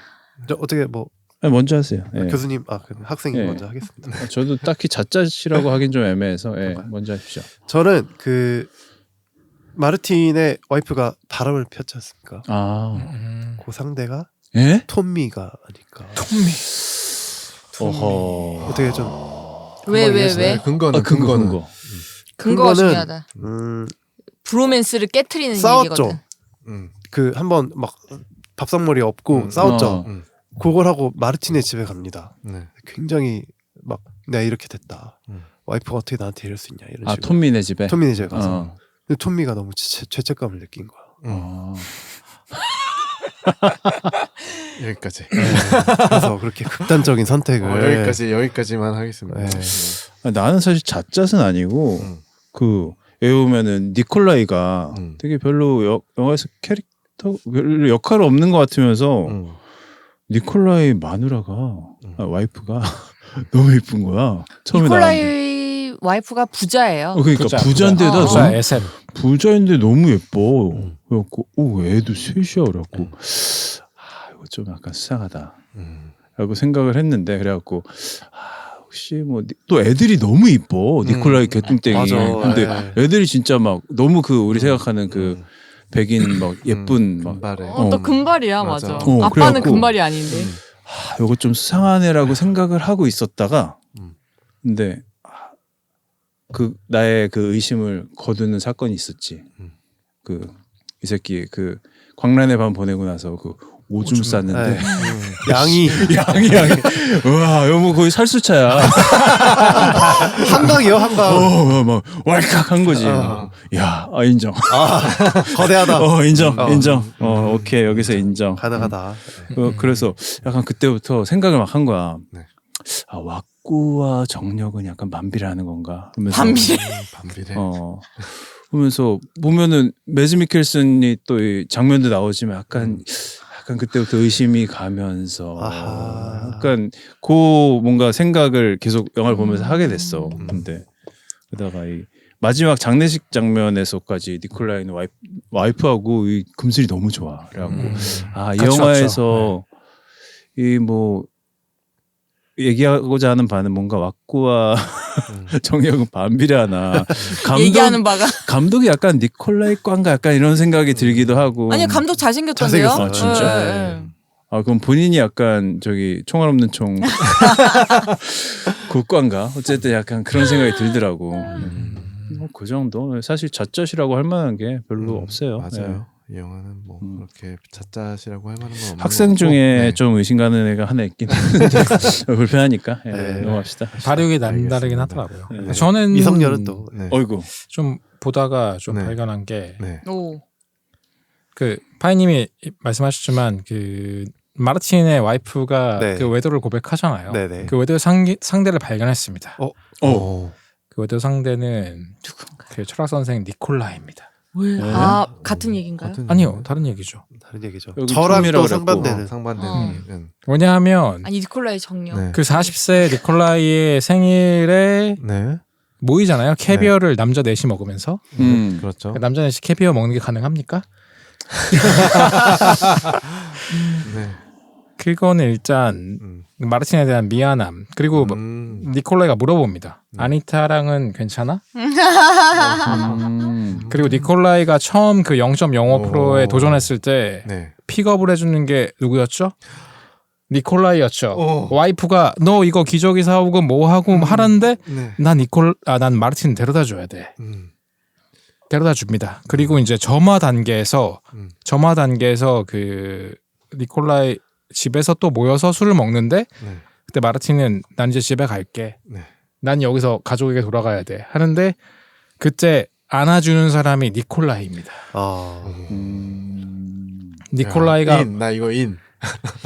Speaker 2: 저 어떻게 뭐
Speaker 4: 아니, 먼저 하세요. 예.
Speaker 2: 교수님 그럼 학생이
Speaker 4: 예.
Speaker 2: 먼저 하겠습니다.
Speaker 4: 저도 딱히 자짤이라고 하긴 좀 애매해서 먼저 하십시오.
Speaker 2: 저는 그 마르틴의 와이프가 바람을 폈지 않습니까? 그 상대가
Speaker 4: 예?
Speaker 2: 톰미가 아닐까.
Speaker 4: 어허.
Speaker 2: 어떻게 좀
Speaker 3: 왜?
Speaker 1: 근거는
Speaker 4: 근거.
Speaker 3: 근거가
Speaker 2: 근거는-
Speaker 3: 중요하다. 브로맨스를 깨트리는
Speaker 2: 싸웠죠.
Speaker 3: 얘기거든.
Speaker 2: 그 한번 막 밥상머리 업고 싸웠죠.
Speaker 4: 어.
Speaker 2: 그걸 하고 마르틴의 집에 갑니다.
Speaker 1: 네.
Speaker 2: 굉장히 막 내가 이렇게 됐다. 와이프가 어떻게 나한테 이럴 수 있냐 이런 식으로.
Speaker 4: 톰미네 집에.
Speaker 2: 톰미네 집에 가서.
Speaker 4: 어.
Speaker 2: 근데 톰미가 너무 죄책감을 느낀 거야.
Speaker 4: 어.
Speaker 1: 여기까지.
Speaker 2: 그래서 그렇게 극단적인 선택을
Speaker 1: 여기까지만 하겠습니다.
Speaker 2: 네.
Speaker 4: 나는 사실 자짤은 아니고 그 외우면은 니콜라이가 되게 별로 영화에서 캐릭터 별로 역할 없는 것 같으면서 니콜라이 마누라가 와이프가 너무 예쁜 거야. 처음에 나왔는데.
Speaker 3: 니콜라이 와이프가 부자예요.
Speaker 4: 그러니까 부자인데다
Speaker 3: 부자.
Speaker 4: 너무
Speaker 5: SM.
Speaker 4: 부자인데 너무 예뻐. 그래갖고 애도 셋이야. 그래갖고 이거 좀 약간 수상하다. 라고 생각을 했는데 그래갖고 혹시 뭐 또 애들이 너무 이뻐. 니콜라이 개뚱땡이.
Speaker 2: 맞아.
Speaker 4: 근데 애들이 진짜 막 너무 그 우리 생각하는 그 백인 막 예쁜 막
Speaker 1: 금발에.
Speaker 3: 또 금발이야,
Speaker 1: 맞아.
Speaker 3: 맞아.
Speaker 4: 어,
Speaker 3: 아빠는
Speaker 4: 그래갖고-
Speaker 3: 금발이 아닌데.
Speaker 4: 요거 좀 수상한 애라고 생각을 하고 있었다가 근데 그 나의 그 의심을 거두는 사건이 있었지. 그 이 새끼 그 광란의 밤 보내고 나서 그 오줌 쌌는데
Speaker 2: 네. 양이
Speaker 4: 양이 와 이거 뭐 거의 살수차야.
Speaker 2: 한강이요 한강.
Speaker 4: 막 왈칵 한 거지. 야, 인정.
Speaker 2: 거대하다.
Speaker 4: 인정. 오케이 여기서 인정.
Speaker 2: 가능하다.
Speaker 4: 그래서 약간 그때부터 생각을 막 한 거야.
Speaker 1: 네.
Speaker 4: 왁구와 정력은 약간 반비례하는 건가? 하면서
Speaker 1: 반비례.
Speaker 4: 그러면서 보면은 매즈 미켈슨이 또 이 장면도 나오지만 약간 그때부터 의심이 가면서
Speaker 2: 아하.
Speaker 4: 약간 그 뭔가 생각을 계속 영화를 보면서 하게 됐어. 근데 그러다가 이 마지막 장례식 장면에서까지 니콜라이는 와이프하고 이 금슬이 너무 좋아. 그래갖고 이
Speaker 5: 같이
Speaker 4: 영화에서 이 뭐 얘기하고자 하는 바는 뭔가 왁구와 정력은 반비례하나.
Speaker 3: 얘기하는 바가.
Speaker 4: 감독이 약간 니콜라이 꽝가 약간 이런 생각이 들기도 하고.
Speaker 3: 아니요, 감독 잘생겼던데요.
Speaker 2: 잘생겼어요.
Speaker 4: 아, 진짜?
Speaker 3: 네.
Speaker 4: 그럼 본인이 약간 저기 총알 없는 총 국관가 어쨌든 약간 그런 생각이 들더라고. 그 정도 사실 자짜시라고 할 만한 게 별로 없어요.
Speaker 1: 맞아요. 이 영화는 뭐 그렇게 잣잣이라고 할 만한 건 없는
Speaker 4: 학생
Speaker 1: 것
Speaker 4: 중에
Speaker 1: 같고. 네.
Speaker 4: 좀 의심 가는 애가 하나 있긴 한데 불편하니까 넘어갑시다.
Speaker 5: 발육이 남다르긴
Speaker 1: 알겠습니다.
Speaker 5: 하더라고요.
Speaker 4: 네.
Speaker 5: 저는
Speaker 2: 미성년은 또
Speaker 1: 네.
Speaker 4: 어이구.
Speaker 5: 좀 보다가 좀
Speaker 1: 네.
Speaker 5: 발견한 게
Speaker 1: 네.
Speaker 3: 오.
Speaker 5: 그 파이님이 말씀하셨지만 그 마르틴의 와이프가
Speaker 2: 네.
Speaker 5: 그 외도를 고백하잖아요.
Speaker 2: 네네.
Speaker 5: 그 외도의 상대를 발견했습니다. 그 외도 상대는
Speaker 3: 누군가.
Speaker 5: 그 철학 선생 니콜라입니다.
Speaker 3: 왜?
Speaker 4: 네.
Speaker 3: 아 같은 얘기인가요?
Speaker 1: 같은
Speaker 5: 아니요,
Speaker 1: 얘기예요?
Speaker 5: 다른 얘기죠.
Speaker 2: 다른 얘기죠.
Speaker 4: 여기
Speaker 2: 저랑
Speaker 4: 톰이라고
Speaker 2: 또
Speaker 4: 그랬고.
Speaker 2: 상반되는.
Speaker 1: 상반되는.
Speaker 3: 어.
Speaker 5: 왜냐하면
Speaker 3: 아니 니콜라의 정령.
Speaker 1: 네.
Speaker 5: 그 40세 니콜라이의 생일에
Speaker 1: 네.
Speaker 5: 모이잖아요. 캐비어를 남자 넷이 먹으면서.
Speaker 1: 그렇죠.
Speaker 5: 남자 넷이 캐비어 먹는 게 가능합니까?
Speaker 1: 네.
Speaker 5: 그거는 일단 마르틴에 대한 미안함. 그리고 니콜라이가 물어봅니다. 아니타랑은 괜찮아? 그리고 니콜라이가 처음 그 0.05%에
Speaker 1: 오.
Speaker 5: 도전했을 때
Speaker 1: 네.
Speaker 5: 픽업을 해주는 게 누구였죠? 니콜라이였죠.
Speaker 1: 오.
Speaker 5: 와이프가 너 이거 기저귀 사오고 뭐 하고 하는데
Speaker 1: 네.
Speaker 5: 난 마르틴 데려다 줘야 돼. 데려다 줍니다. 그리고 이제 점화 단계에서 그 니콜라이 집에서 또 모여서 술을 먹는데
Speaker 1: 네.
Speaker 5: 그때 마르틴은 난 이제 집에 갈게.
Speaker 1: 네.
Speaker 5: 난 여기서 가족에게 돌아가야 돼. 하는데 그때 안아주는 사람이 니콜라이입니다. 니콜라이가
Speaker 1: 나 이거 인.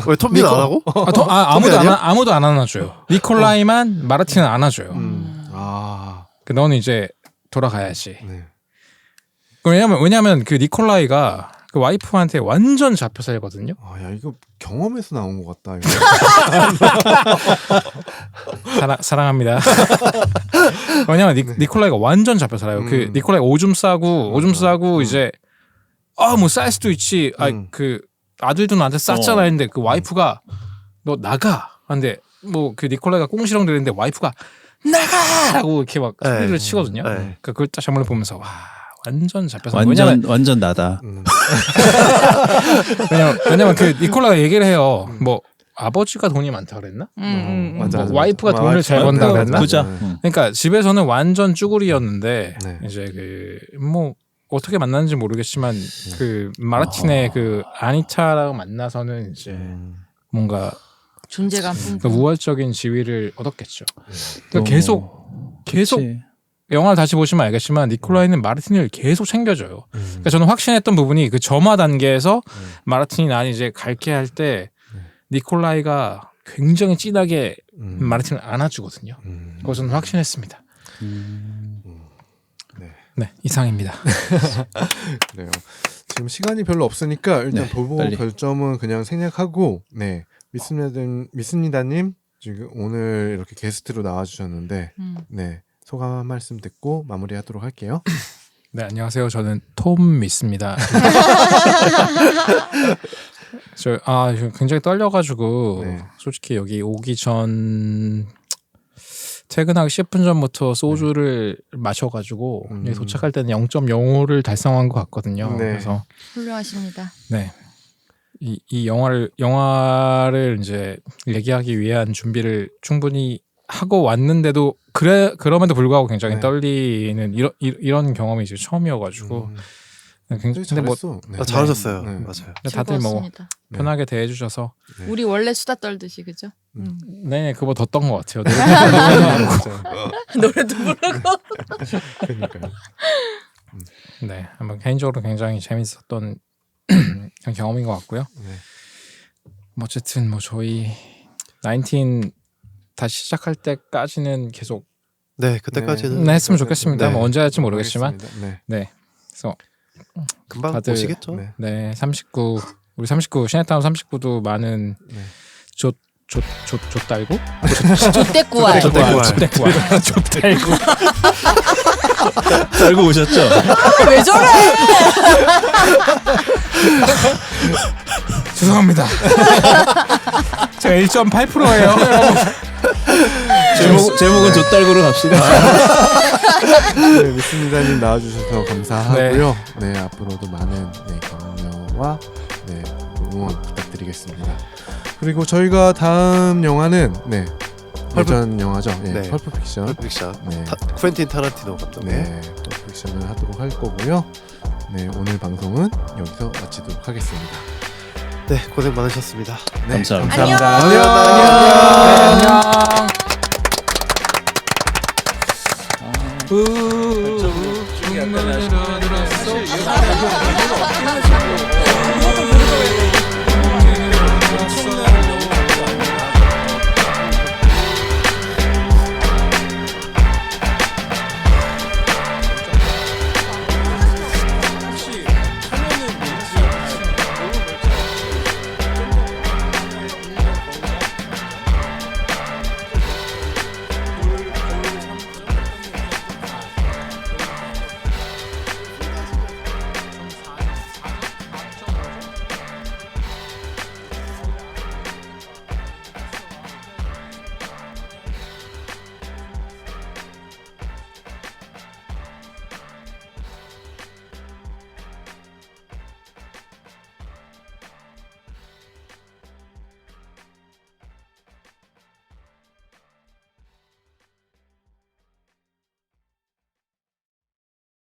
Speaker 2: 왜 톰비는 안 하고?
Speaker 5: 아무도 안 안아줘요. 니콜라이만 마르틴은 안아줘요.
Speaker 1: 아.
Speaker 5: 그 너는 이제 돌아가야지.
Speaker 1: 네.
Speaker 5: 왜냐면 그 니콜라이가 그 와이프한테 완전 잡혀 살거든요.
Speaker 1: 아, 야 이거 경험에서 나온 것 같다. 이거.
Speaker 5: 사랑합니다. 왜냐면 니콜라이가 완전 잡혀 살아요. 그 니콜라이 오줌 싸고 이제 뭐 쌀 수도 있지. 그 아들도 나한테 쌌잖아 했는데 그 와이프가 너 나가. 근데 뭐 그 니콜라이가 꽁시렁 대는데 와이프가 나가라고 이렇게 막 소리를 치거든요. 그러니까 그걸 딱 장면을 보면서 와 완전 잡혀서
Speaker 4: 완전 나다.
Speaker 5: 왜냐면 그 니콜라가 얘기를 해요. 뭐 아버지가 돈이 많다 그랬나?
Speaker 1: 맞아.
Speaker 5: 와이프가 돈을 잘 번다 그랬나?
Speaker 4: 부자.
Speaker 5: 그러니까 집에서는 완전 쭈구리였는데
Speaker 1: 네.
Speaker 5: 이제 그 뭐 어떻게 만났는지 모르겠지만 그 마르틴의 그 아니타랑 만나서는 이제 뭔가
Speaker 3: 존재감
Speaker 5: 그
Speaker 3: 뿜뿜.
Speaker 5: 우월적인 지위를 얻었겠죠. 그러니까
Speaker 4: 너무-
Speaker 5: 계속
Speaker 4: 그치.
Speaker 5: 영화를 다시 보시면 알겠지만 니콜라이는 마르틴을 계속 챙겨줘요. 그러니까 저는 확신했던 부분이 그 점화 단계에서 마르틴이 난 이제 갈게 할 때 니콜라이가 굉장히 진하게 마르틴을 안아주거든요. 그거 저는 확신했습니다. 네, 이상입니다.
Speaker 1: 그래요. 지금 시간이 별로 없으니까 일단
Speaker 4: 네,
Speaker 1: 보고
Speaker 4: 빨리.
Speaker 1: 별점은 그냥 생략하고 네 미스니다님 지금 오늘 이렇게 게스트로 나와주셨는데 네 소감 한 말씀 듣고 마무리하도록 할게요.
Speaker 5: 네, 안녕하세요. 저는 톰 미스입니다. 저 굉장히 떨려가지고
Speaker 1: 네.
Speaker 5: 솔직히 여기 오기 전 퇴근하기 10분 전부터 소주를 마셔가지고 여기 도착할 때는 0.05를 달성한 것 같거든요.
Speaker 1: 네.
Speaker 5: 그래서
Speaker 3: 훌륭하십니다.
Speaker 5: 네. 이 영화를 이제 얘기하기 위한 준비를 충분히 하고 왔는데도 그럼에도 불구하고 굉장히
Speaker 1: 네.
Speaker 5: 떨리는 이런 경험이 이제 처음이어가지고
Speaker 1: 굉장히
Speaker 5: 근데 뭐
Speaker 1: 잘했어. 네.
Speaker 2: 잘하셨어요.
Speaker 1: 네.
Speaker 2: 맞아요.
Speaker 5: 다들 뭐
Speaker 3: 즐거웠습니다.
Speaker 5: 편하게 대해주셔서
Speaker 1: 네.
Speaker 3: 우리 원래 수다 떨듯이 그죠?
Speaker 5: 네 그거 더 떤 것 같아요.
Speaker 3: 노래도 부르고.
Speaker 1: 그러니까요.
Speaker 5: 네, 한번 개인적으로 굉장히 재밌었던 그런 경험인 것 같고요.
Speaker 1: 네.
Speaker 5: 뭐 어쨌든 뭐 저희 19 다시 시작할 때까지는 계속
Speaker 2: 네, 그때까지는
Speaker 5: 했으면 좋겠습니다.
Speaker 2: 네.
Speaker 5: 뭐 언제 할지 모르겠지만,
Speaker 1: 알겠습니다.
Speaker 5: 네, 그래서
Speaker 2: 금방
Speaker 5: 다들-
Speaker 2: 오시겠죠.
Speaker 1: 네.
Speaker 5: 네 39 우리 39 시네타운 39도 많은
Speaker 1: 네.
Speaker 5: 좆달고
Speaker 3: 좆대꾸알.
Speaker 2: 좆대꾸알.
Speaker 5: 좆달고
Speaker 4: 알고 오셨죠?
Speaker 3: 왜 저래?
Speaker 5: 죄송합니다. 제가 1.8%예요.
Speaker 4: 제목은 좆달구로 갑시다.
Speaker 1: 네, 미스니다님 나와주셔서 감사하고요. 네, 앞으로도 많은 격려와 응원 부탁드리겠습니다. 그리고 저희가 다음 영화는 예전 영화죠.
Speaker 2: 네.
Speaker 1: 펄프 픽션.
Speaker 2: 픽션.
Speaker 1: 네.
Speaker 2: 쿠엔틴 타란티노 감독의
Speaker 1: 네, 펄프 픽션을 하도록 할 거고요. 네, 오늘 방송은 여기서 마치도록 하겠습니다.
Speaker 2: 네, 고생 많으셨습니다.
Speaker 1: 네,
Speaker 4: 감사합니다.
Speaker 3: 안녕.
Speaker 1: 감사합니다. 안녕.